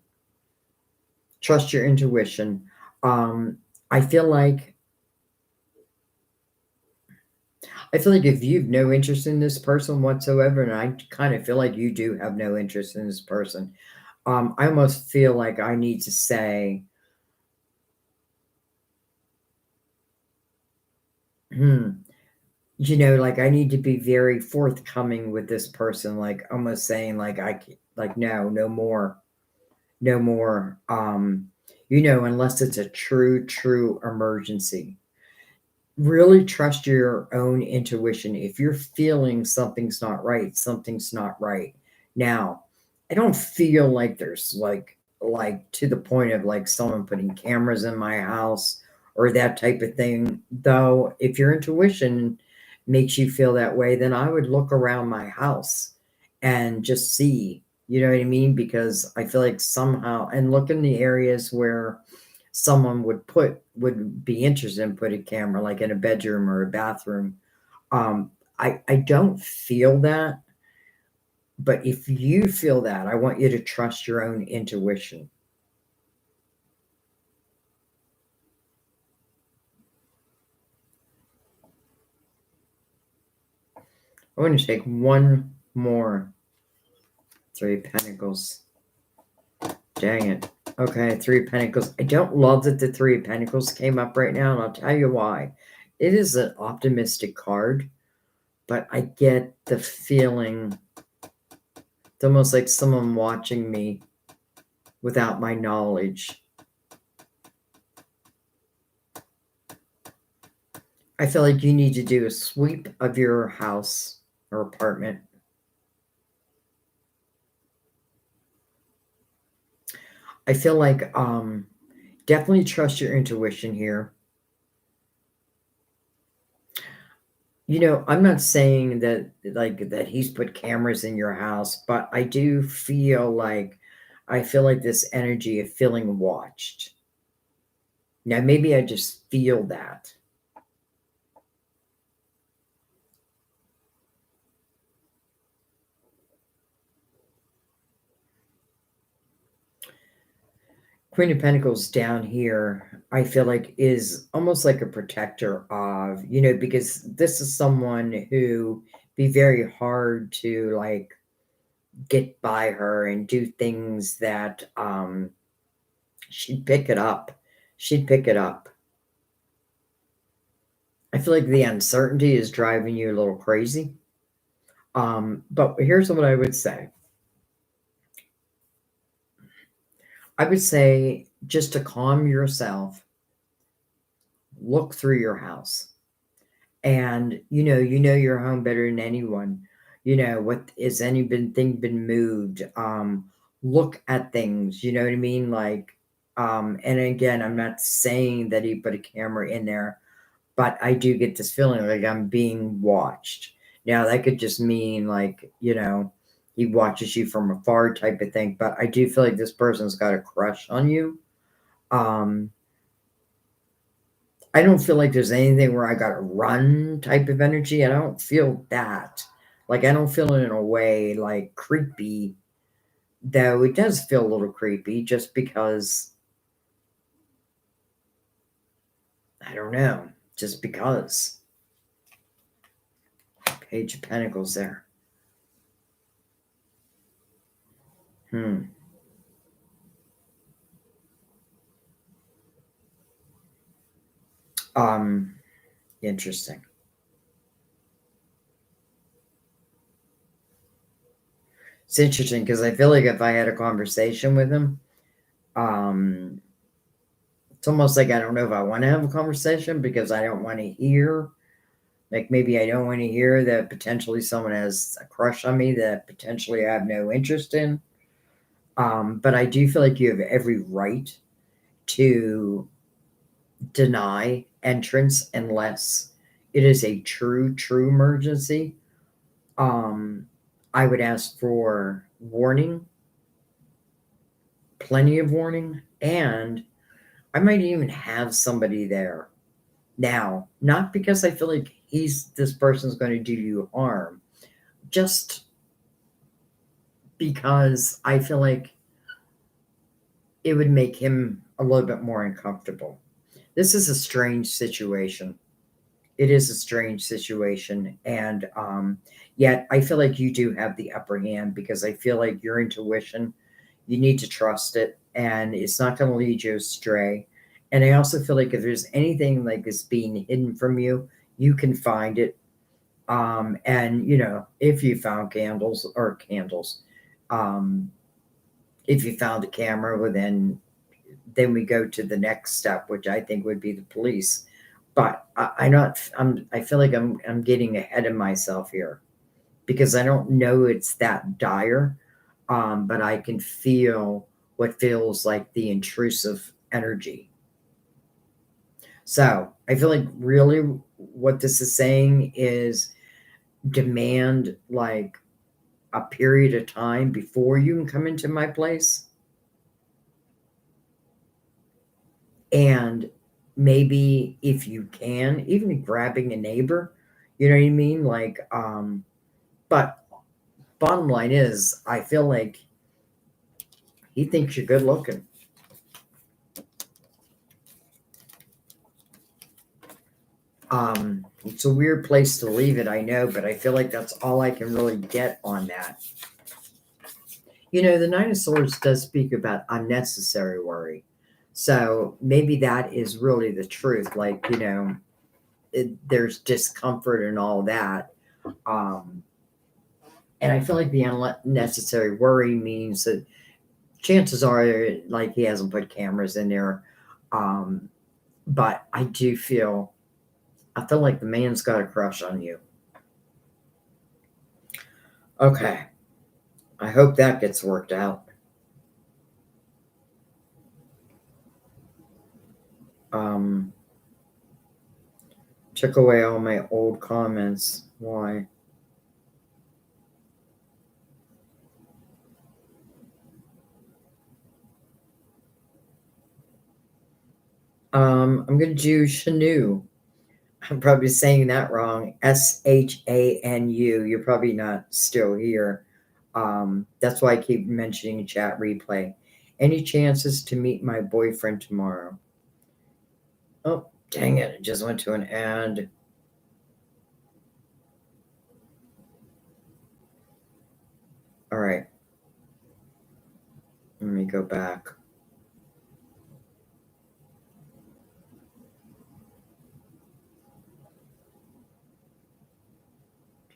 Trust your intuition. I feel like if you've no interest in this person whatsoever, and I kind of feel like you do have no interest in this person, I almost feel like I need to say, like I need to be very forthcoming with this person, like almost saying, like, no, no more, no more. Unless it's a true emergency. Really trust your own intuition. If you're feeling something's not right, something's not right. Now, I don't feel like there's like to the point of like someone putting cameras in my house or that type of thing. Though if your intuition makes you feel that way, then I would look around my house and just see, you know what I mean? Because I feel like somehow, and look in the areas where someone would be interested in putting a camera, like in a bedroom or a bathroom. I don't feel that, but if you feel that, I want you to trust your own intuition. I want to take one more. Three of Pentacles. Dang it. Okay, Three of Pentacles. I don't love that the Three of Pentacles came up right now, and I'll tell you why. It is an optimistic card, but I get the feeling it's almost like someone watching me without my knowledge. I feel like you need to do a sweep of your house or apartment. I feel like definitely trust your intuition here. I'm not saying that he's put cameras in your house, but I feel like this energy of feeling watched. Now maybe I just feel that. Queen of Pentacles down here, I feel like is almost like a protector of, because this is someone who be very hard to like get by her and do things that she'd pick it up. She'd pick it up. I feel like the uncertainty is driving you a little crazy. But here's what I would say. I would say just to calm yourself, look through your house. And you know your home better than anyone. What is anything been moved? Look at things, you know what I mean? Like, and again, I'm not saying that he put a camera in there, but I do get this feeling like I'm being watched. Now that could just mean like, he watches you from afar type of thing. But I do feel like this person's got a crush on you. Um, I don't feel like there's anything where I got to run type of energy. I don't feel that. Like, I don't feel it in a way like creepy, though it does feel a little creepy just because, I don't know, just because. Page of Pentacles there. Hmm. Um, Interesting. It's interesting because I feel like if I had a conversation with him, um, it's almost like I don't know if I want to have a conversation because I don't want to hear, like maybe I don't want to hear that potentially someone has a crush on me that potentially I have no interest in. But I do feel like you have every right to deny entrance unless it is a true emergency. Um, I would ask for warning, plenty of warning, and I might even have somebody there. Now, not because I feel like this person's going to do you harm, just because I feel like it would make him a little bit more uncomfortable. This is a strange situation. It is a strange situation. And yet I feel like you do have the upper hand because I feel like your intuition, you need to trust it and it's not going to lead you astray. And I also feel like if there's anything like this being hidden from you, you can find it. And if you found candles, um, if you found a camera, well, then we go to the next step, which I think would be the police. But I feel like I'm getting ahead of myself here because I don't know it's that dire. But I can feel what feels like the intrusive energy. So I feel like really what this is saying is demand like a period of time before you can come into my place. And maybe if you can, even grabbing a neighbor, you know what I mean? Like, but bottom line is, I feel like he thinks you're good looking. It's a weird place to leave it, I know, but I feel like that's all I can really get on that. The Nine of Swords does speak about unnecessary worry. So maybe that is really the truth. Like, there's discomfort and all that. Um, and I feel like the unnecessary worry means that chances are, like, he hasn't put cameras in there. Um, but I feel like the man's got a crush on you. Okay. I hope that gets worked out. Took away all my old comments. Why? I'm gonna do Shanu. I'm probably saying that wrong. Shanu. You're probably not still here. That's why I keep mentioning chat replay. Any chances to meet my boyfriend tomorrow? Oh, dang it. It just went to an ad. All right. Let me go back.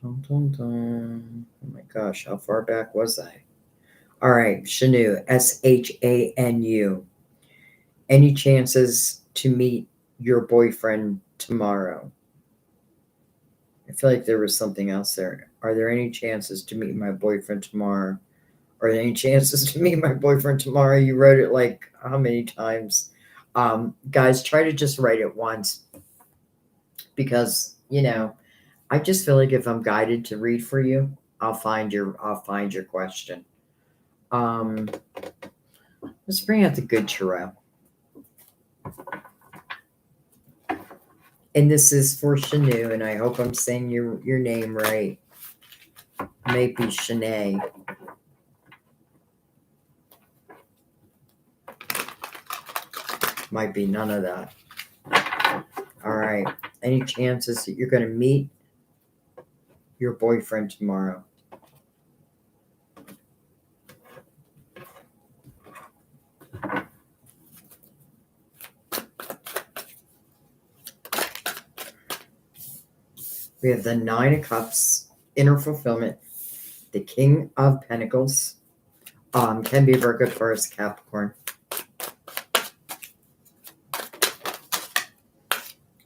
Dun, dun, dun. Oh my gosh, how far back was I? All right, Shanu, Shanu. Any chances to meet your boyfriend tomorrow? I feel like there was something else there. Are there any chances to meet my boyfriend tomorrow? Are there any chances to meet my boyfriend tomorrow? You wrote it like how many times? Guys, try to just write it once because, I just feel like if I'm guided to read for you, I'll find your question. Let's bring out the good tarot. And this is for Shanu, and I hope I'm saying your name right. Maybe Shanae. Might be none of that. All right. Any chances that you're going to meet your boyfriend tomorrow? We have the Nine of Cups, inner fulfillment, the King of Pentacles, can be Virgo, Taurus, Capricorn.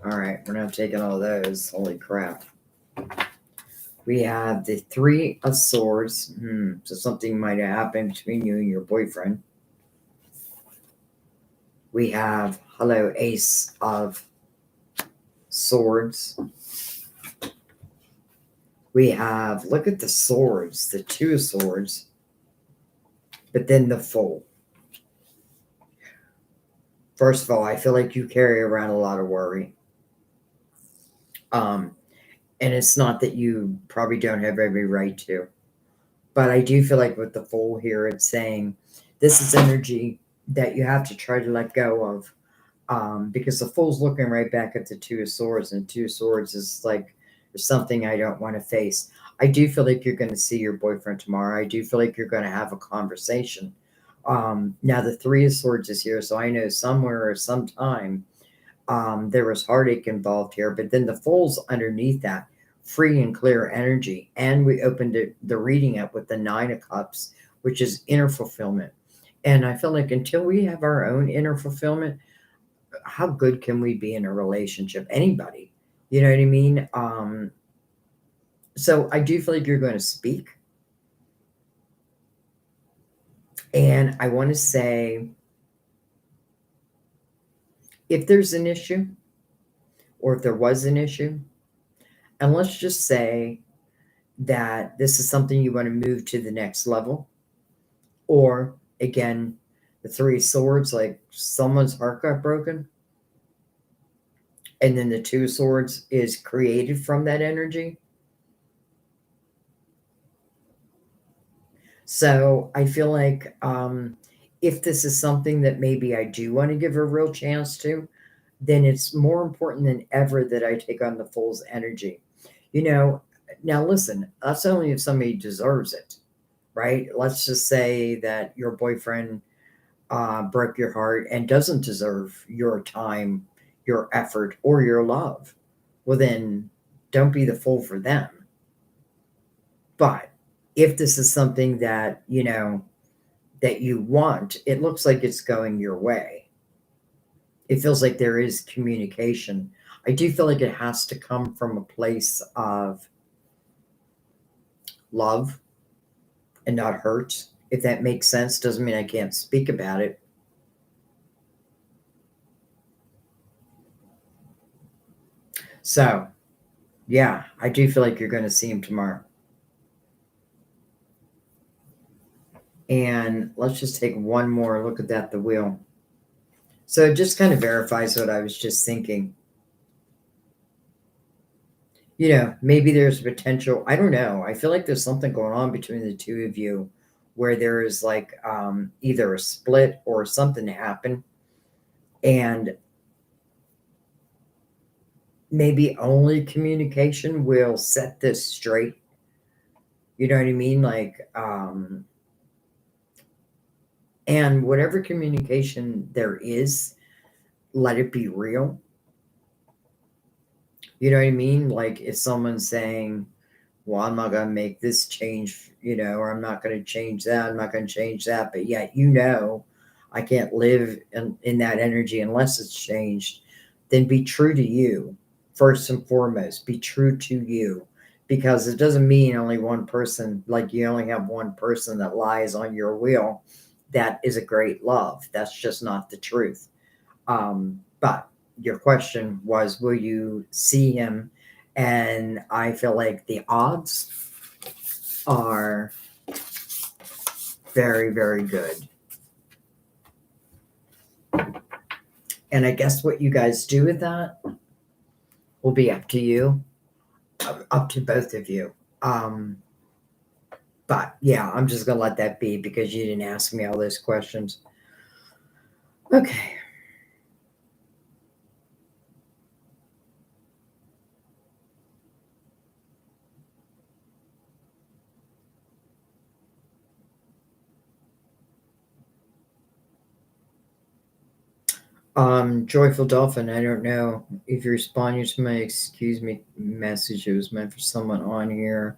All right, we're not taking all those. Holy crap. We have the Three of Swords. So something might have happened between you and your boyfriend. We have, hello, Ace of Swords. We have, look at the swords, the Two of Swords, but then the Fool. First of all, I feel like you carry around a lot of worry. And it's not that you probably don't have every right to. But I do feel like with the Fool here, it's saying this is energy that you have to try to let go of. Because the Fool's looking right back at the Two of Swords, and Two of Swords is like, there's something I don't want to face. I do feel like you're going to see your boyfriend tomorrow. I do feel like you're going to have a conversation. Now the Three of Swords is here, so I know somewhere or sometime there was heartache involved here, but then the Fool's underneath that, free and clear energy. And we opened the reading up with the Nine of Cups, which is inner fulfillment. And I feel like until we have our own inner fulfillment, how good can we be in a relationship? Anybody, you know what I mean? So I do feel like you're going to speak. And I want to say, if there's an issue, or if there was an issue, and let's just say that this is something you want to move to the next level, or again, the Three of Swords, like someone's heart got broken, and then the Two of Swords is created from that energy. So I feel like if this is something that maybe I do want to give a real chance to, then it's more important than ever that I take on the Fool's energy. You know, now listen, that's only if somebody deserves it, right? Let's just say that your boyfriend broke your heart and doesn't deserve your time, your effort, or your love. Well, then don't be the fool for them. But if this is something that, you know, that you want, it looks like it's going your way. It feels like there is communication. I do feel like it has to come from a place of love and not hurt. If that makes sense, doesn't mean I can't speak about it. So, yeah, I do feel like you're going to see him tomorrow. And let's just take one more look at that, the wheel. So it just kind of verifies what I was just thinking. You know, maybe there's potential. I don't know. I feel like there's something going on between the two of you where there is like either a split or something to happen. And maybe only communication will set this straight. You know what I mean? Like, and whatever communication there is, let it be real. You know what I mean? Like if someone's saying, well, I'm not going to make this change, you know, or I'm not going to change that, I'm not going to change that, but yet, you know, I can't live in that energy unless it's changed, then be true to you. First and foremost, be true to you, because it doesn't mean only one person, like you only have one person that lies on your wheel. That is a great love. That's just not the truth. But your question was, will you see him? And I feel like the odds are very, very good. And I guess what you guys do with that will be up to you, up to both of you. But yeah, I'm just going to let that be because you didn't ask me all those questions. Okay. Joyful Dolphin, I don't know if you're responding to my excuse me message. It was meant for someone on here.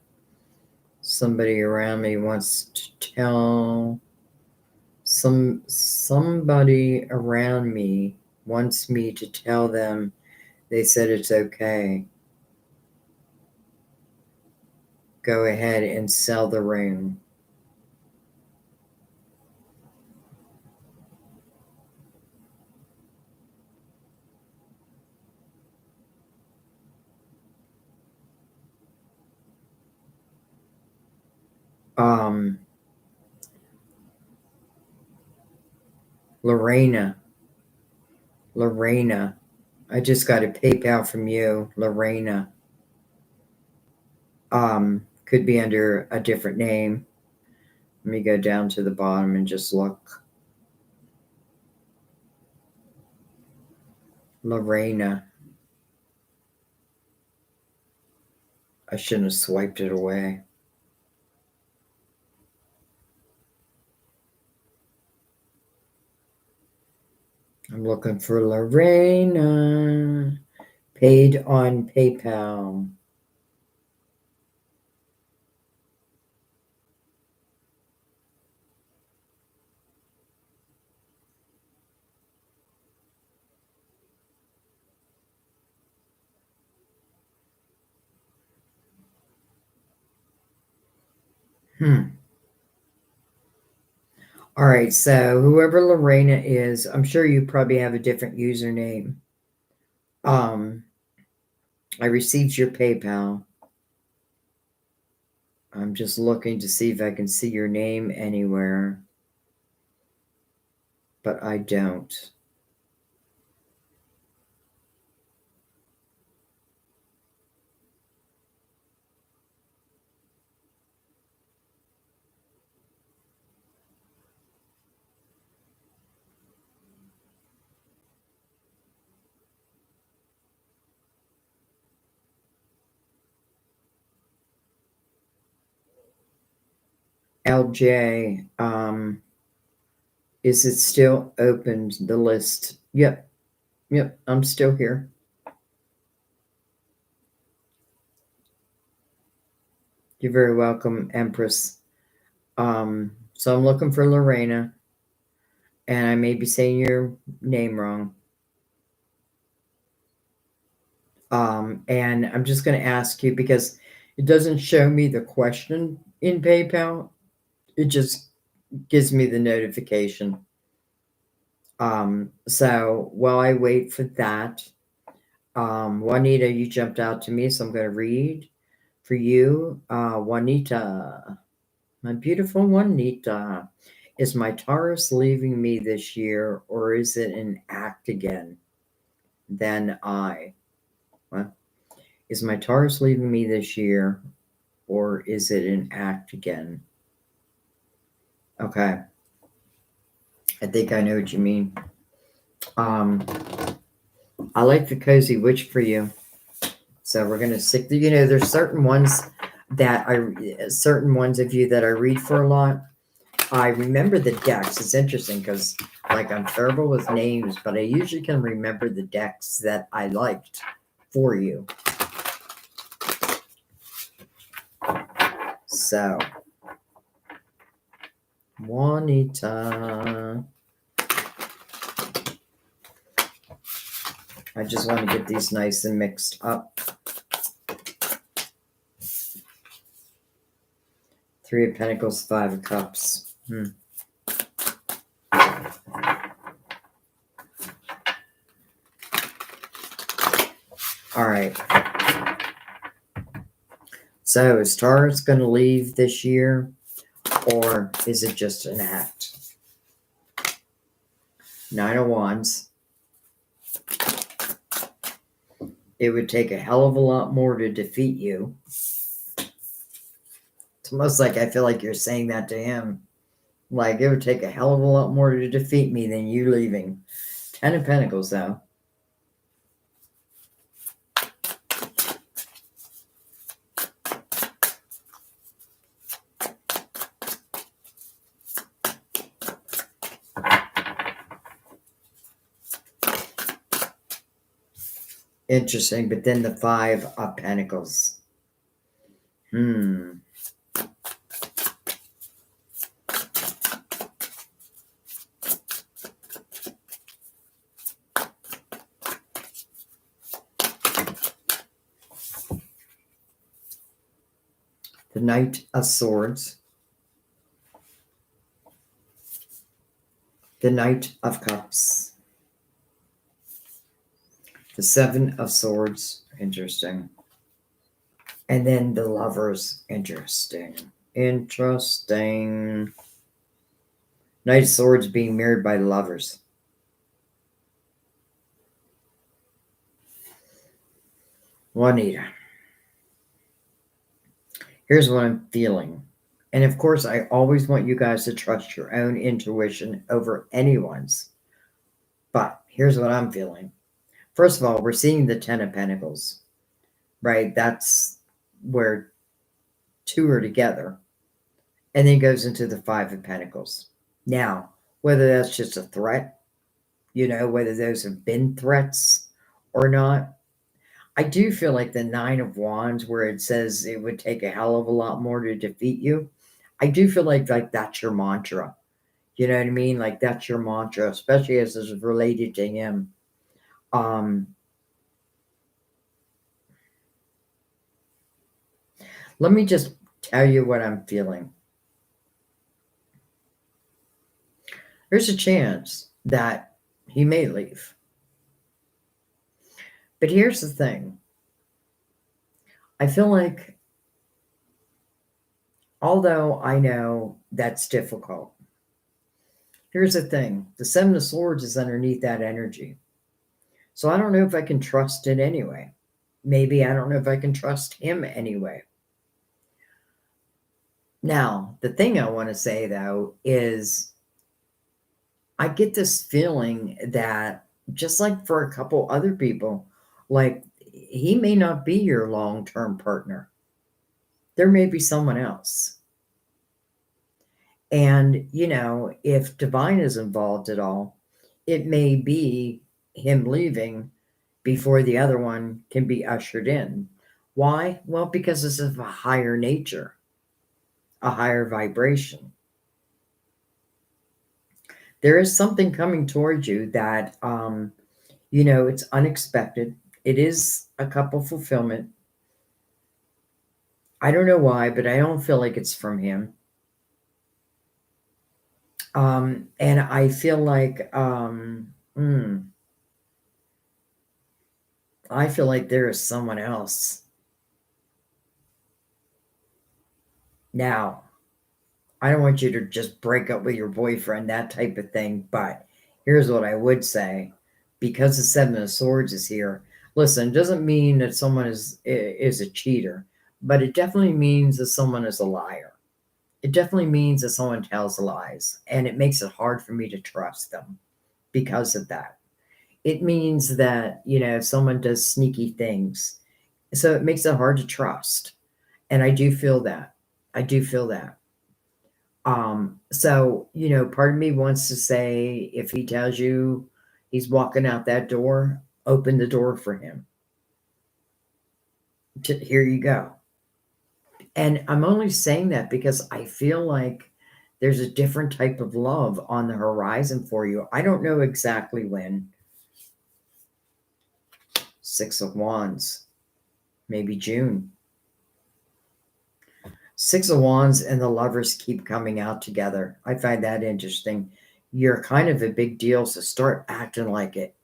Somebody around me wants to tell somebody around me wants me to tell them they said it's okay. Go ahead and sell the ring. Lorena, I just got a PayPal from you, Lorena. Could be under a different name. Let me go down to the bottom and just look. Lorena. I shouldn't have swiped it away. I'm looking for Lorena. Paid on PayPal. All right, so whoever Lorena is, I'm sure you probably have a different username. I received your PayPal. I'm just looking to see if I can see your name anywhere, but I don't. LJ, is it still open, the list? Yep, I'm still here. You're very welcome, Empress. So I'm looking for Lorena, and I may be saying your name wrong. And I'm just going to ask you because it doesn't show me the question in PayPal. It just gives me the notification. So while I wait for that, Juanita, you jumped out to me, so I'm going to read for you. Juanita, my beautiful Juanita, is my Taurus leaving me this year, or is it an act again? Then well, is my Taurus leaving me this year, or is it an act again? Okay. I think I know what you mean. I like the Cozy Witch for you. So we're going to stick to, there's certain ones of you that I read for a lot. I remember the decks. It's interesting because, like, I'm terrible with names, but I usually can remember the decks that I liked for you. So, Juanita. I just want to get these nice and mixed up. Three of Pentacles, Five of Cups. All right. So is Taurus going to leave this year, or is it just an act? Nine of Wands. It would take a hell of a lot more to defeat you. It's almost like I feel like you're saying that to him. Like, it would take a hell of a lot more to defeat me than you leaving. 10 of Pentacles, though. Interesting, but then the 5 of Pentacles. The Knight of Swords. The Knight of Cups. The 7 of Swords. Interesting. And then the Lovers. Interesting. Interesting. Knight of Swords being mirrored by the Lovers. Juanita. Here's what I'm feeling. And of course, I always want you guys to trust your own intuition over anyone's. But here's what I'm feeling. First of all, we're seeing the 10 of Pentacles, right? That's where 2 are together. And then goes into the 5 of Pentacles. Now, whether that's just a threat, whether those have been threats or not, I do feel like the 9 of Wands, where it says it would take a hell of a lot more to defeat you, I do feel like that's your mantra. You know what I mean? Like, that's your mantra, especially as it's related to him. Let me just tell you what I'm feeling. There's a chance that he may leave. But here's the thing. I feel like, although I know that's difficult, here's the thing. The 7 of Swords is underneath that energy. So I don't know if I can trust it anyway. Maybe I don't know if I can trust him anyway. Now, the thing I want to say, though, is I get this feeling that, just like for a couple other people, like, he may not be your long-term partner. There may be someone else. And, if divine is involved at all, it may be him leaving before the other one can be ushered in. Why? Well, because it's of a higher nature, a higher vibration. There is something coming towards you that, it's unexpected. It is a couple fulfillment. I don't know why, but I don't feel like it's from him. And I feel like, I feel like there is someone else. Now, I don't want you to just break up with your boyfriend, that type of thing. But here's what I would say. Because the 7 of Swords is here, listen, it doesn't mean that someone is a cheater, but it definitely means that someone is a liar. It definitely means that someone tells lies, and it makes it hard for me to trust them because of that. It means that, someone does sneaky things. So it makes it hard to trust. And I do feel that. I do feel that. So, part of me wants to say, if he tells you he's walking out that door, open the door for him. Here you go. And I'm only saying that because I feel like there's a different type of love on the horizon for you. I don't know exactly when. 6 of Wands, maybe June. 6 of Wands and the Lovers keep coming out together. I find that interesting. You're kind of a big deal, so start acting like it.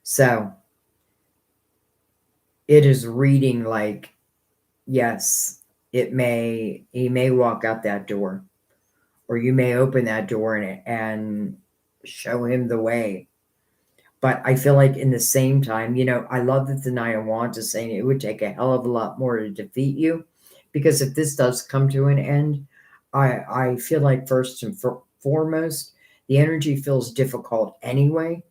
So it is reading like, yes, he may walk out that door, or you may open that door and show him the way. But I feel like in the same time, I love that the Knight of Wands is saying it would take a hell of a lot more to defeat you. Because if this does come to an end, I feel like first and foremost, the energy feels difficult anyway.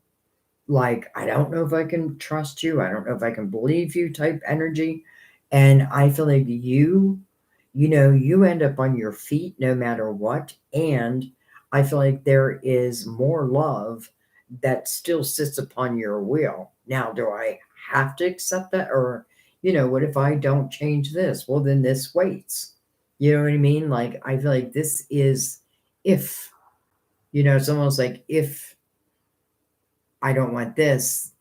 Like, I don't know if I can trust you. I don't know if I can believe you type energy. And I feel like you end up on your feet no matter what. And I feel like there is more love that still sits upon your will. Now, do I have to accept that? Or, what if I don't change this? Well, then this waits. You know what I mean? Like, I feel like this is if, it's almost like if I don't want this,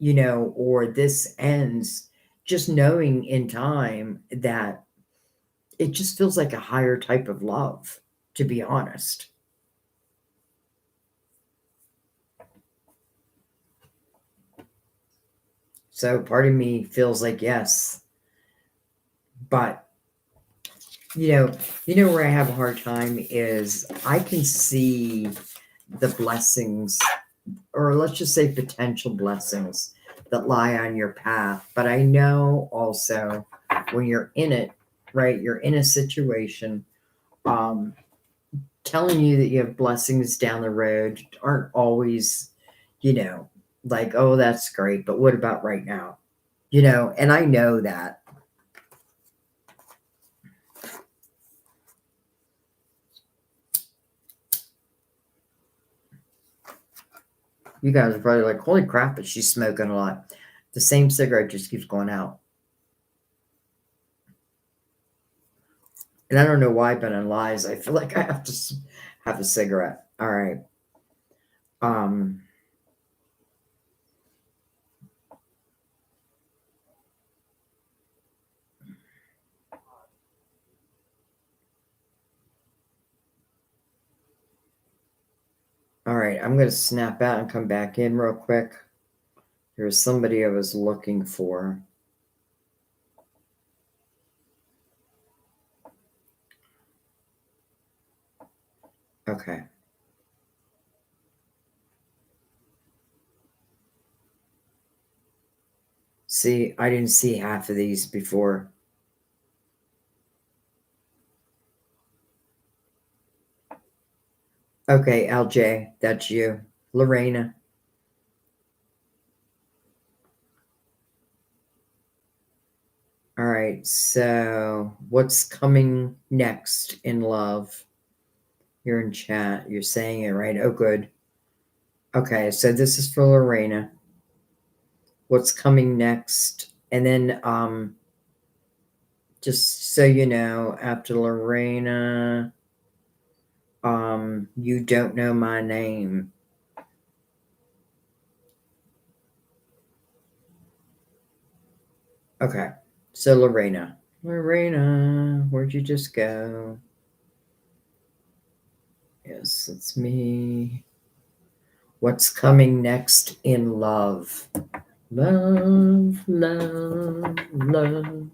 or this ends, just knowing in time that it just feels like a higher type of love, to be honest. So part of me feels like yes, but where I have a hard time is I can see the blessings, or let's just say potential blessings that lie on your path. But I know also when you're in it, right, you're in a situation, um, telling you that you have blessings down the road aren't always, you know, like, oh, that's great, but what about right now? And I know that. You guys are probably like, holy crap, but she's smoking a lot. The same cigarette just keeps going out. And I don't know why, but in lies, I feel like I have to have a cigarette. All right. Um, all right. I'm going to snap out and come back in real quick. There's somebody I was looking for. Okay. See, I didn't see half of these before. Okay, LJ, that's you. Lorena. All right, so what's coming next in love? You're in chat. You're saying it right. Oh, good. Okay, so this is for Lorena. What's coming next? And then, just so you know, after Lorena, you don't know my name. Okay, so Lorena. Lorena, where'd you just go? Yes, it's me. What's coming next in love? Love, love, love.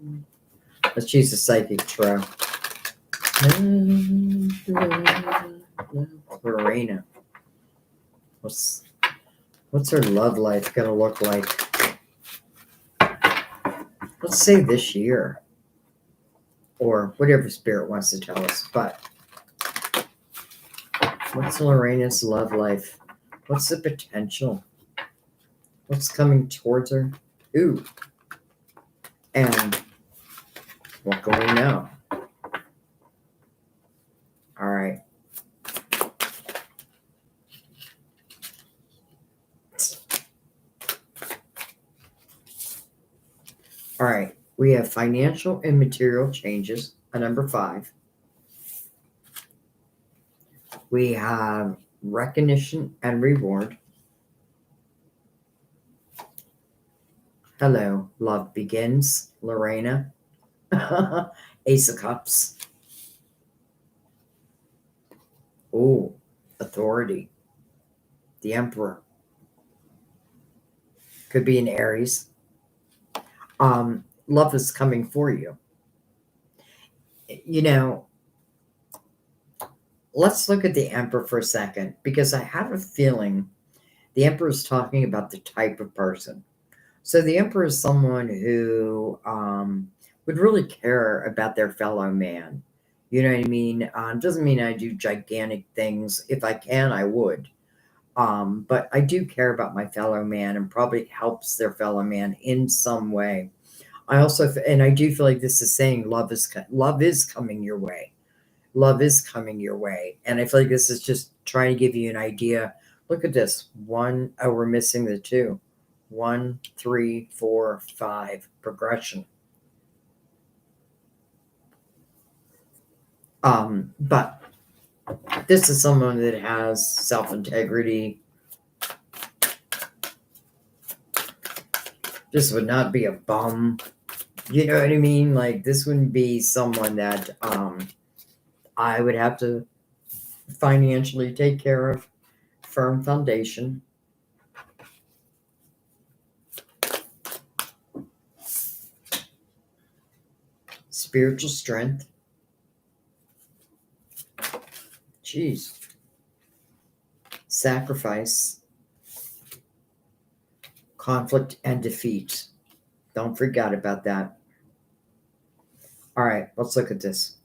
Let's use the psychic tarot. Love, love, love. Lorena. What's her love life gonna look like? Let's say this year, or whatever spirit wants to tell us. But what's Lorena's love life? What's the potential? What's coming towards her? Ooh. And what can we know? All right. All right. We have financial and material changes, a number 5. We have recognition and reward. Hello, love begins, Lorena. Ace of Cups. Oh, authority. The Emperor. Could be an Aries. Love is coming for you. You know, let's look at the Emperor for a second, because I have a feeling the Emperor is talking about the type of person. So the Emperor is someone who would really care about their fellow man. You know what I mean? Doesn't mean I do gigantic things. If I can, I would. But I do care about my fellow man and probably helps their fellow man in some way. I also, and I do feel like this is saying love is coming your way. Love is coming your way, and I feel like this is just trying to give you an idea. Look at this one. Oh, we're missing the two. 1, 3, 4, 5 progression. But this is someone that has self-integrity. This would not be a bum. You know what I mean? Like, this wouldn't be someone that I would have to financially take care of. Firm foundation. Spiritual strength. Jeez. Sacrifice. Conflict and defeat. Don't forget about that. All right, let's look at this.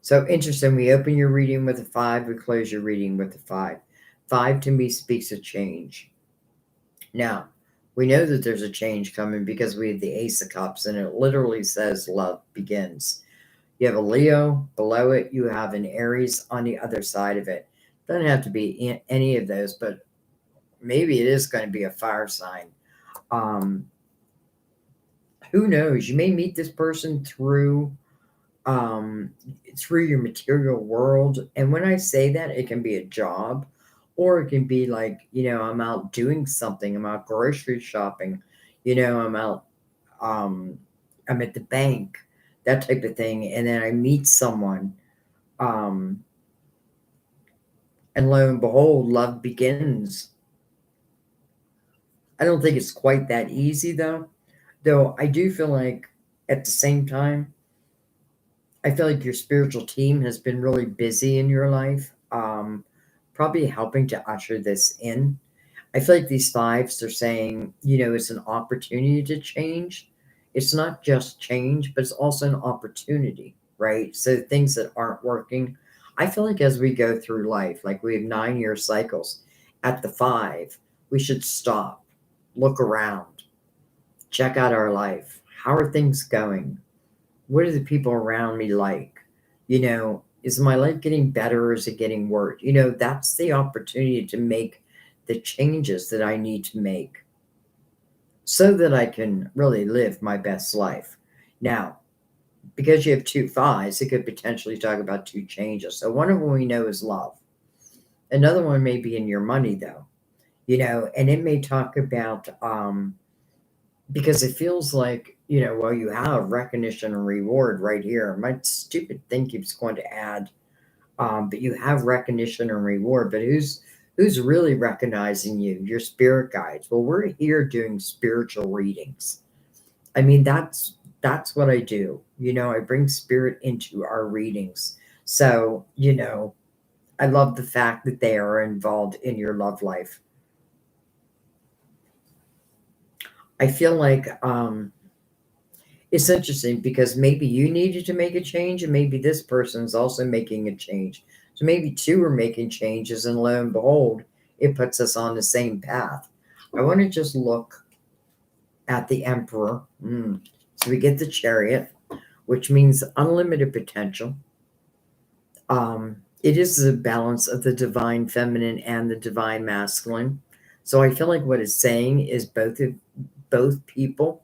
So interesting. We open your reading with a 5. We close your reading with a 5. 5 to me speaks of change. Now, we know that there's a change coming because we have the Ace of Cups, and it literally says love begins. You have a Leo below it. You have an Aries on the other side of it. Doesn't have to be any of those, but maybe it is going to be a fire sign. Who knows? You may meet this person through your material world. And when I say that, it can be a job, or it can be like, I'm out doing something. I'm out grocery shopping. I'm out, I'm at the bank, that type of thing. And then I meet someone, and lo and behold, love begins. I don't think it's quite that easy though. Though I do feel like at the same time, I feel like your spiritual team has been really busy in your life, probably helping to usher this in. I feel like these 5s are saying, it's an opportunity to change. It's not just change, but it's also an opportunity, right? So things that aren't working. I feel like as we go through life, like we have 9-year cycles, at the 5, we should stop, look around, check out our life. How are things going? What are the people around me like? Is my life getting better or is it getting worse? That's the opportunity to make the changes that I need to make so that I can really live my best life. Now, because you have 2 5s, it could potentially talk about 2 changes. So one of them we know is love. Another one may be in your money, though, and it may talk about, because it feels like, well, you have recognition and reward right here. My stupid thing keeps going to add, but you have recognition and reward. But who's really recognizing you? Your spirit guides. Well, we're here doing spiritual readings. I mean, that's what I do. I bring spirit into our readings. So, I love the fact that they are involved in your love life. I feel like it's interesting because maybe you needed to make a change and maybe this person is also making a change. So maybe 2 are making changes, and lo and behold, it puts us on the same path. I want to just look at the Emperor. So we get the Chariot, which means unlimited potential. It is the balance of the divine feminine and the divine masculine. So I feel like what it's saying is both people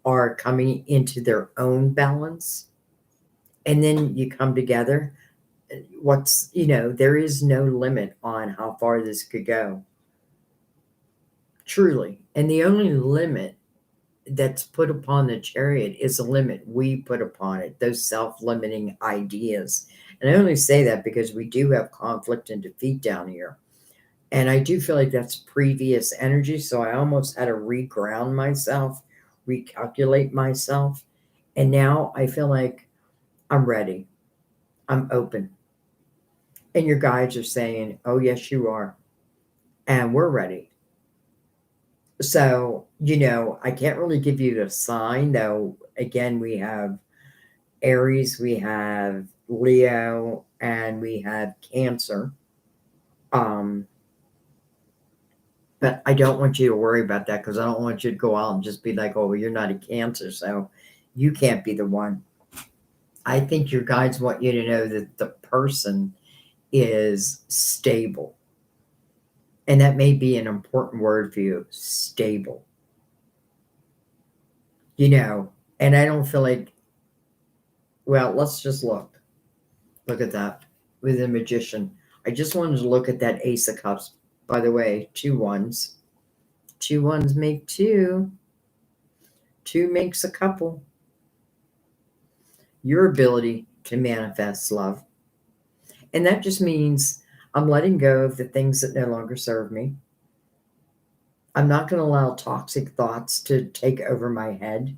are coming into their own balance, and then you come together. There is no limit on how far this could go, truly. And the only limit that's put upon the Chariot is a limit we put upon it, those self-limiting ideas. And I only say that because we do have conflict and defeat down here. And I do feel like that's previous energy. So I almost had to reground myself, recalculate myself. And now I feel like I'm ready. I'm open. And your guides are saying, oh, yes, you are. And we're ready. So, I can't really give you the sign, though. Again, we have Aries, we have Leo, and we have Cancer. Um, but I don't want you to worry about that because I don't want you to go out and just be like, oh, well, you're not a Cancer, so you can't be the one. I think your guides want you to know that the person is stable. And that may be an important word for you, stable. And I don't feel like, well, let's just look. Look at that with the Magician. I just wanted to look at that Ace of Cups. By the way, 2 ones. 2 ones make 2. 2 makes a couple. Your ability to manifest love. And that just means I'm letting go of the things that no longer serve me. I'm not going to allow toxic thoughts to take over my head.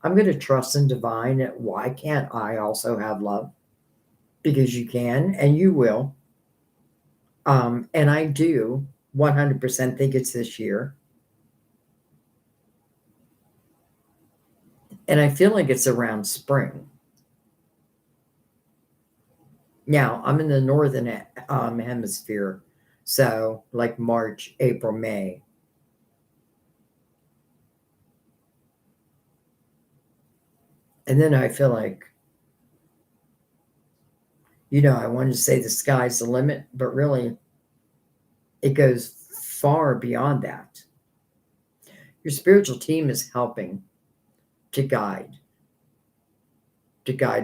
I'm going to trust in divine. Why can't I also have love? Because you can and you will. And I do 100% think it's this year. And I feel like it's around spring. Now, I'm in the northern hemisphere, so like March, April, May. And then I feel like, I wanted to say the sky's the limit, but really it goes far beyond that. Your spiritual team is helping to guide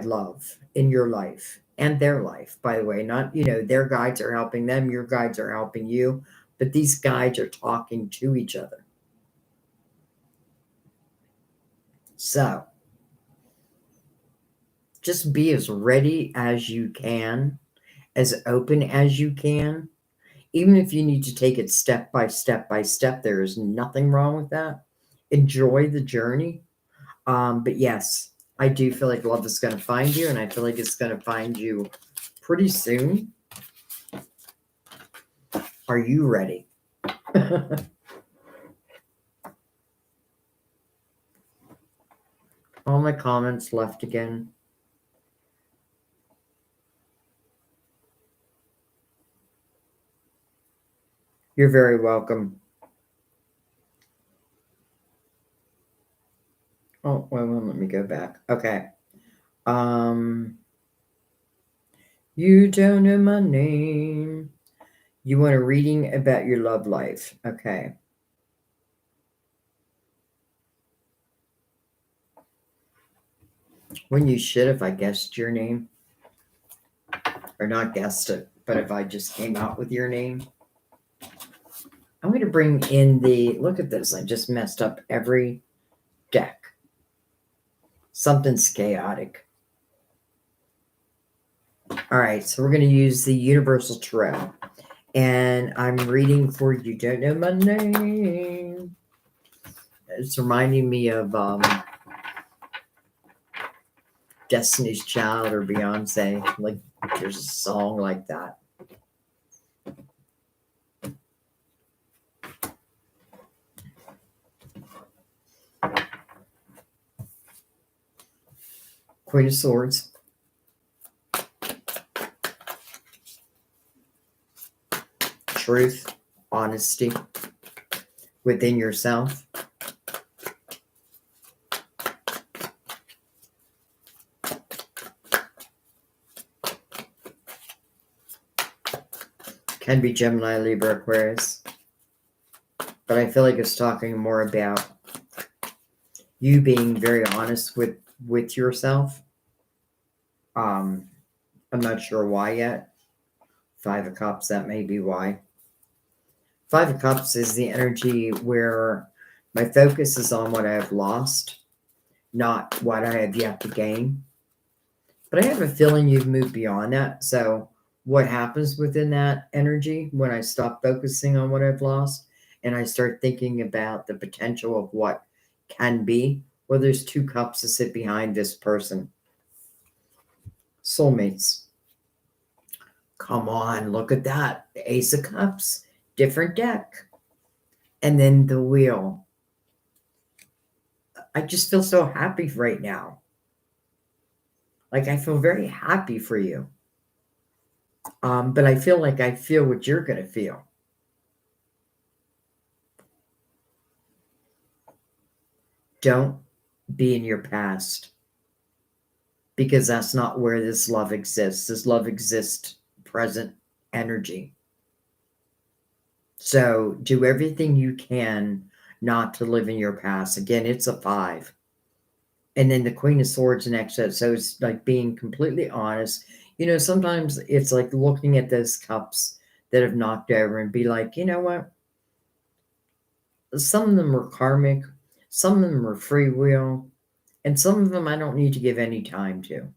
love in your life and their life, by the way. Not, their guides are helping them, your guides are helping you, but these guides are talking to each other. So just be as ready as you can, as open as you can. Even if you need to take it step by step by step, there is nothing wrong with that. Enjoy the journey. But yes, I do feel like love is going to find you, and I feel like it's going to find you pretty soon. Are you ready? All my comments left again. You're very welcome. Oh, well, let me go back. Okay. You don't know my name. You want a reading about your love life. Okay. When you should have I guessed your name. Or not guessed it, but if I just came out with your name. I'm going to bring in look at this. I just messed up every deck. Something's chaotic. All right, so we're going to use the Universal Tarot. And I'm reading for You Don't Know My Name. It's reminding me of Destiny's Child or Beyonce. Like, there's a song like that. Queen of Swords. Truth, honesty within yourself. Can be Gemini, Libra, Aquarius. But I feel like it's talking more about you being very honest with yourself. I'm not sure why yet. 5 of Cups, that may be why. 5 of Cups is the energy where my focus is on what I have lost, not what I have yet to gain. But I have a feeling you've moved beyond that. So what happens within that energy when I stop focusing on what I've lost and I start thinking about the potential of what can be. Well, there's 2 cups that sit behind this person. Soulmates. Come on, look at that. The Ace of Cups, different deck. And then the Wheel. I just feel so happy right now. Like, I feel very happy for you. But I feel like I feel what you're going to feel. Don't be in your past, because that's not where this love exists. This love exists present energy. So do everything you can not to live in your past. Again, it's a 5. And then the Queen of Swords next to it. So it's like being completely honest. Sometimes it's like looking at those cups that have knocked over and be like, you know what? Some of them are karmic, some of them are free will, and some of them I don't need to give any time to.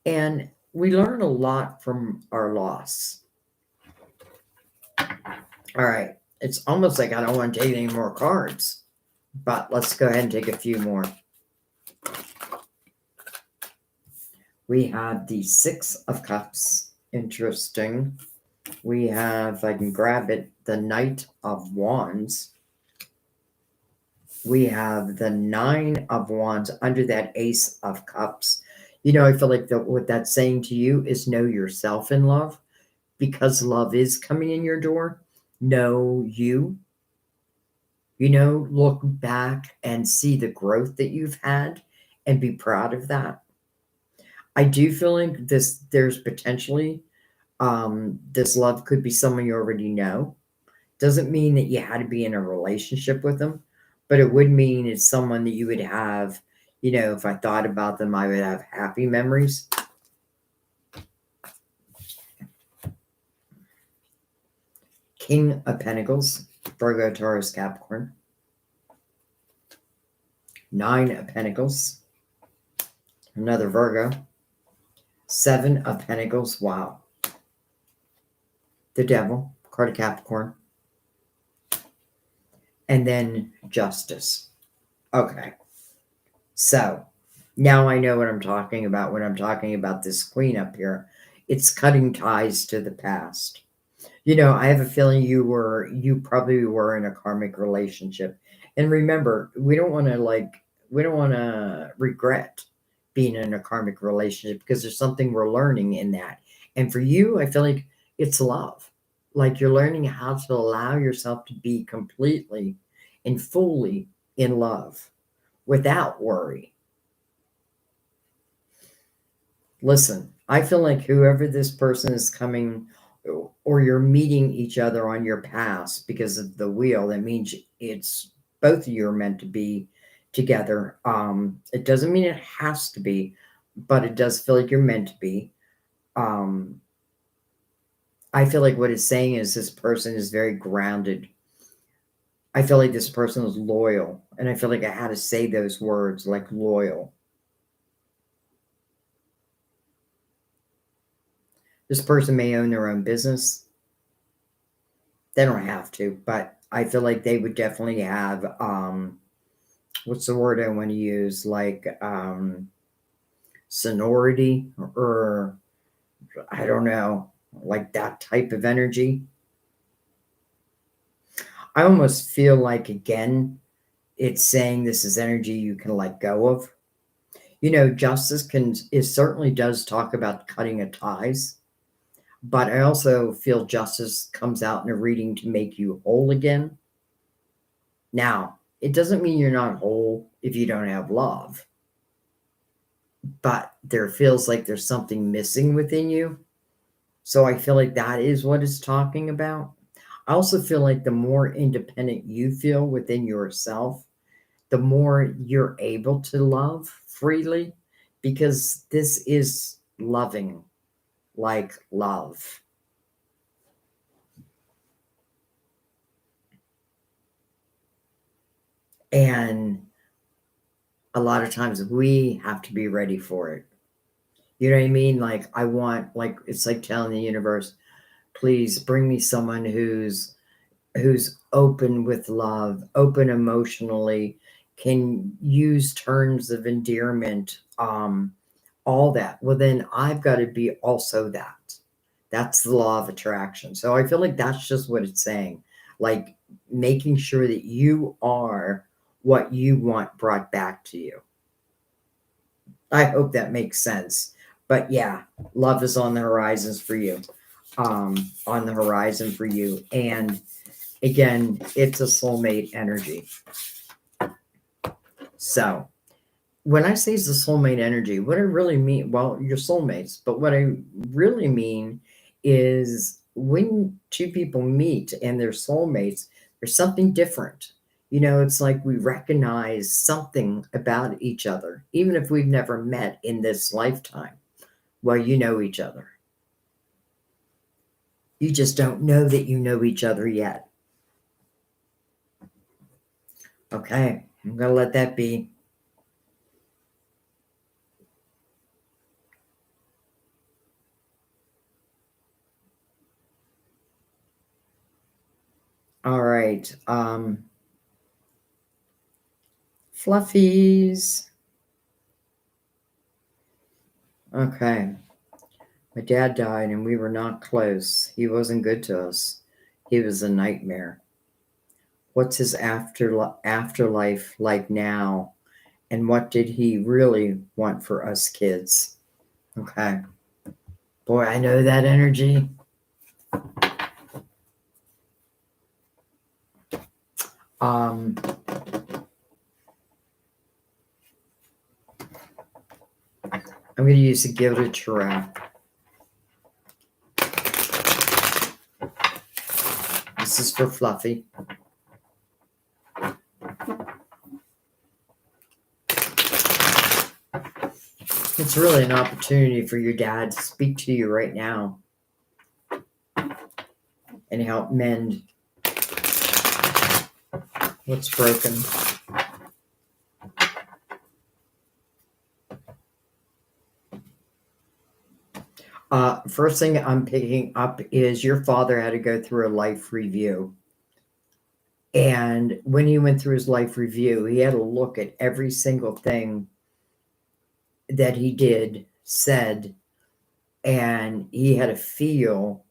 And we learn a lot from our loss. All right. It's almost like I don't want to take any more cards, but let's go ahead and take a few more. We have the 6 of Cups. Interesting. We have, if I can grab it, the Knight of Wands. We have the 9 of Wands under that Ace of Cups. I feel like what that's saying to you is know yourself in love, because love is coming in your door. Know you. Look back and see the growth that you've had and be proud of that. I do feel like there's potentially, this love could be someone you already know. Doesn't mean that you had to be in a relationship with them, but it would mean it's someone that you would have, if I thought about them, I would have happy memories. King of Pentacles, Virgo, Taurus, Capricorn. 9 of Pentacles, another Virgo. 7 of Pentacles, wow. The Devil, card of Capricorn. And then Justice. Okay. So now I know what I'm talking about when I'm talking about this Queen up here. It's cutting ties to the past. I have a feeling you probably were in a karmic relationship. And remember, we don't want to regret being in a karmic relationship, because there's something we're learning in that. And for you, I feel like it's love. Like you're learning how to allow yourself to be completely and fully in love without worry. Listen, I feel like whoever this person is coming, or you're meeting each other on your past because of the Wheel, that means it's both of you are meant to be together. It doesn't mean it has to be, but it does feel like you're meant to be. I feel like what it's saying is this person is very grounded. I feel like this person is loyal, and I feel like I had to say those words, like loyal. This person may own their own business. They don't have to, but I feel like they would definitely have, what's the word I want to use? Like, sonority, or I don't know, like that type of energy. I almost feel like, again, it's saying this is energy you can let go of. Justice certainly does talk about cutting of ties, but I also feel justice comes out in a reading to make you whole again. Now, it doesn't mean you're not whole if you don't have love, but there feels like there's something missing within you. So I feel like that is what it's talking about. I also feel like the more independent you feel within yourself, the more you're able to love freely, because this is loving like love. And a lot of times we have to be ready for it. You know what I mean? Like, I want, like, it's like telling the universe, please bring me someone who's open with love, open emotionally, can use terms of endearment, all that. Well, then I've got to be also that. That's the law of attraction. So I feel like that's just what it's saying. Like, making sure that you are what you want brought back to you. I hope that makes sense. But yeah, love is on the horizons for you. On the horizon for you. And again, it's a soulmate energy. So when I say it's a soulmate energy, what I really mean, well, you're soulmates, but what I really mean is when two people meet and they're soulmates, there's something different. You know, it's like we recognize something about each other, even if we've never met in this lifetime. Well, you know each other. You just don't know that you know each other yet. Okay, I'm going to let that be. All right. Fluffies. Okay. My dad died and we were not close. He wasn't good to us. He was a nightmare. What's his afterlife like now? And what did he really want for us kids? Okay. Boy, I know that energy. Um, I'm going to use the gilded giraffe. This is for Fluffy. It's really an opportunity for your dad to speak to you right now and help mend what's broken. First thing I'm picking up is your father had to go through a life review. And when he went through his life review, he had to look at every single thing that he did, said, and he had to feel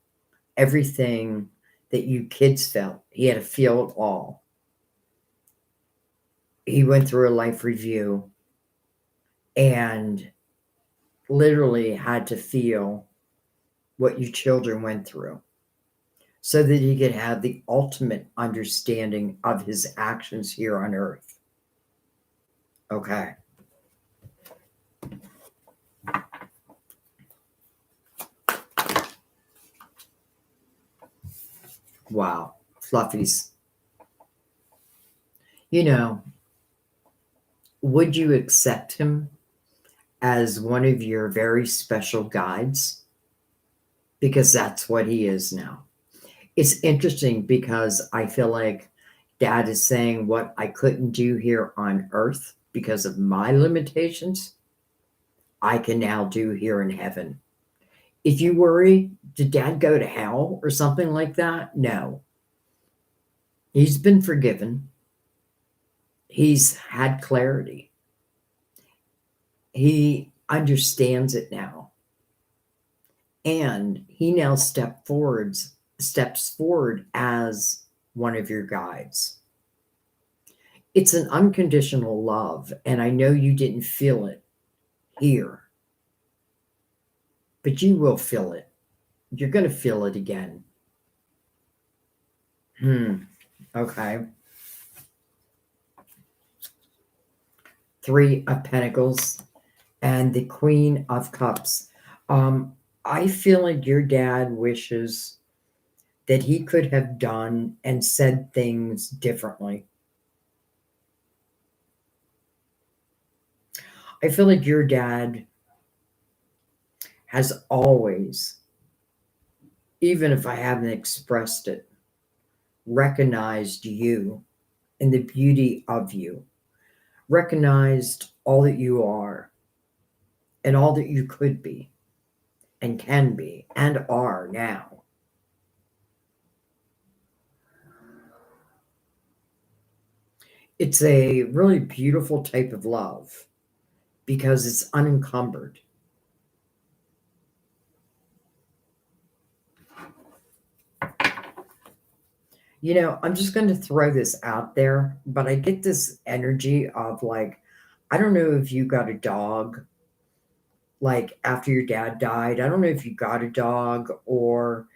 everything that you kids felt. He had to feel it all. He went through a life review and literally had to feel what you children went through so that he could have the ultimate understanding of his actions here on earth. Okay. Wow. Fluffies. You know, would you accept him as one of your very special guides? Because that's what he is now. It's interesting because I feel like Dad is saying what I couldn't do here on earth because of my limitations, I can now do here in heaven. If you worry, did Dad go to hell or something like that? No. He's been forgiven. He's had clarity. He understands it now. And he now steps forward as one of your guides. It's an unconditional love, and I know you didn't feel it here, but you will feel it. You're going to feel it again. Okay. 3 of Pentacles and the Queen of Cups. I feel like your dad wishes that he could have done and said things differently. I feel like your dad has always, even if I haven't expressed it, recognized you and the beauty of you, recognized all that you are and all that you could be and can be and are now. It's a really beautiful type of love because it's unencumbered. You know, I'm just going to throw this out there, but I get this energy of like, I don't know if you got a dog like after your dad died. I don't know if you got a dog or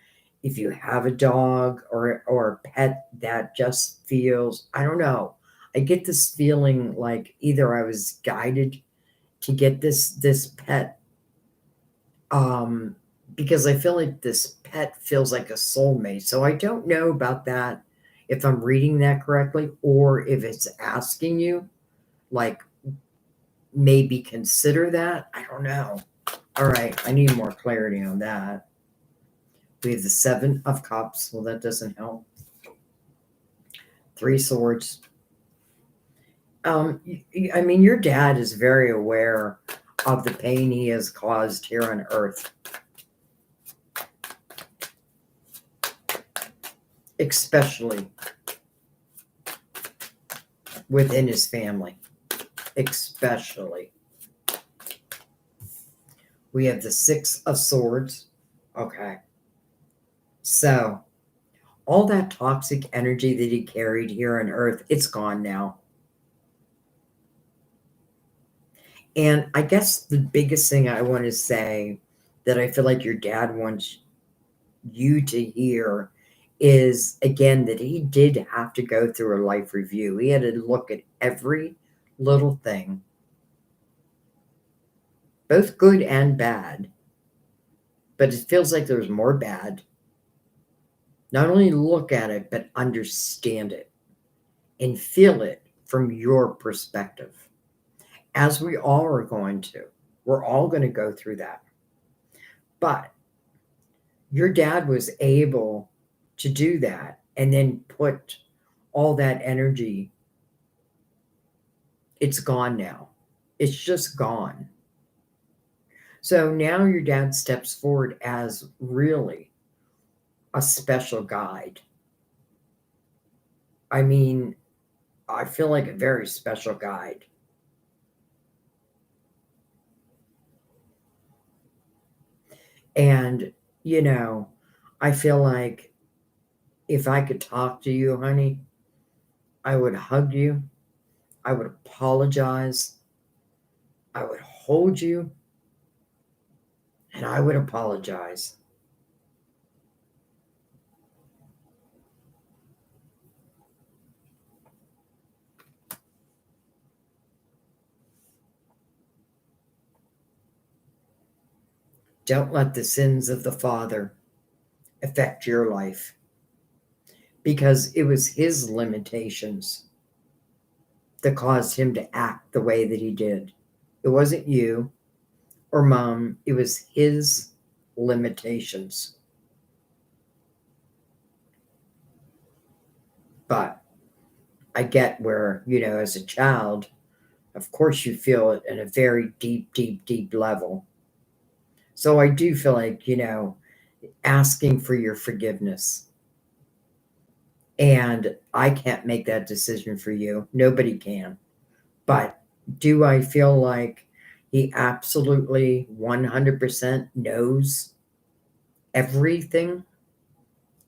if you have a dog or a pet that just feels, I don't know. I get this feeling like either I was guided to get this pet um because I feel like this pet feels like a soulmate. So I don't know about that if I'm reading that correctly or if it's asking you like maybe consider that. I don't know. All right, I need more clarity on that. We have the 7 of Cups. Well, that doesn't help. 3 Swords. I mean, your dad is very aware of the pain he has caused here on Earth, especially within his family. Especially. We have the 6 of Swords. Okay. So, all that toxic energy that he carried here on Earth, it's gone now. And I guess the biggest thing I want to say that I feel like your dad wants you to hear is again that he did have to go through a life review. He had to look at every little thing, both good and bad, but it feels like there's more bad. Not only look at it, but understand it and feel it from your perspective, as we all are going to. We're all going to go through that. But your dad was able to do that and then put all that energy. It's gone now. It's just gone. So now your dad steps forward as really a special guide. I mean, I feel like a very special guide. And, you know, I feel like if I could talk to you, honey, I would hug you. I would apologize. I would hold you and I would apologize. Don't let the sins of the father affect your life because it was his limitations that caused him to act the way that he did. It wasn't you or mom, it was his limitations. But I get where, you know, as a child, of course you feel it in a very deep, deep, deep level. So I do feel like, you know, asking for your forgiveness. And I can't make that decision for you. Nobody can. But do I feel like he absolutely 100% knows everything?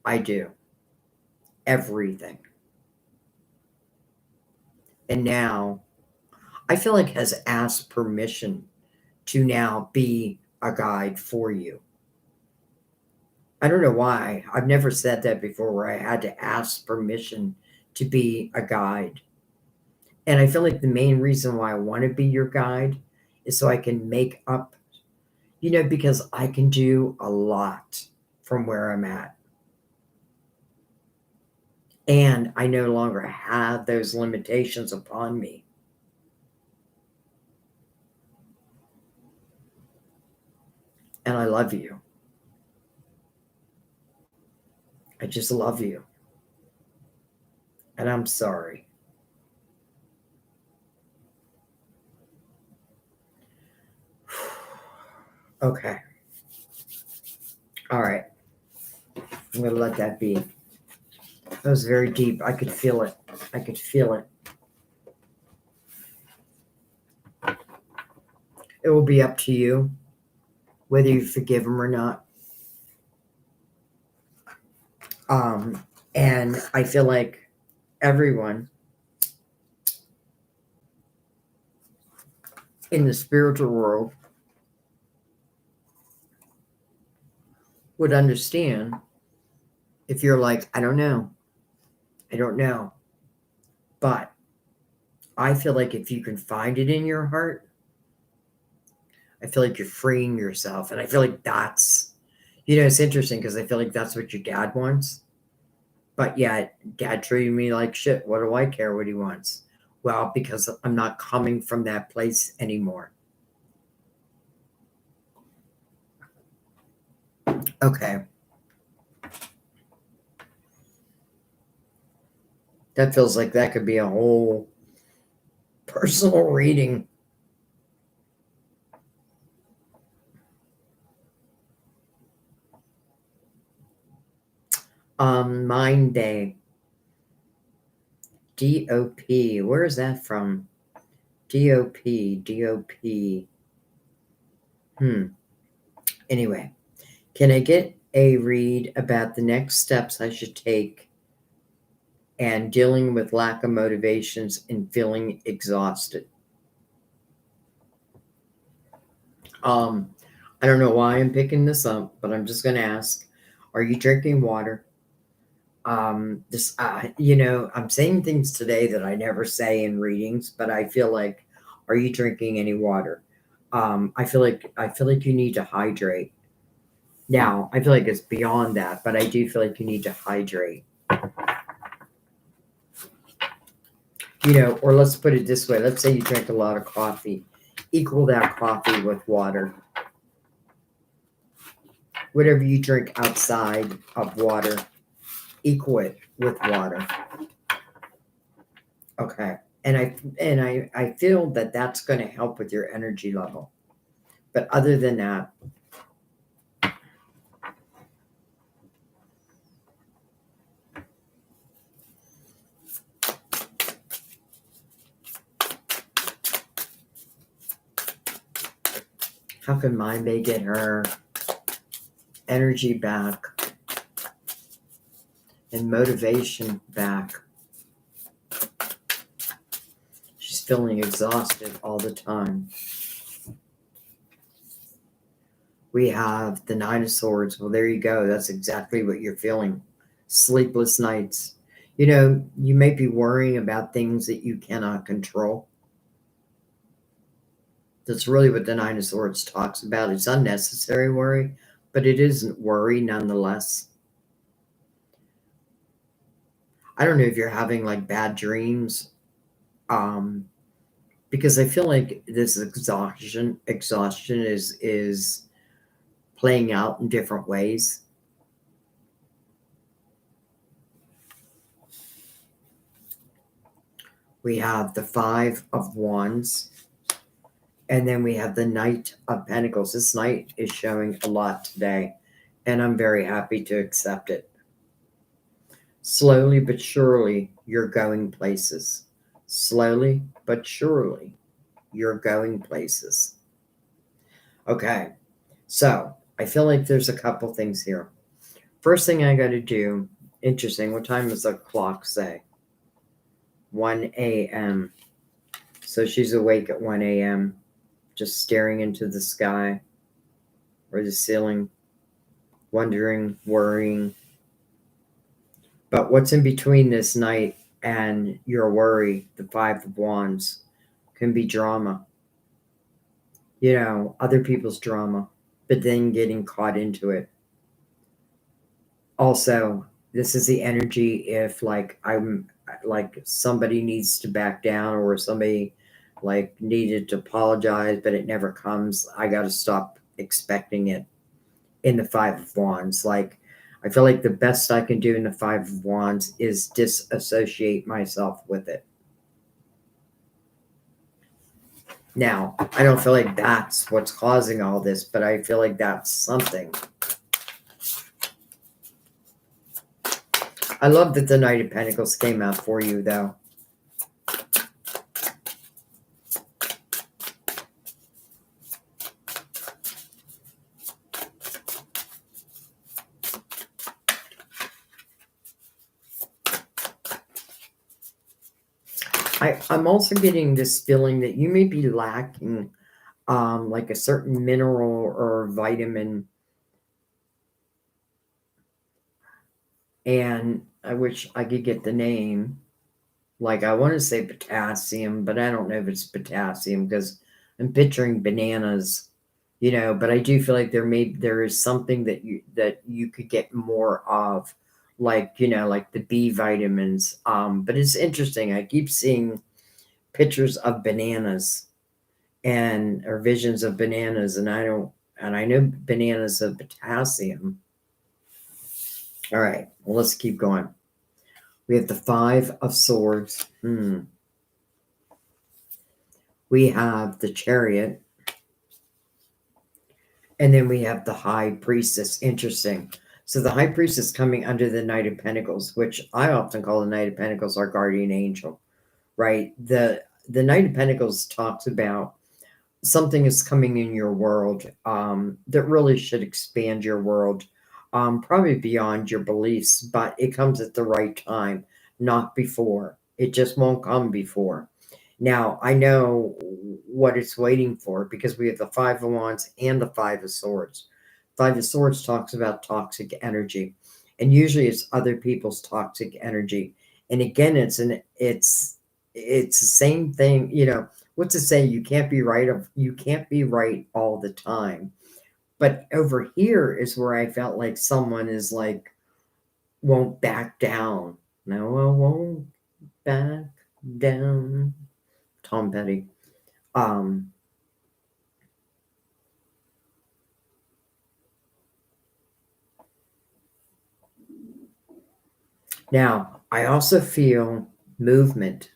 I do. Everything. And now I feel like has asked permission to now be a guide for you. I don't know why. I've never said that before where I had to ask permission to be a guide. And I feel like the main reason why I want to be your guide is so I can make up, you know, because I can do a lot from where I'm at. And I no longer have those limitations upon me. And I love you. I just love you. And I'm sorry. Okay. All right. I'm going to let that be. That was very deep. I could feel it. I could feel it. It will be up to you whether you forgive them or not. And I feel like everyone in the spiritual world would understand if you're like, I don't know. But I feel like if you can find it in your heart, I feel like you're freeing yourself. And I feel like that's, it's interesting because I feel like that's what your dad wants. But yet, dad treated me like shit. What do I care what he wants? Well, because I'm not coming from that place anymore. Okay. That feels like that could be a whole personal reading. Mind Day. DOP. Where is that from? DOP. Anyway, can I get a read about the next steps I should take and dealing with lack of motivations and feeling exhausted? I don't know why I'm picking this up, but I'm just going to ask, are you drinking water? I'm saying things today that I never say in readings, but I feel like, are you drinking any water? I feel like you need to hydrate. Now, I feel like it's beyond that, but I do feel like you need to hydrate. Or let's put it this way. Let's say you drink a lot of coffee. Equal that coffee with water. Whatever you drink outside of water, equal it with water. Okay. And I feel that that's going to help with your energy level. But other than that, how can Mind Bay get her energy back and motivation back? She's feeling exhausted all the time. We have the Nine of Swords. Well, there you go. That's exactly what you're feeling. Sleepless nights. You may be worrying about things that you cannot control. That's really what the Nine of Swords talks about. It's unnecessary worry, but it isn't worry nonetheless. I don't know if you're having like bad dreams, because I feel like this exhaustion is playing out in different ways. We have the Five of Wands. And then we have the Knight of Pentacles. This Knight is showing a lot today, and I'm very happy to accept it. Slowly but surely, you're going places. Slowly but surely, you're going places. Okay, so I feel like there's a couple things here. First thing I got to do, interesting, what time does the clock say? 1 a.m. So she's awake at 1 a.m., just staring into the sky or the ceiling, wondering, worrying. But what's in between this night and your worry, the Five of Wands, can be drama. Other people's drama, but then getting caught into it. Also, this is the energy if I'm like somebody needs to back down or somebody like needed to apologize, but it never comes. I got to stop expecting it in the Five of Wands. Like, I feel like the best I can do in the Five of Wands is disassociate myself with it. Now, I don't feel like that's what's causing all this, but I feel like that's something. I love that the Knight of Pentacles came out for you, though. I'm also getting this feeling that you may be lacking like a certain mineral or vitamin. And I wish I could get the name. Like, I want to say potassium, but I don't know if it's potassium because I'm picturing bananas, but I do feel like there is something that you could get more of, like, like the B vitamins. But it's interesting. I keep seeing pictures of bananas and or visions of bananas, and I know bananas have potassium. All right, well, let's keep going. We have the Five of Swords. We have the Chariot. And then we have the High Priestess. Interesting. So the High Priestess coming under the Knight of Pentacles, which I often call the Knight of Pentacles our guardian angel, right? The Knight of Pentacles talks about something is coming in your world that really should expand your world, probably beyond your beliefs, but it comes at the right time, not before. It just won't come before. Now, I know what it's waiting for because we have the Five of Wands and the Five of Swords. Five of Swords talks about toxic energy, and usually it's other people's toxic energy. And again, it's the same thing, what's it say? You can't be right all the time. But over here is where I felt like someone is like won't back down. No, I won't back down. Tom Petty. Um, Now, I also feel movement,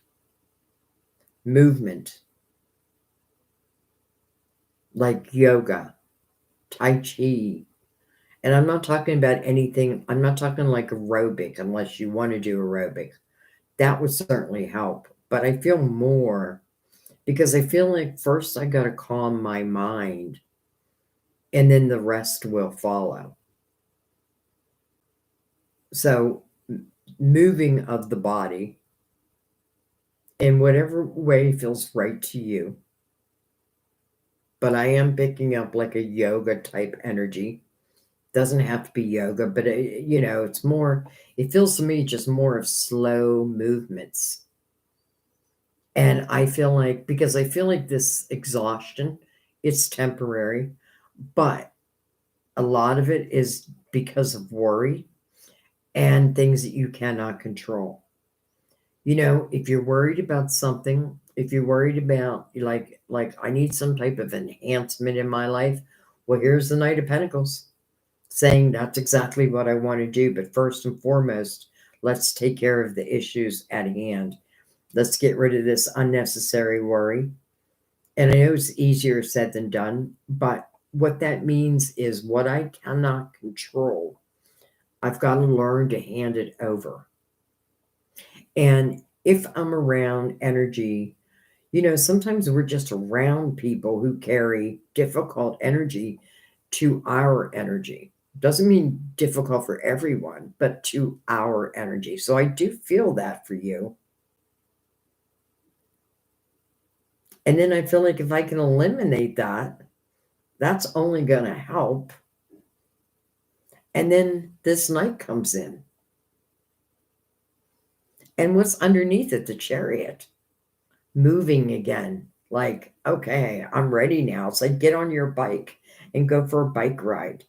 like yoga, Tai Chi. And I'm not talking about anything, I'm not talking like aerobic, unless you want to do aerobic. That would certainly help. But I feel more because I feel like first I got to calm my mind and then the rest will follow. So, moving of the body in whatever way feels right to you. But I am picking up like a yoga type energy. Doesn't have to be yoga, but it's more, it feels to me just more of slow movements. And I feel like, because I feel like this exhaustion, it's temporary, but a lot of it is because of worry and things that you cannot control. If you're worried about something, if you're worried about like I need some type of enhancement in my life, well, here's the Knight of Pentacles saying that's exactly what I want to do. But first and foremost, let's take care of the issues at hand. Let's get rid of this unnecessary worry. And I know it's easier said than done, but what that means is what I cannot control, I've got to learn to hand it over. And if I'm around energy, sometimes we're just around people who carry difficult energy to our energy. Doesn't mean difficult for everyone, but to our energy. So I do feel that for you. And then I feel like if I can eliminate that, that's only going to help. And then this Knight comes in. And what's underneath it? The Chariot. Moving again. Like, okay, I'm ready now. It's like get on your bike and go for a bike ride.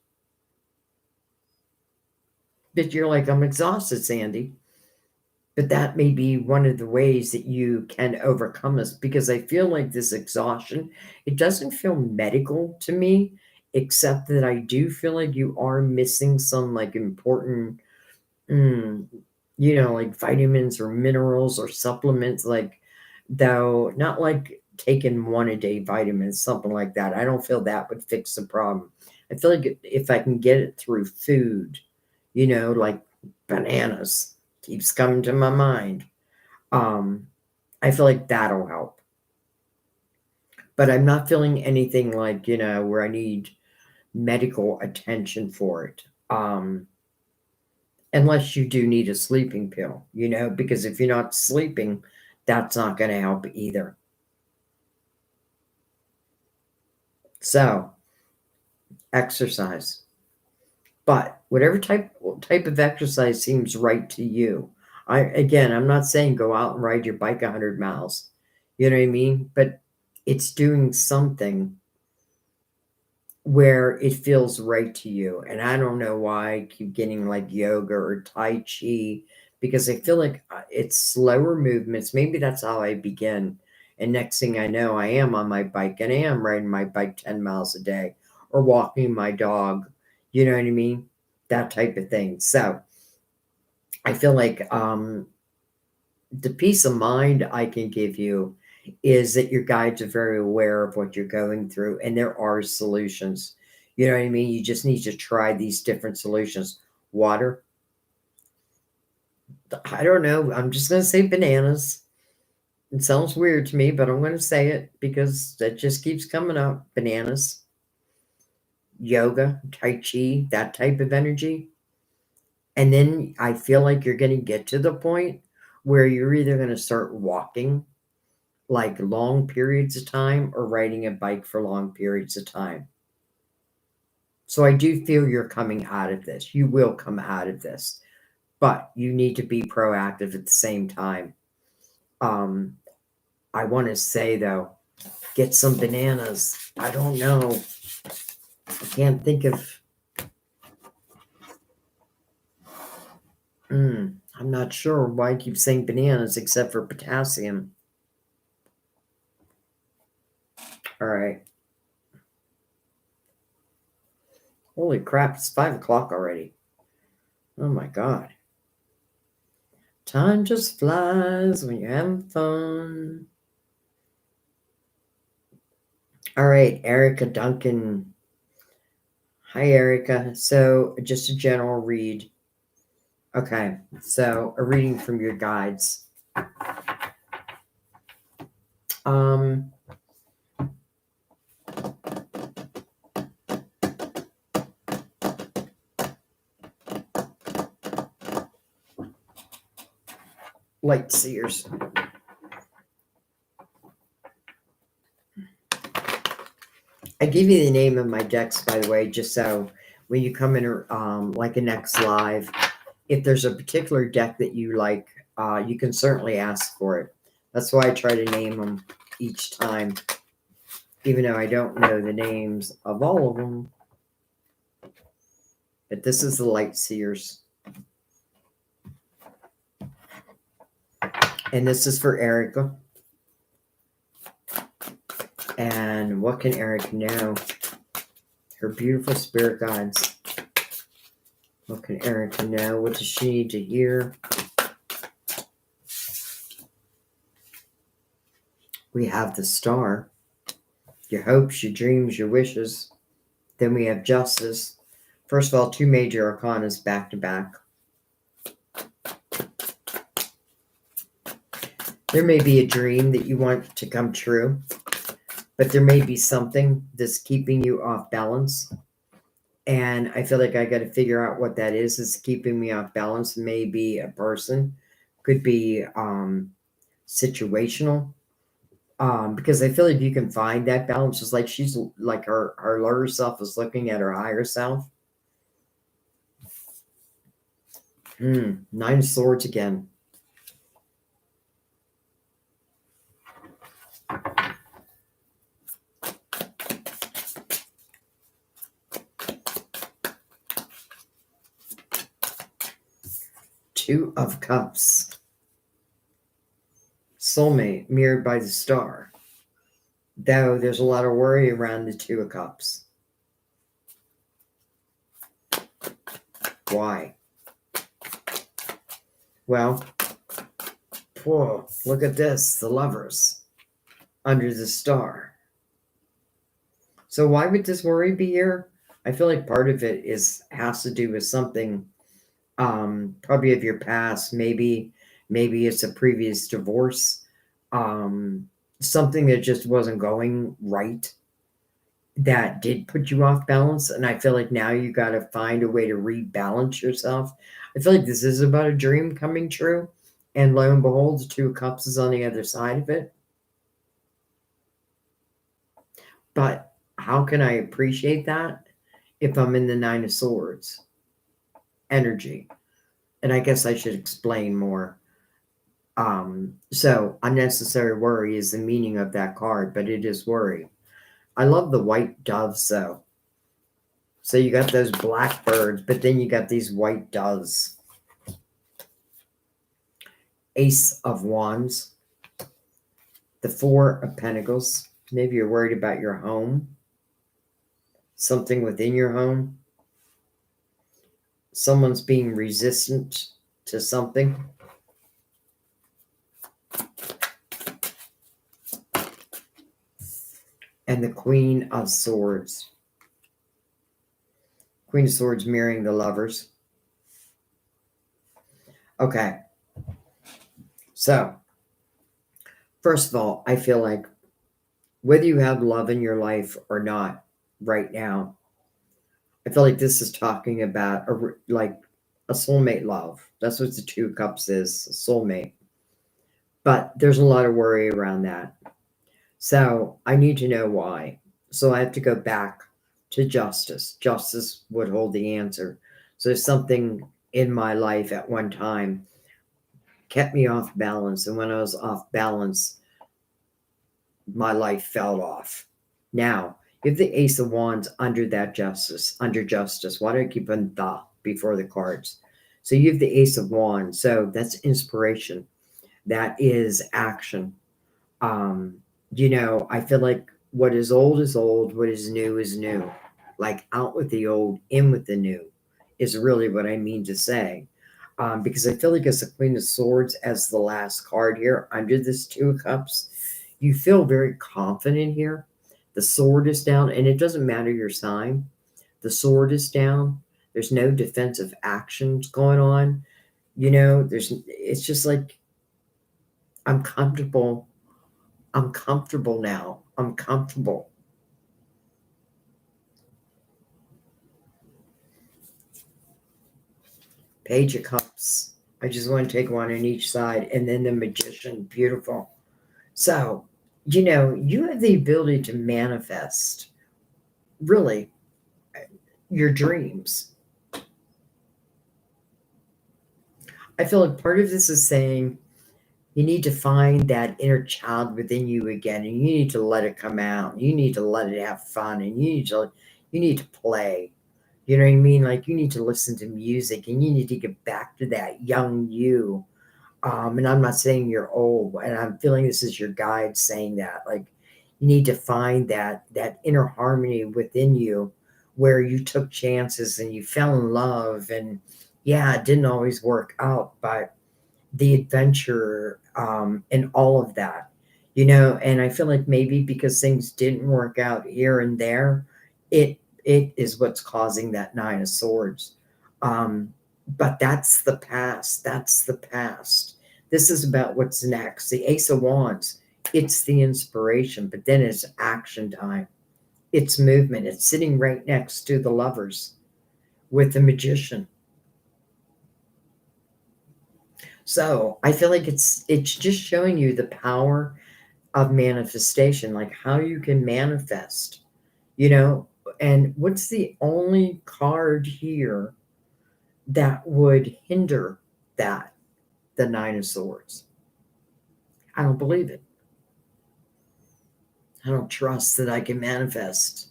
But you're like, I'm exhausted, Sandy. But that may be one of the ways that you can overcome this, because I feel like this exhaustion, it doesn't feel medical to me, except that I do feel like you are missing some like important, like vitamins or minerals or supplements, like, though not like taking 1-a-day vitamins, something like that. I don't feel that would fix the problem. I feel like if I can get it through food, you know, like bananas keeps coming to my mind. I feel like that'll help. But I'm not feeling anything like, you know, where I need medical attention for it. Unless you do need a sleeping pill, you know, because if you're not sleeping, that's not going to help either. So, exercise. But whatever type of exercise seems right to you. I'm not saying go out and ride your bike 100 miles. You know what I mean? But it's doing something where it feels right to you. And I don't know why I keep getting like yoga or Tai Chi, because I feel like it's slower movements. Maybe that's how I begin. And next thing I know, I am on my bike and I am riding my bike 10 miles a day or walking my dog. You know what I mean? That type of thing. So I feel like the peace of mind I can give you is that your guides are very aware of what you're going through and there are solutions. You know what I mean? You just need to try these different solutions. Water. I don't know. I'm just going to say bananas. It sounds weird to me, but I'm going to say it because that just keeps coming up. Bananas, yoga, Tai Chi, that type of energy. And then I feel like you're going to get to the point where you're either going to start walking like long periods of time or riding a bike for long periods of time. So I do feel you're coming out of this. You will come out of this, but you need to be proactive at the same time. I want to say though, get some bananas. I don't know. I can't think of. I'm not sure why I keep saying bananas except for potassium. All right. Holy crap, it's 5 o'clock already. Oh my God. Time just flies when you're having fun. All right, Erica Duncan. Hi, Erica. So, just a general read. Okay, so a reading from your guides. Light seers. I give you the name of my decks, by the way, just so when you come in, like a next live, if there's a particular deck that you like, you can certainly ask for it. That's why I try to name them each time, even though I don't know the names of all of them. But this is the Light Seers. And this is for Erica. And what can Erica know? Her beautiful spirit guides. What can Erica know? What does she need to hear? We have the Star. Your hopes, your dreams, your wishes. Then we have Justice. First of all, 2 major arcanas back to back. There may be a dream that you want to come true, but there may be something that's keeping you off balance. And I feel like I got to figure out what that is keeping me off balance. Maybe a person, could be situational. Because I feel like you can find that balance, just like she's like her lower self is looking at her higher self. 9 of Swords again. Two of Cups. Soulmate mirrored by the Star. Though there's a lot of worry around the 2 of Cups. Why? Well, whoa, look at this, the Lovers. under the star. So why would this worry be here? I feel like part of it has to do with something, probably of your past. Maybe it's a previous divorce, um, something that just wasn't going right, that did put you off balance. And I feel like now you got to find a way to rebalance yourself. I feel like this is about a dream coming true. And lo and behold, the Two of Cups is on the other side of it. But how can I appreciate that if I'm in the Nine of Swords energy? And I guess I should explain more. So unnecessary worry is the meaning of that card, but it is worry. I love the white doves though. So you got those black birds, but then you got these white doves. Ace of Wands, the Four of Pentacles. Maybe you're worried about your home, something within your home. Someone's being resistant to something. And the Queen of Swords. Queen of Swords mirroring the Lovers. Okay. So, first of all, I feel like whether you have love in your life or not right now, I feel like this is talking about a soulmate love. That's what the Two of Cups is, a soulmate. But there's a lot of worry around that. So I need to know why. So I have to go back to justice. Justice would hold the answer. So something in my life at one time kept me off balance. And when I was off balance, my life fell off. Now, if the Ace of Wands under justice, why do I keep on the before the cards? So you have the Ace of Wands. So that's inspiration. That is action. I feel like what is old, what is new. Like out with the old, in with the new is really what I mean to say. Because I feel like as the Queen of Swords, as the last card here, under this Two of Cups, you feel very confident here. The sword is down, and it doesn't matter your sign. The sword is down. There's no defensive actions going on. It's just like, I'm comfortable. I'm comfortable now. I'm comfortable. Page of Cups. I just want to take one on each side. And then the Magician. Beautiful. So, you have the ability to manifest, really, your dreams. I feel like part of this is saying you need to find that inner child within you again, and you need to let it come out. You need to let it have fun, and you need to play. You know what I mean? Like, you need to listen to music, and you need to get back to that young you. And I'm not saying you're old, and I'm feeling this is your guide saying that. Like, you need to find that inner harmony within you, where you took chances and you fell in love, and yeah, it didn't always work out, but the adventure, and all of that, and I feel like maybe because things didn't work out here and there, it is what's causing that Nine of Swords. Um, but that's the past. That's the past. This is about what's next. The Ace of Wands, it's the inspiration, but then it's action time. It's movement. It's sitting right next to the Lovers with the Magician. So I feel like it's just showing you the power of manifestation, like how you can manifest, and what's the only card here that would hinder that? The Nine of Swords. I don't believe it. I don't trust that I can manifest.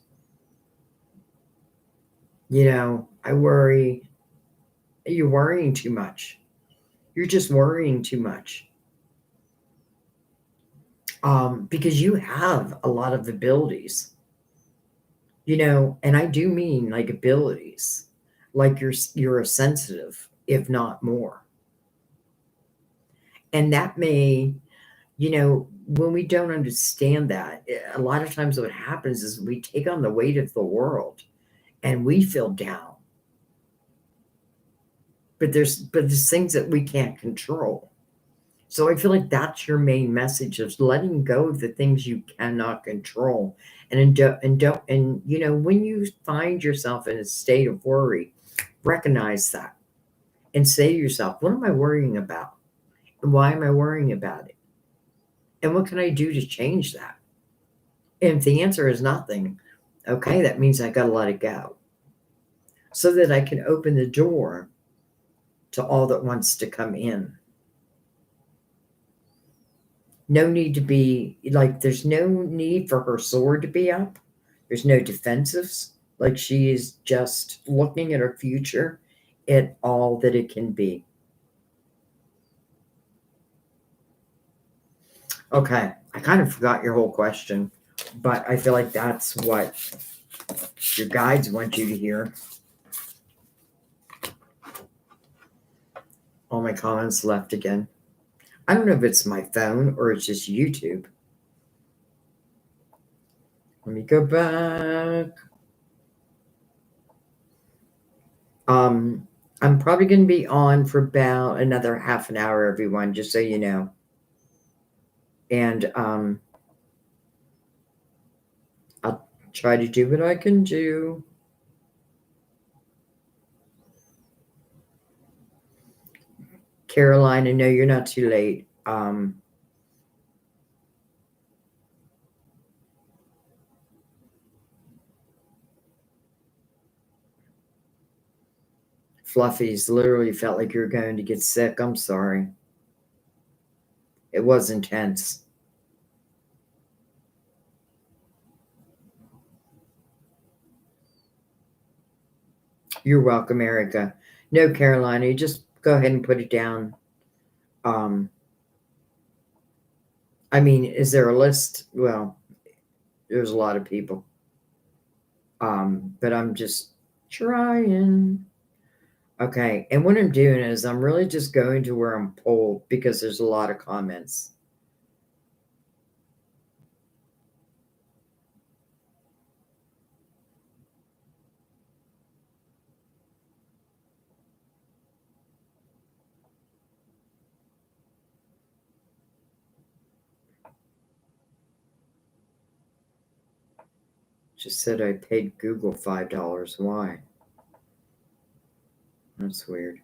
I worry. You're worrying too much. You're just worrying too much. Because you have a lot of abilities, and I do mean like abilities, like you're a sensitive, if not more. And that may when we don't understand that, a lot of times what happens is we take on the weight of the world and we feel down. But there's things that we can't control. So I feel like that's your main message, is letting go of the things you cannot control. And when you find yourself in a state of worry, recognize that and say to yourself, what am I worrying about? And why am I worrying about it? And what can I do to change that? And if the answer is nothing, okay, that means I got to let it go so that I can open the door to all that wants to come in. No need to be like, there's no need for her sword to be up. There's no defensives. Like, she is just looking at her future at all that it can be. Okay, I kind of forgot your whole question, but I feel like that's what your guides want you to hear. All my comments left again. I don't know if it's my phone or it's just YouTube. Let me go back. I'm probably going to be on for about another half an hour, everyone, just so you know. And I'll try to do what I can do. Caroline, I know you're not too late. Fluffy's literally felt like you were going to get sick. I'm sorry. It was intense. You're welcome, Erica. No, Carolina, you just go ahead and put it down. I mean, is there a list? Well, there's a lot of people. But I'm just trying. Okay, and what I'm doing is I'm really just going to where I'm pulled because there's a lot of comments. Just said I paid Google $5. Why? That's weird.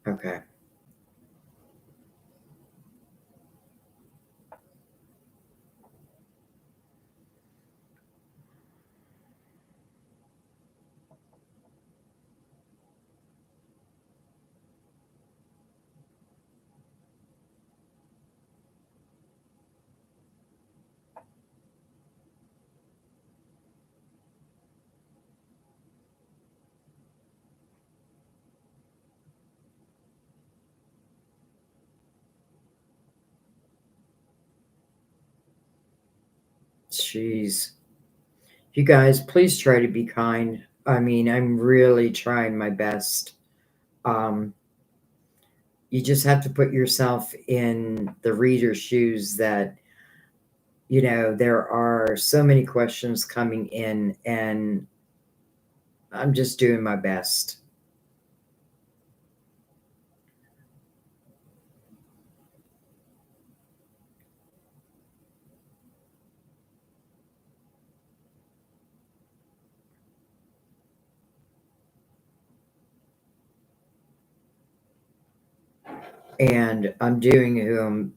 Okay. Jeez. You guys, please try to be kind. I mean, I'm really trying my best. Um, you just have to put yourself in the reader's shoes that, there are so many questions coming in, and I'm just doing my best. And I'm doing who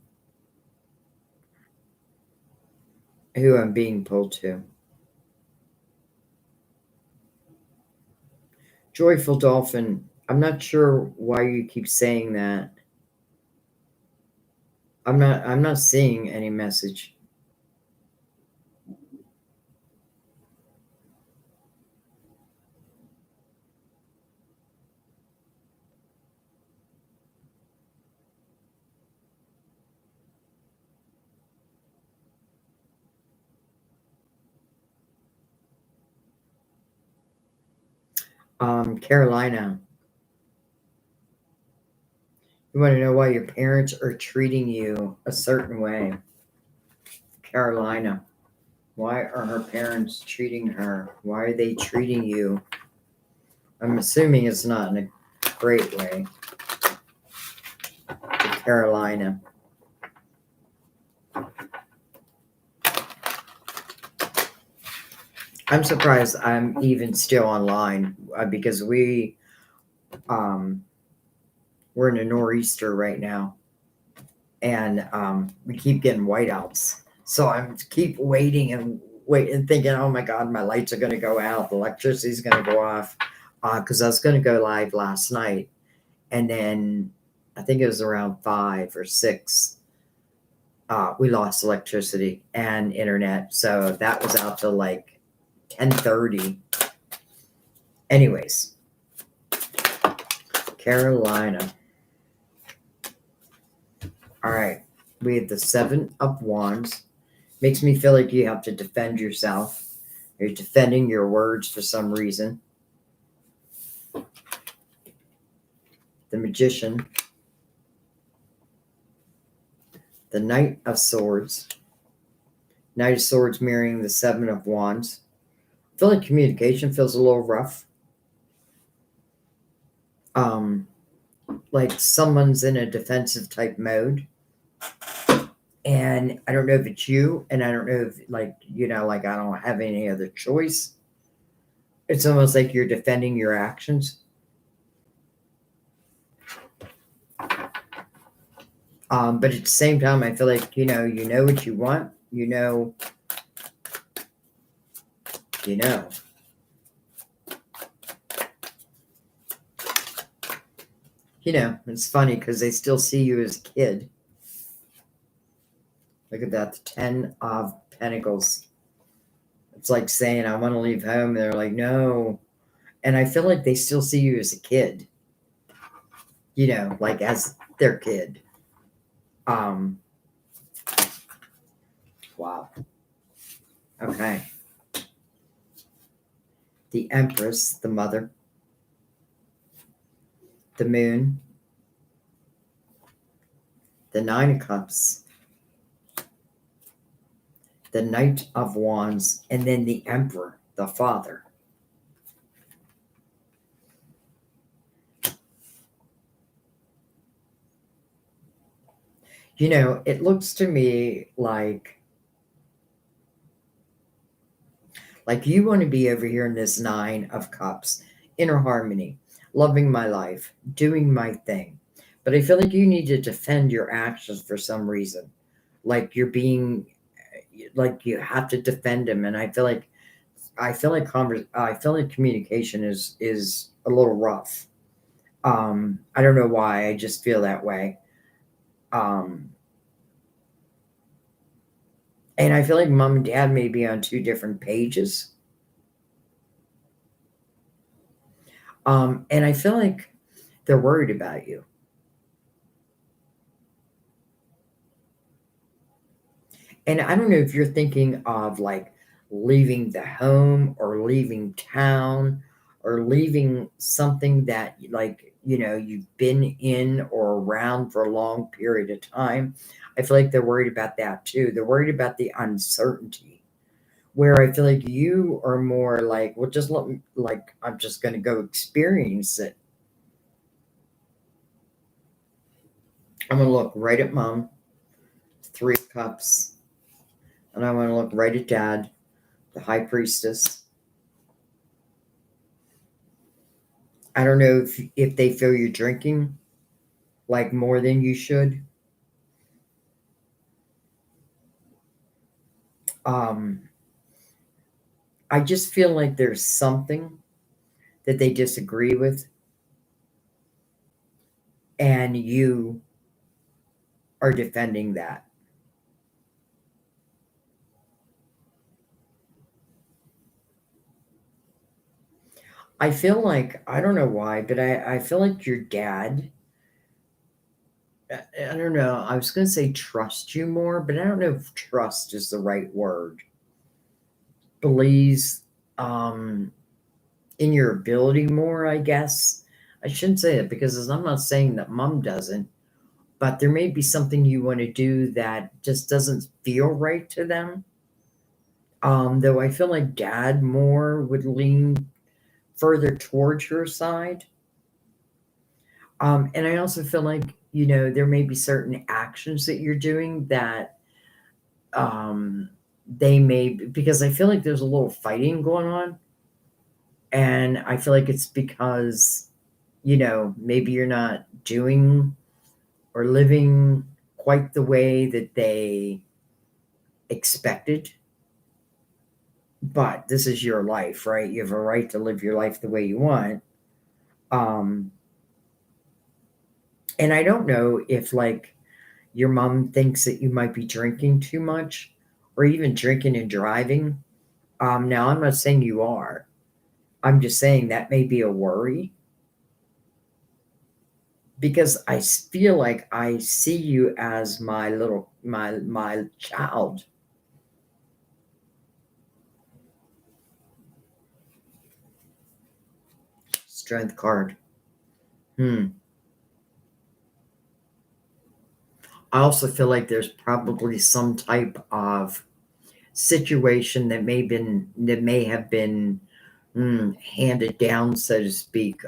I'm being pulled to. Joyful Dolphin, I'm not sure why you keep saying that. I'm not seeing any message. Carolina, You want to know why your parents are treating you a certain way. Carolina. Why are her parents treating her? Why are they treating you? I'm assuming it's not in a great way. To Carolina. I'm surprised I'm even still online because we're in a nor'easter right now, and we keep getting whiteouts. So I'm keep waiting and thinking, oh my God, my lights are going to go out, the electricity's going to go off, because I was going to go live last night, and then I think it was around 5 or 6. We lost electricity and internet, so that was out till like 10:30. Anyways, Carolina. All right, we have the 7 of Wands. Makes me feel like you have to defend yourself. You're defending your words for some reason. The Magician. The Knight of Swords. Knight of Swords mirroring the 7 of Wands. I feel like communication feels a little rough. Like someone's in a defensive type mode. And I don't know if it's you, and I don't know if, like, like I don't have any other choice. It's almost like you're defending your actions. But at the same time, I feel like, you know what you want, you know. It's funny because they still see you as a kid. Look at that, the 10 of Pentacles. It's like saying, I want to leave home. And they're like, no. And I feel like they still see you as a kid. Like as their kid. Wow. Okay. The Empress, the Mother. The Moon. The 9 of Cups. The Knight of Wands, and then the Emperor, the Father. It looks to me like you want to be over here in this 9 of Cups, inner harmony, loving my life, doing my thing. But I feel like you need to defend your actions for some reason. Like you're being, like you have to defend them. And I feel like communication is a little rough. I don't know why. I just feel that way. And I feel like mom and dad may be on 2 different pages. And I feel like they're worried about you. And I don't know if you're thinking of like leaving the home or leaving town or leaving something that you've been in or around for a long period of time. I feel like they're worried about that too. They're worried about the uncertainty, where I feel like you are more like, well, just let me, like, I'm just going to go experience it. I'm going to look right at mom, 3 of Cups. And I want to look right at dad, the High Priestess. I don't know if they feel you're drinking like more than you should. I just feel like there's something that they disagree with, and you are defending that. I feel like, I don't know why, but I feel like your dad, I don't know, I was going to say trust you more, but I don't know if trust is the right word. Believes in your ability more, I guess. I shouldn't say it because I'm not saying that mom doesn't. but there may be something you want to do that just doesn't feel right to them. Though I feel like dad more would lean further towards your side. And I also feel like, there may be certain actions that you're doing that um, they may, because I feel like there's a little fighting going on. And I feel like it's because, maybe you're not doing or living quite the way that they expected. But this is your life, right? You have a right to live your life the way you want. Um, and I don't know if, like, your mom thinks that you might be drinking too much or even drinking and driving. Now, I'm not saying you are. I'm just saying that may be a worry because I feel like I see you as my child. Strength card. Hmm. I also feel like there's probably some type of situation that may have been handed down, so to speak.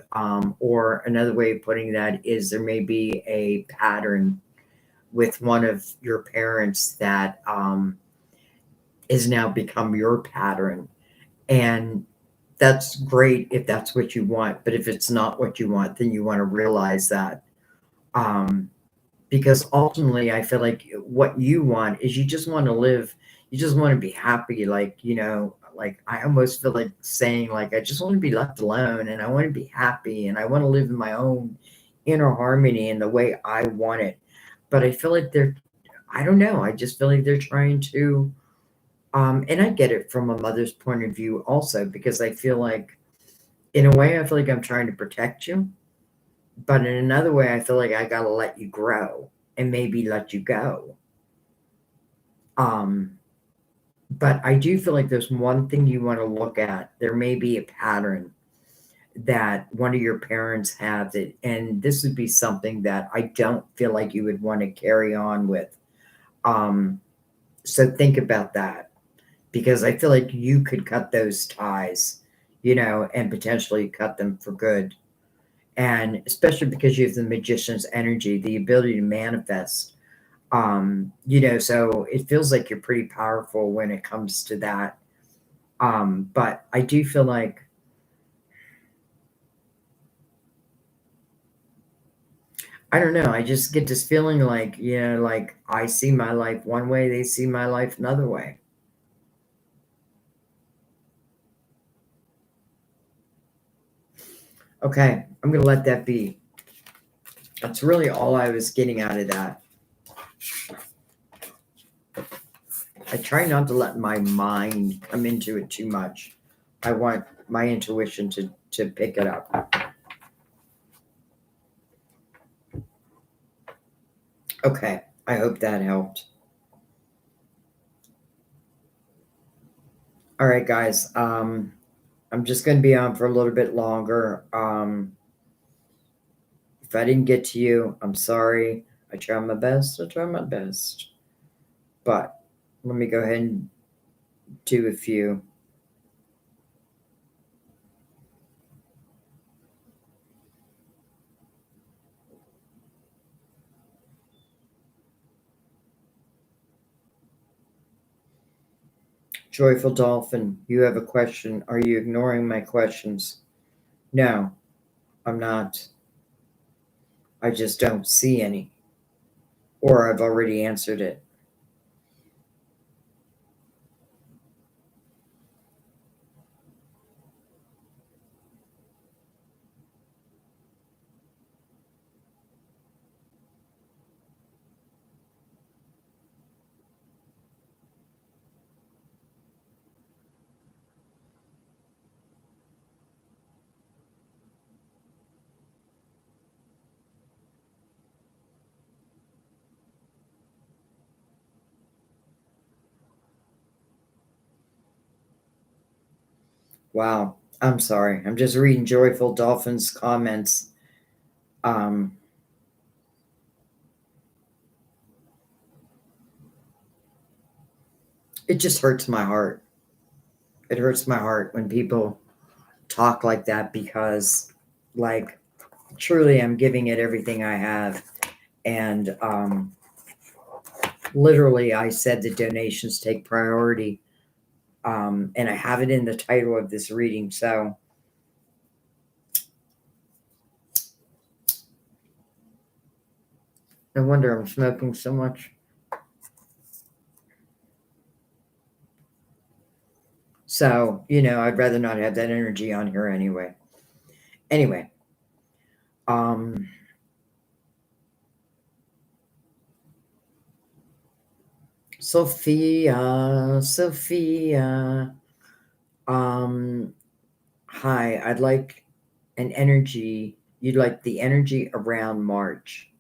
Or another way of putting that is there may be a pattern with one of your parents that is now become your pattern. And that's great if that's what you want. But if it's not what you want, then you want to realize that. Um, because ultimately, I feel like what you want is you just want to live, you just want to be happy. Like, like I almost feel like saying, like, I just want to be left alone and I want to be happy and I want to live in my own inner harmony in the way I want it. But I feel like I don't know, I just feel like they're trying to, and I get it from a mother's point of view also, because I feel like, in a way, I feel like I'm trying to protect you. But in another way, I feel like I gotta let you grow and maybe let you go. Um, but I do feel like there's one thing you want to look at. There may be a pattern that one of your parents have that, and this would be something that I don't feel like you would want to carry on with. Um, so think about that because I feel like you could cut those ties, and potentially cut them for good. And especially because you have the magician's energy, the ability to manifest. So it feels like you're pretty powerful when it comes to that. But I do feel like, I don't know, I just get this feeling like, like I see my life one way, they see my life another way. Okay, I'm gonna let that be. That's really all I was getting out of that. I try not to let my mind come into it too much. I want my intuition to pick it up. Okay, I hope that helped. All right, guys. I'm just going to be on for a little bit longer. If I didn't get to you, I'm sorry. I try my best. I try my best. But let me go ahead and do a few. Joyful Dolphin, you have a question. Are you ignoring my questions? No, I'm not. I just don't see any. Or I've already answered it. Wow. I'm sorry. I'm just reading Joyful Dolphin's comments. Um, It just hurts my heart. It hurts my heart when people talk like that because, like, truly I'm giving it everything I have. And literally, I said the donations take priority. And I have it in the title of this reading. So, no wonder I'm smoking so much. So, I'd rather not have that energy on here anyway. Anyway, Sophia, hi, I'd like an energy. You'd like the energy around March.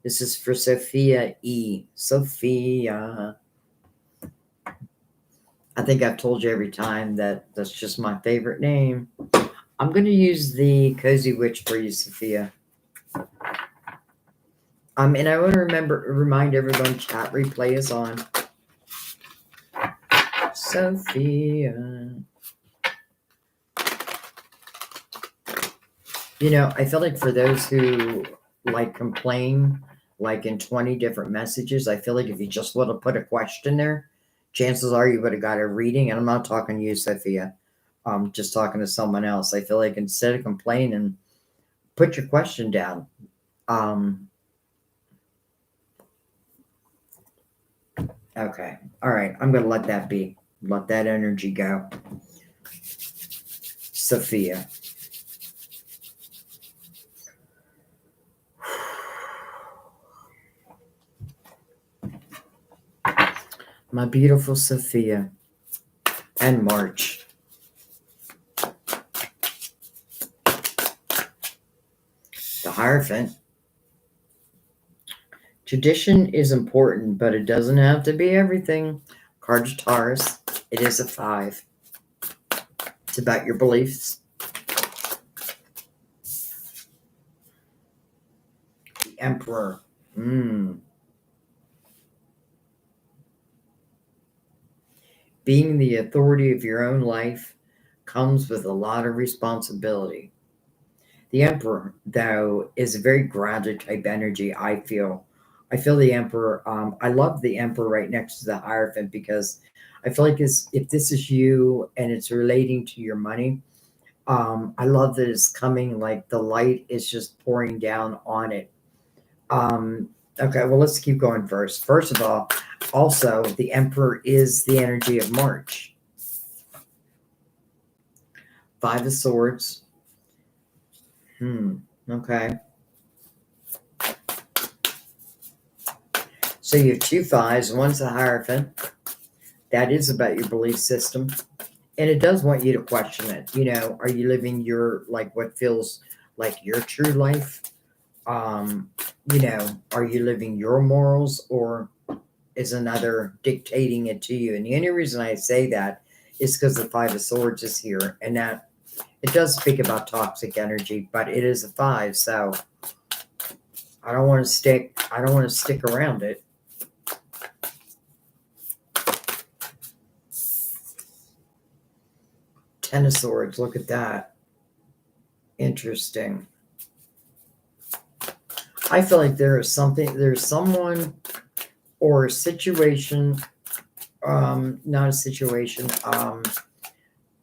This is for Sophia E. Sophia. I think I've told you every time that that's just my favorite name. I'm going to use the Cozy Witch for you, Sophia. And I want to remind everyone, chat replay is on. Sophia. I feel like for those who complain in 20 different messages, I feel like if you just would have put a question there, chances are you would have got a reading. And I'm not talking to you, Sophia. I'm just talking to someone else. I feel like instead of complaining, put your question down. Okay. All right. I'm going to let that be. Let that energy go. Sophia. My beautiful Sophia. And March. The Hierophant. Tradition is important, but it doesn't have to be everything. Card of Taurus. It is a 5. It's about your beliefs. The Emperor. Being the authority of your own life comes with a lot of responsibility. The Emperor, though, is a very grounded type energy, I feel. I feel the Emperor. I love the Emperor right next to the Hierophant because I feel like if this is you and it's relating to your money, I love that it's coming like the light is just pouring down on it. Okay, well, let's keep going first. First of all, also, the Emperor is the energy of March. 5 of Swords. Okay. So you have 2 5s. One's the Hierophant. That is about your belief system. And it does want you to question it. Are you living your, what feels like your true life? Are you living your morals, or is another dictating it to you? And the only reason I say that is because the 5 of Swords is here, and that it does speak about toxic energy, but it is a 5, so I don't want to stick around it. Ten of Swords, look at that. Interesting. I feel like there's someone or a situation, not a situation,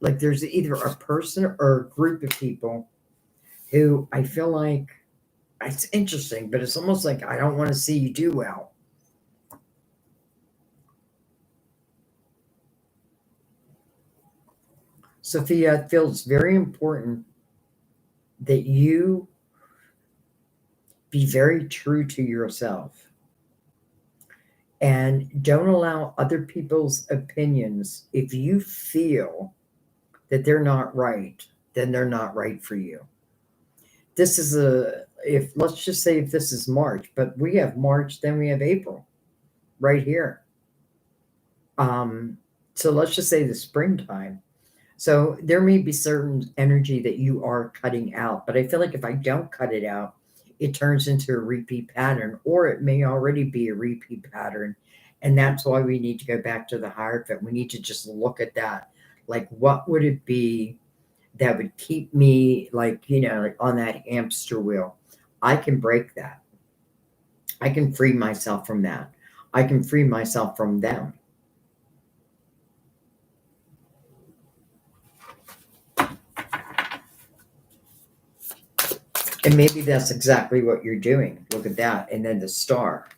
like there's either a person or a group of people who I feel like it's interesting, but it's almost like I don't want to see you do well. Sophia, it feels very important that you be very true to yourself and don't allow other people's opinions. If you feel that they're not right, then they're not right for you. This is let's just say if this is March, but we have March, then we have April right here. So let's just say the springtime. So there may be certain energy that you are cutting out, but I feel like if I don't cut it out, it turns into a repeat pattern, or it may already be a repeat pattern. And that's why we need to go back to the Hierophant. We need to just look at that. Like, what would it be that would keep me, like, like on that hamster wheel? I can break that. I can free myself from that. I can free myself from them. And maybe that's exactly what you're doing. Look at that. And then the star.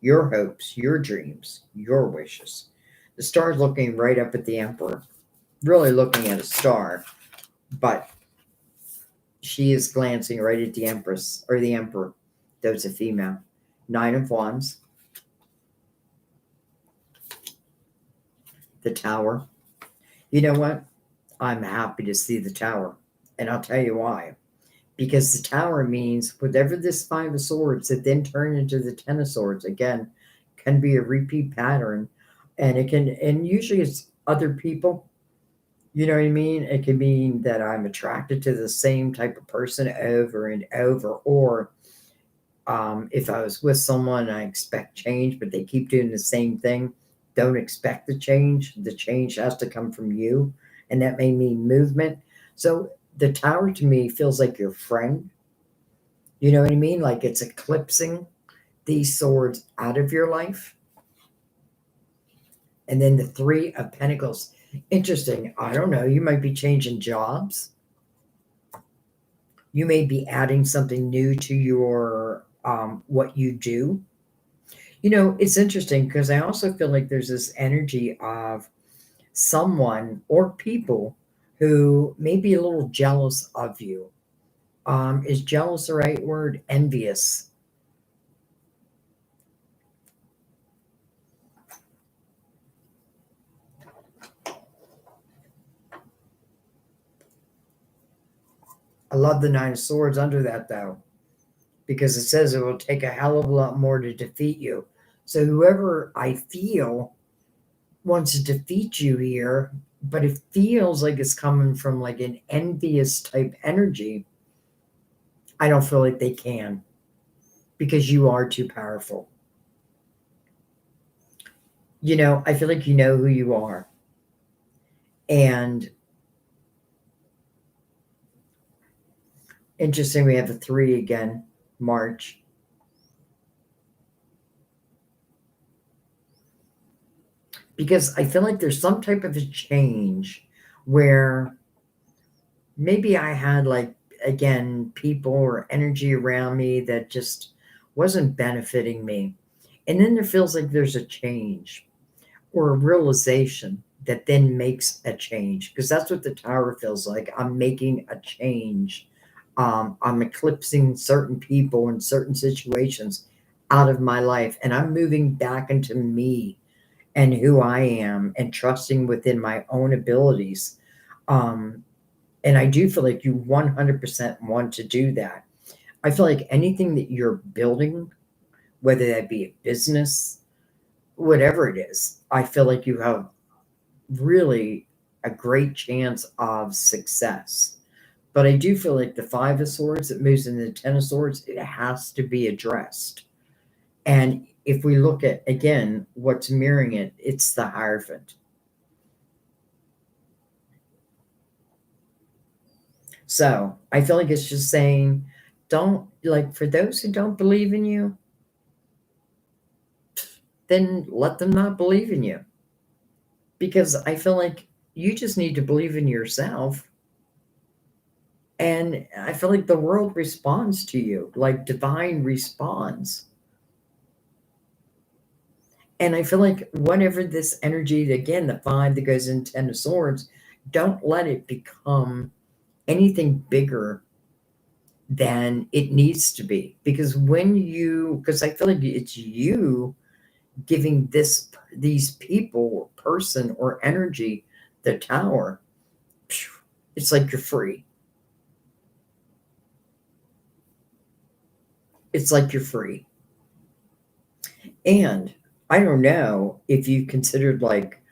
Your hopes, your dreams, your wishes. The star's looking right up at the Emperor, really looking at a star, but she is glancing right at the Empress or the Emperor. That's a female. 9 of Wands, the Tower. You know what? I'm happy to see the Tower, and I'll tell you why. Because the Tower means whatever this 5 of Swords that then turn into the 10 of Swords again can be a repeat pattern, and it can, and usually it's other people. You know what I mean? It can mean that I'm attracted to the same type of person over and over, or if I was with someone, I expect change, but they keep doing the same thing. Don't expect the change. The change has to come from you, and that may mean movement. So the Tower to me feels like your friend. You know what I mean? Like it's eclipsing these swords out of your life. And then the 3 of Pentacles. Interesting. I don't know. You might be changing jobs. You may be adding something new to your what you do. It's interesting because I also feel like there's this energy of someone or people who may be a little jealous of you. Is jealous the right word? Envious. I love the 9 of Swords under that though, because it says it will take a hell of a lot more to defeat you. So whoever I feel wants to defeat you here, but it feels like it's coming from like an envious type energy. I don't feel like they can, because you are too powerful. I feel like you know who you are. And interesting, we have a 3 again, March. Because I feel like there's some type of a change where maybe I had, like, again, people or energy around me that just wasn't benefiting me. And then there feels like there's a change or a realization that then makes a change, because that's what the Tower feels like. I'm making a change. I'm eclipsing certain people and certain situations out of my life, and I'm moving back into me and who I am and trusting within my own abilities. Um, and I do feel like you 100% want to do that. I feel like anything that you're building, whether that be a business, whatever it is, I feel like you have really a great chance of success. But I do feel like the 5 of Swords that moves into the 10 of Swords, it has to be addressed. And if we look at, again, what's mirroring it, it's the Hierophant. So I feel like it's just saying, don't, like, for those who don't believe in you, then let them not believe in you. Because I feel like you just need to believe in yourself. And I feel like the world responds to you, like divine responds. And I feel like whatever this energy, again, the 5 that goes in 10 of Swords, don't let it become anything bigger than it needs to be. Because because I feel like it's you giving these people or person or energy the Tower, it's like you're free. It's like you're free. And I don't know if you considered, like,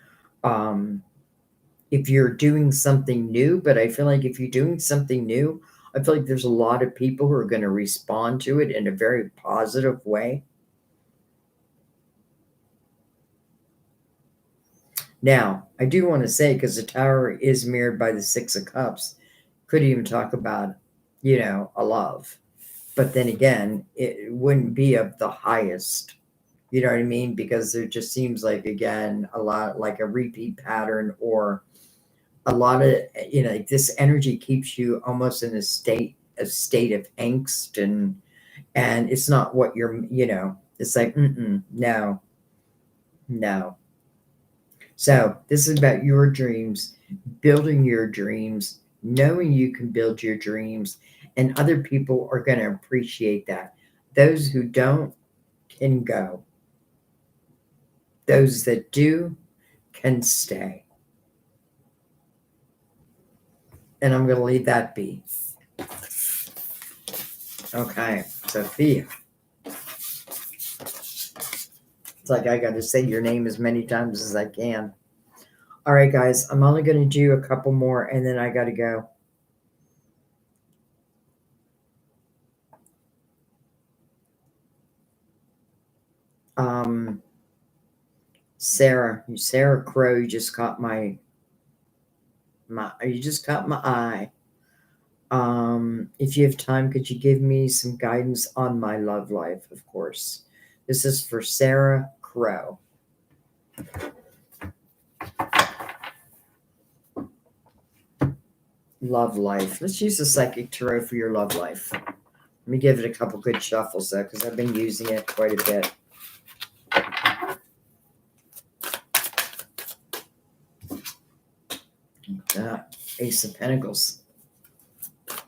if you're doing something new, but I feel like if you're doing something new, I feel like there's a lot of people who are going to respond to it in a very positive way. Now, I do want to say, because the Tower is mirrored by the Six of Cups, could even talk about, a love. But then again, it wouldn't be of the highest. You know what I mean? Because there just seems like, again, a lot like a repeat pattern, or a lot of, like this energy keeps you almost in a state of angst, and it's not what it's like, no, no. So this is about your dreams, building your dreams, knowing you can build your dreams, and other people are going to appreciate that. Those who don't can go. Those that do can stay. And I'm going to leave that be. Okay, Sophia. It's like I got to say your name as many times as I can. All right, guys, I'm only going to do a couple more and then I got to go. Sarah Crow, you just caught my eye. If you have time, could you give me some guidance on my love life? Of course. This is for Sarah Crow. Love life. Let's use the Psychic Tarot for your love life. Let me give it a couple good shuffles, though, because I've been using it quite a bit. Ace of Pentacles.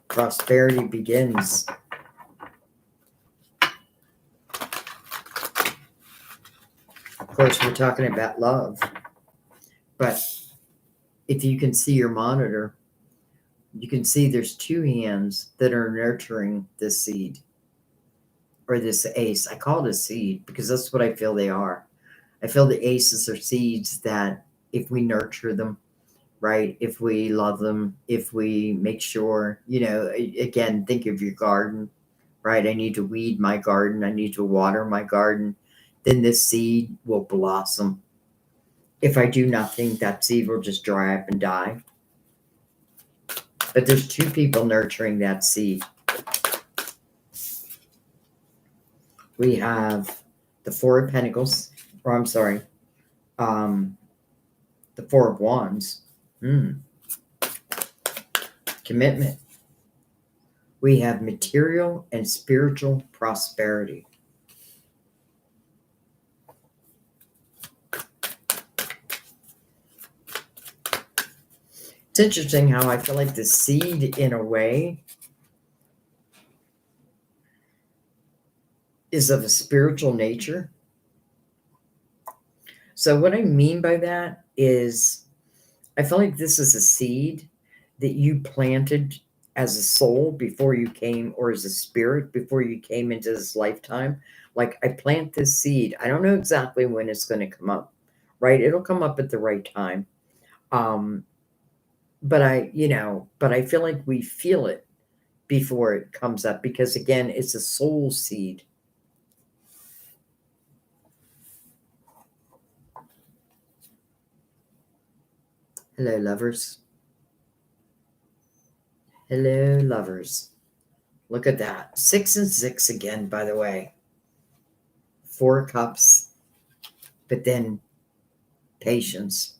Prosperity begins. Of course, we're talking about love. But if you can see your monitor, you can see there's two hands that are nurturing this seed, or this ace. I call it a seed because that's what I feel they are. I feel the aces are seeds that if we nurture them, right? If we love them, if we make sure, again, think of your garden, right? I need to weed my garden. I need to water my garden. Then this seed will blossom. If I do nothing, that seed will just dry up and die. But there's two people nurturing that seed. We have the Four of Pentacles, or I'm sorry, the Four of Wands. Commitment. We have material and spiritual prosperity. It's interesting how I feel like the seed, in a way, is of a spiritual nature. So what I mean by that is I feel like this is a seed that you planted as a soul before you came, or as a spirit before you came into this lifetime. Like, I plant this seed. I don't know exactly when it's going to come up, right? It'll come up at the right time. But I feel like we feel it before it comes up, because again, it's a soul seed. Hello, lovers. Hello, lovers. Look at that. 6 and 6 again, by the way. 4 cups. But then patience,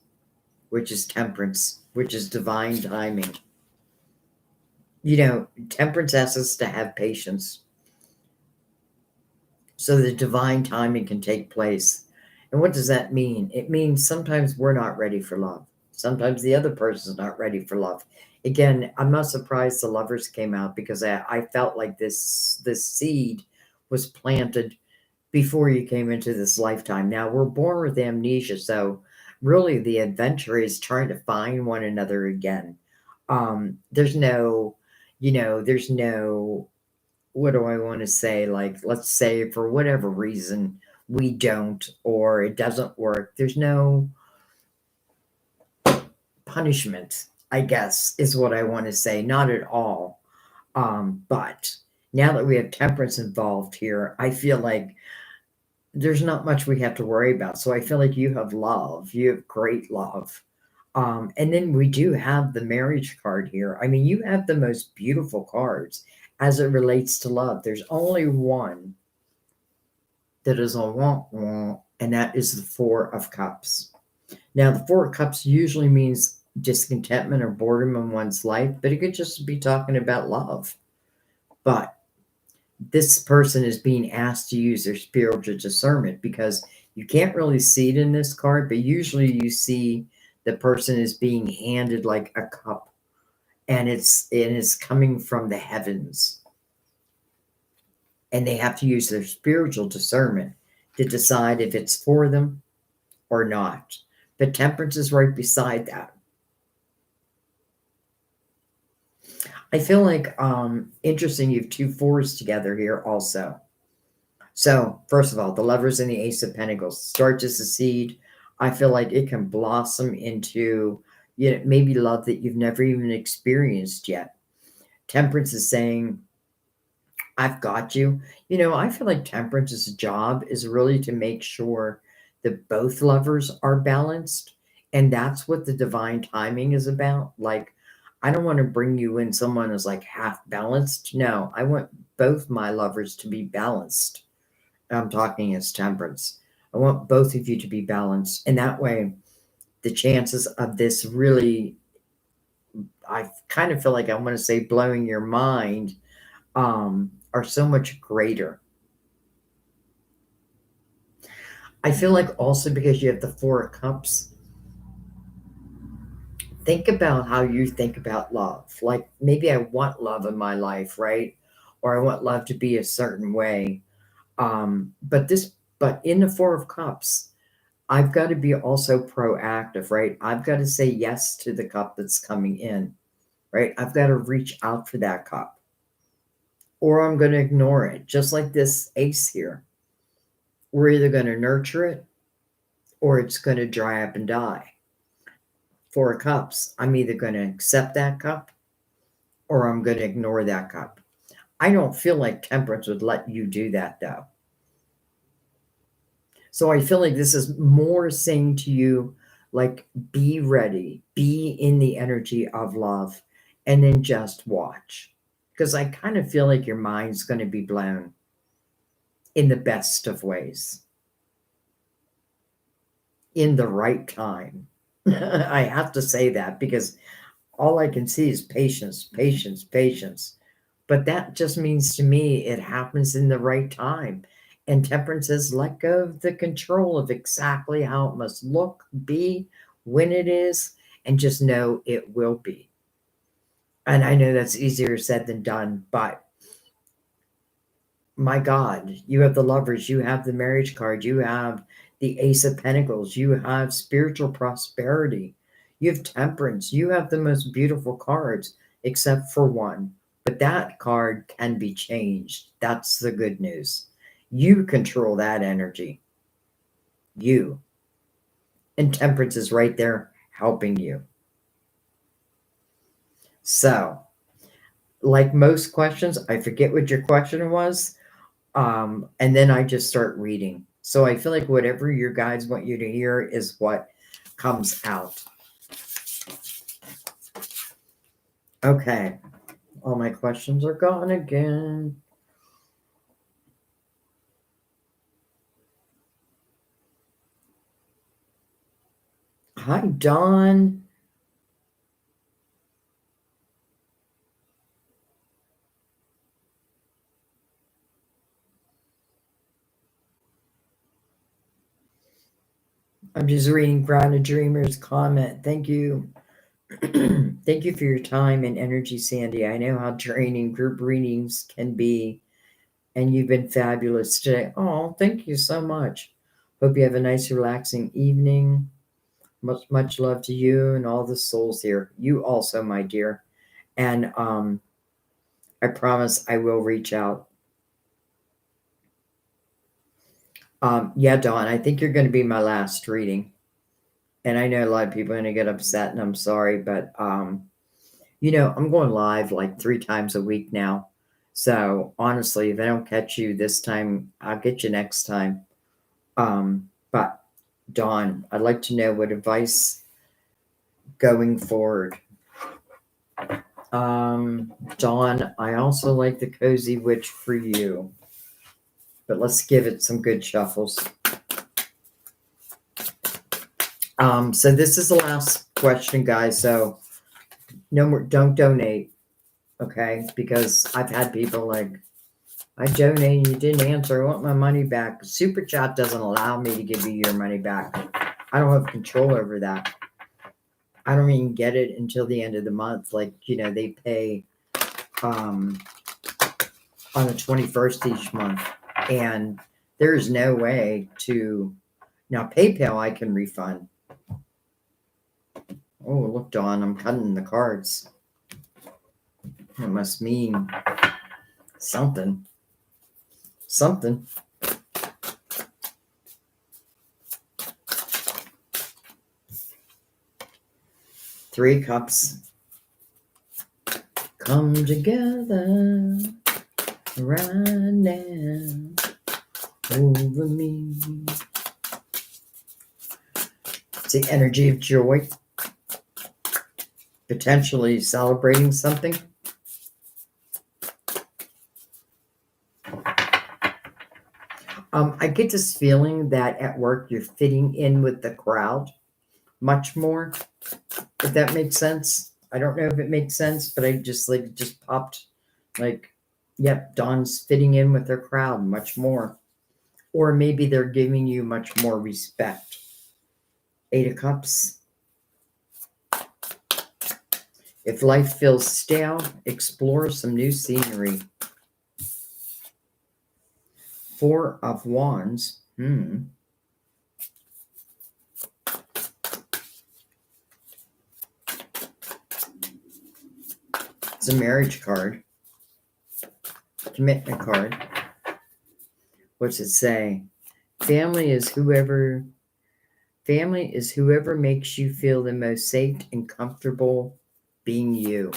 which is temperance, which is divine timing. Temperance asks us to have patience so the divine timing can take place. And what does that mean? It means sometimes we're not ready for love. Sometimes the other person's not ready for love. Again, I'm not surprised the lovers came out, because I felt like this seed was planted before you came into this lifetime. Now, we're born with amnesia, so really the adventure is trying to find one another again. There's no, what do I want to say? Like, let's say for whatever reason we don't, or it doesn't work. There's no punishment, I guess, is what I want to say. Not at all. But now that we have temperance involved here, I feel like there's not much we have to worry about. So I feel like you have love. You have great love. And then we do have the marriage card here. I mean, you have the most beautiful cards as it relates to love. There's only one that is a wah wah, and that is the Four of Cups. Now, the Four of Cups usually means discontentment or boredom in one's life, but it could just be talking about love. But this person is being asked to use their spiritual discernment because you can't really see it in this card, but usually you see the person is being handed like a cup and it is coming from the heavens. And they have to use their spiritual discernment to decide if it's for them or not. But temperance is right beside that. I feel like interesting you have two fours together here also. So, first of all, the Lovers and the Ace of Pentacles start as a seed. I feel like it can blossom into, maybe love that you've never even experienced yet. Temperance is saying, I've got you. I feel like Temperance's job is really to make sure that both lovers are balanced. And that's what the divine timing is about. Like, I don't want to bring you in someone who's like half balanced. No, I want both my lovers to be balanced. I'm talking as temperance. I want both of you to be balanced. And that way, the chances of this really, I kind of feel like I want to say blowing your mind, are so much greater. I feel like also because you have the Four of Cups, think about how you think about love. Like maybe I want love in my life, right? Or I want love to be a certain way. But in the Four of Cups, I've got to be also proactive, right? I've got to say yes to the cup that's coming in, right? I've got to reach out for that cup or I'm going to ignore it. Just like this ace here. We're either going to nurture it or it's going to dry up and die. Four of Cups, I'm either going to accept that cup or I'm going to ignore that cup. I don't feel like Temperance would let you do that though. So I feel like this is more saying to you, like, be ready, be in the energy of love, and then just watch. Because I kind of feel like your mind's going to be blown in the best of ways, in the right time. I have to say that because all I can see is patience, patience, patience. But that just means to me it happens in the right time. And Temperance says, let go of the control of exactly how it must look, be, when it is, and just know it will be. And I know that's easier said than done, but my God, you have the Lovers, you have the marriage card, you have the Ace of Pentacles, you have spiritual prosperity, you have Temperance, you have the most beautiful cards, except for one. But that card can be changed. That's the good news. You control that energy. You. And Temperance is right there helping you. So, like most questions, I forget what your question was. And then I just start reading. So I feel like whatever your guides want you to hear is what comes out. Okay. All my questions are gone again. Hi, Dawn. I'm just reading Grounded Dreamer's comment. Thank you. Thank you for your time and energy, Sandy. I know how draining group readings can be, and you've been fabulous today. Oh, thank you so much. Hope you have a nice, relaxing evening. Much, much love to you and all the souls here. You also, my dear. And I promise I will reach out. Yeah, Dawn, I think you're going to be my last reading. And I know a lot of people are going to get upset, and I'm sorry, but I'm going live like 3 times a week now. So honestly, if I don't catch you this time, I'll get you next time. But Dawn, I'd like to know what advice going forward. Dawn, I also like the Cozy Witch for you, but let's give it some good shuffles. So this is the last question, guys. So no more, don't donate, okay? Because I've had people like, I donated, you didn't answer, I want my money back. Super Chat doesn't allow me to give you your money back. I don't have control over that. I don't even get it until the end of the month. Like, they pay on the 21st each month. And there's no way to, now PayPal I can refund. Oh, look, Dawn, I'm cutting the cards. It must mean something. Something. Three Cups. Come together right now over me. It's the energy of joy. Potentially celebrating something. I get this feeling that at work you're fitting in with the crowd much more, if that makes sense. I don't know if it makes sense, but I just popped like, yep, Dawn's fitting in with her crowd much more. Or maybe they're giving you much more respect. Eight of Cups. If life feels stale, explore some new scenery. Four of Wands. It's a marriage card. Commitment card. What's it say? Family is whoever makes you feel the most safe and comfortable being you.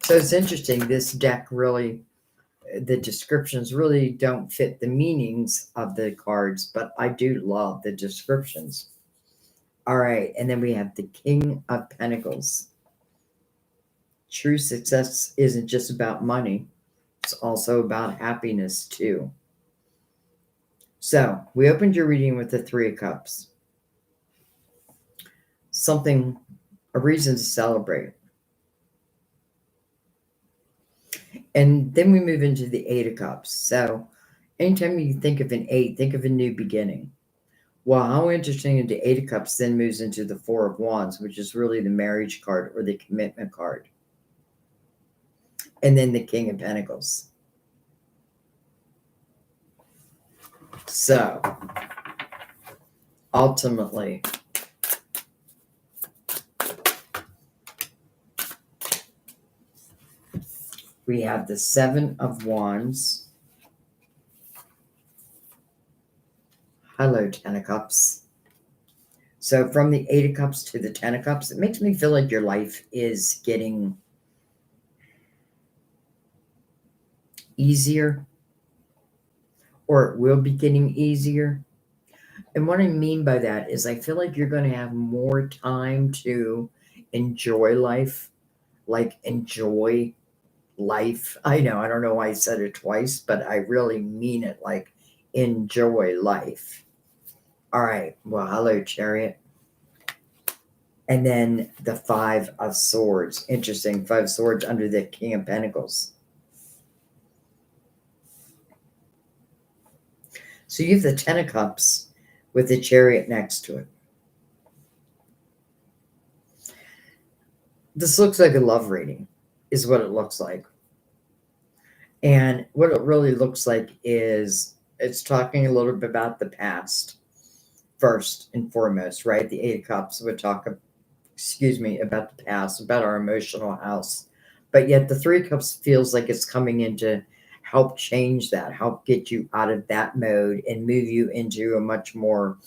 So it's interesting. This deck really, the descriptions really don't fit the meanings of the cards, but I do love the descriptions. All right. And then we have the King of Pentacles. True success isn't just about money. It's also about happiness too. So we opened your reading with the Three of Cups. A reason to celebrate. And then we move into the Eight of Cups. So anytime you think of an eight, think of a new beginning. Well, how interesting, the Eight of Cups then moves into the Four of Wands, which is really the marriage card or the commitment card. And then the King of Pentacles. So ultimately, we have the Seven of Wands. Hello, Ten of Cups. So from the Eight of Cups to the Ten of Cups, it makes me feel like your life is getting easier, or it will be getting easier. And what I mean by that is I feel like you're going to have more time to enjoy life, like enjoy life. I know, I don't know why I said it twice, but I really mean it, like enjoy life. All right. Well, hello, Chariot. And then the Five of Swords. Interesting. Five of Swords under the King of Pentacles. So you have the Ten of Cups with the Chariot next to it. This looks like a love reading, is what it looks like. And what it really looks like is it's talking a little bit about the past first and foremost, right? The Eight of Cups would talk, about the past, about our emotional house. But yet the Three of Cups feels like it's coming in to help change that, help get you out of that mode and move you into a much more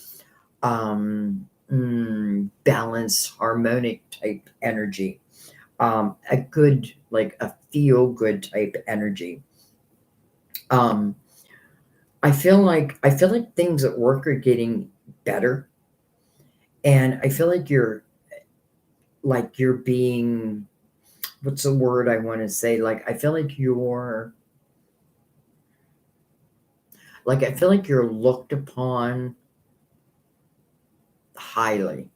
balanced, harmonic type energy. A good, like a feel good type energy. I feel like things at work are getting better, and I feel like you're being, what's the word I want to say? I feel like you're looked upon highly.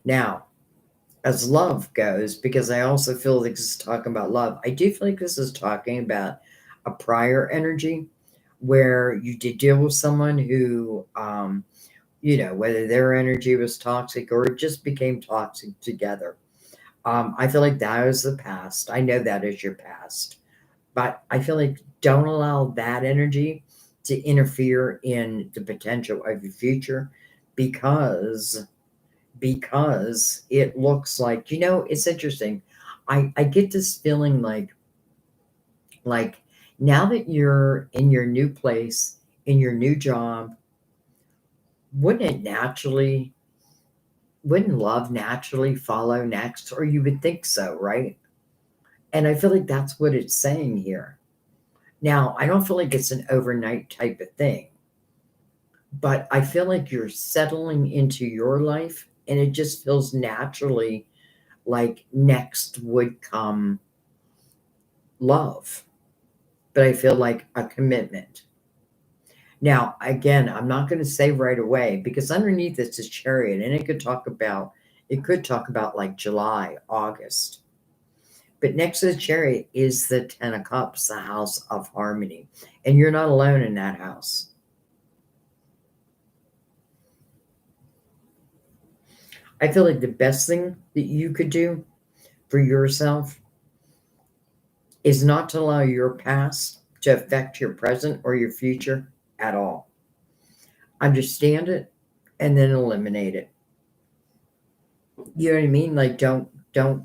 Now, as love goes, because I also feel like this is talking about love, I do feel like this is talking about a prior energy where you did deal with someone who, whether their energy was toxic or it just became toxic together. I feel like that is the past. I know that is your past, but I feel like don't allow that energy to interfere in the potential of your future, because it looks like, it's interesting. I get this feeling like now that you're in your new place, in your new job, wouldn't it naturally wouldn't love naturally follow next? Or you would think so, right? And I feel like that's what it's saying here. Now, I don't feel like it's an overnight type of thing, but I feel like you're settling into your life and it just feels naturally like next would come love, but I feel like a commitment. Now, again, I'm not going to say right away because underneath this is chariot, and it could talk about like July, August. But next to the chariot is the Ten of Cups, the house of harmony. And you're not alone in that house. I feel like the best thing that you could do for yourself is not to allow your past to affect your present or your future at all. Understand it and then eliminate it. You know what I mean? Like don't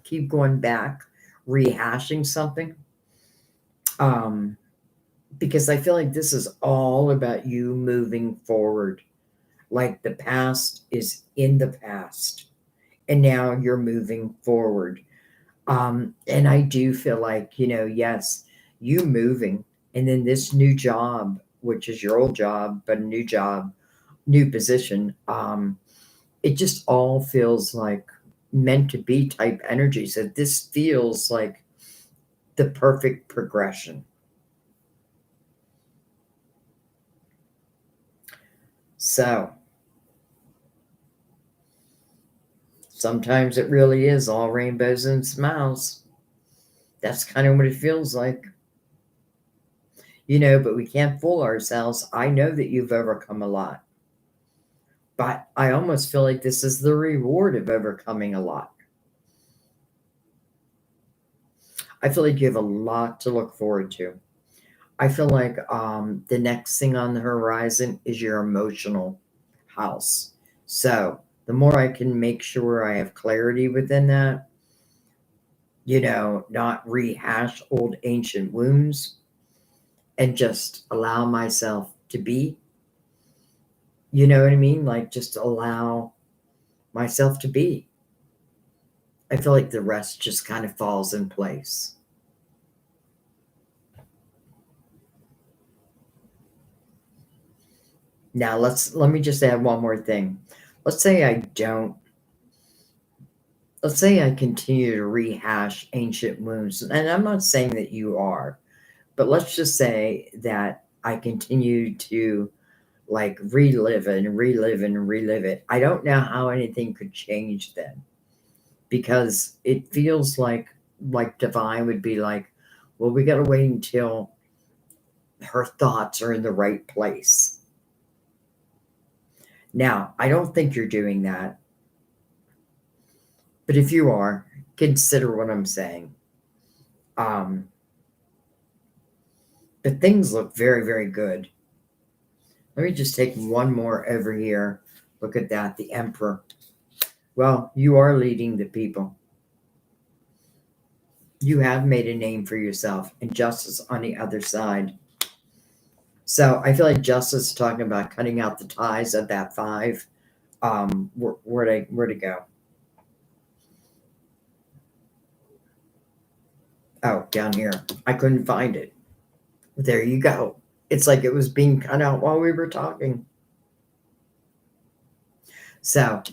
keep going back, rehashing something. Um, because I feel like this is all about you moving forward. Like the past is in the past and now you're moving forward. And I do feel like, yes, you moving and then this new job, which is your old job, but a new job, new position, it just all feels like meant to be type energy. So this feels like the perfect progression. So sometimes it really is all rainbows and smiles. That's kind of what it feels like. But we can't fool ourselves. I know that you've overcome a lot, but I almost feel like this is the reward of overcoming a lot. I feel like you have a lot to look forward to. I feel like the next thing on the horizon is your emotional house. So the more I can make sure I have clarity within that, not rehash old ancient wounds and just allow myself to be, you know what I mean? Like just allow myself to be. I feel like the rest just kind of falls in place. Now let me just add one more thing. Let's say I don't let's say I continue to rehash ancient wounds, and I'm not saying that you are, but let's just say that I continue to like relive it and relive and relive it. I don't know how anything could change then, because it feels like divine would be like, well, we got to wait until her thoughts are in the right place. Now, I don't think you're doing that, but if you are, consider what I'm saying. Um, but things look very, very good. Let me just take one more over here. Look at that, the Emperor. Well, you are leading the people. You have made a name for yourself, and justice on the other side. So I feel like justice is talking about cutting out the ties of that five. Where'd it go? Oh, down here. I couldn't find it. There you go. It's like it was being cut out while we were talking. So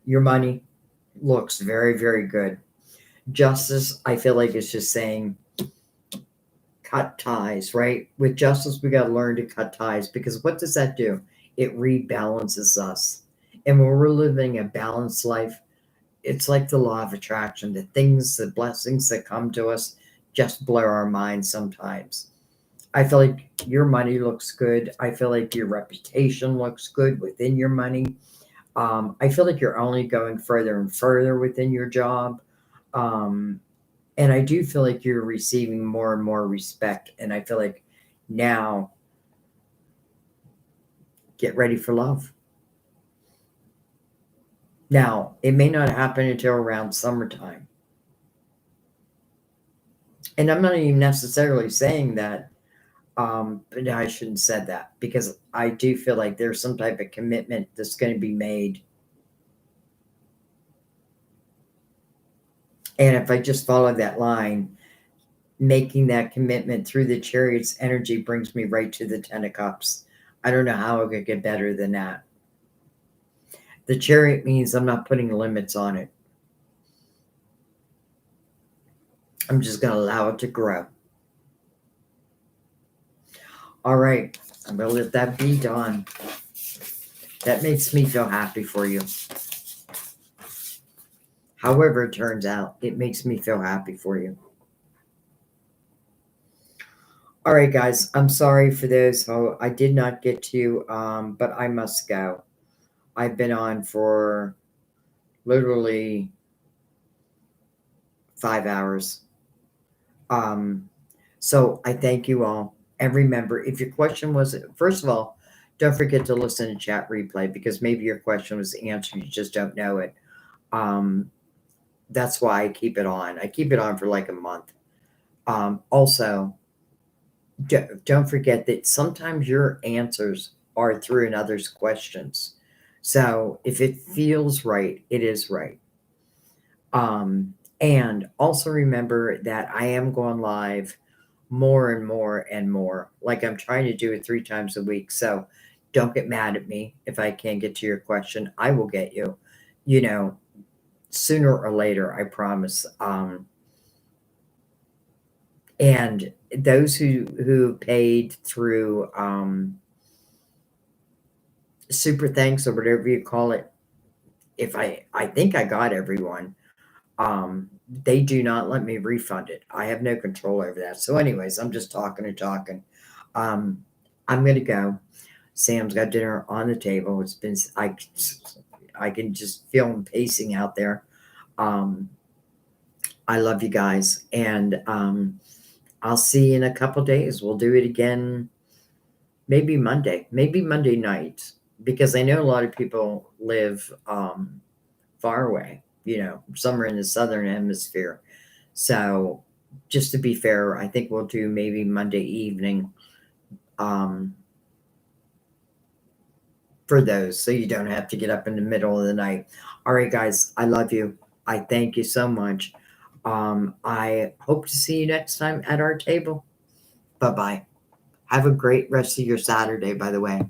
your money looks very, very good. Justice, I feel like it's just saying cut ties, right? With justice, we got to learn to cut ties because what does that do? It rebalances us. And when we're living a balanced life, it's like the law of attraction. The things, the blessings that come to us just blow our minds sometimes. I feel like your money looks good. I feel like your reputation looks good within your money. I feel like you're only going further and further within your job. Um, and I do feel like you're receiving more and more respect. And I feel like now get ready for love. Now, it may not happen until around summertime. And I'm not even necessarily saying that, but I shouldn't have said that because I do feel like there's some type of commitment that's going to be made. And if I just follow that line, making that commitment through the Chariot's energy brings me right to the Ten of Cups. I don't know how it could get better than that. The Chariot means I'm not putting limits on it. I'm just going to allow it to grow. All right. I'm going to let that be done. That makes me feel happy for you. However it turns out, it makes me feel happy for you. All right, guys. I'm sorry for those who I did not get to, but I must go. I've been on for literally 5 hours. So I thank you all. And remember, if your question was, first of all, don't forget to listen to chat replay because maybe your question was answered. You just don't know it. That's why I keep it on. I keep it on for like a month. Also, don't forget that sometimes your answers are through another's questions. So if it feels right, it is right. And also remember that I am going live more and more and more. Like I'm trying to do it 3 times a week. So don't get mad at me if I can't get to your question. I will get you, you know, sooner or later, I promise. And those who paid through super thanks or whatever you call it, if I think I got everyone. They do not let me refund it. I have no control over that. So, anyways, I'm just talking and talking. I'm gonna go. Sam's got dinner on the table. It's been I can just feel him pacing out there. I love you guys, and I'll see you in a couple days. We'll do it again, maybe Monday night, because I know a lot of people live far away. Somewhere in the southern hemisphere. So, just to be fair, I think we'll do maybe Monday evening for those, so you don't have to get up in the middle of the night. All right, guys, I love you. I thank you so much. I hope to see you next time at our table. Bye bye. Have a great rest of your Saturday, by the way.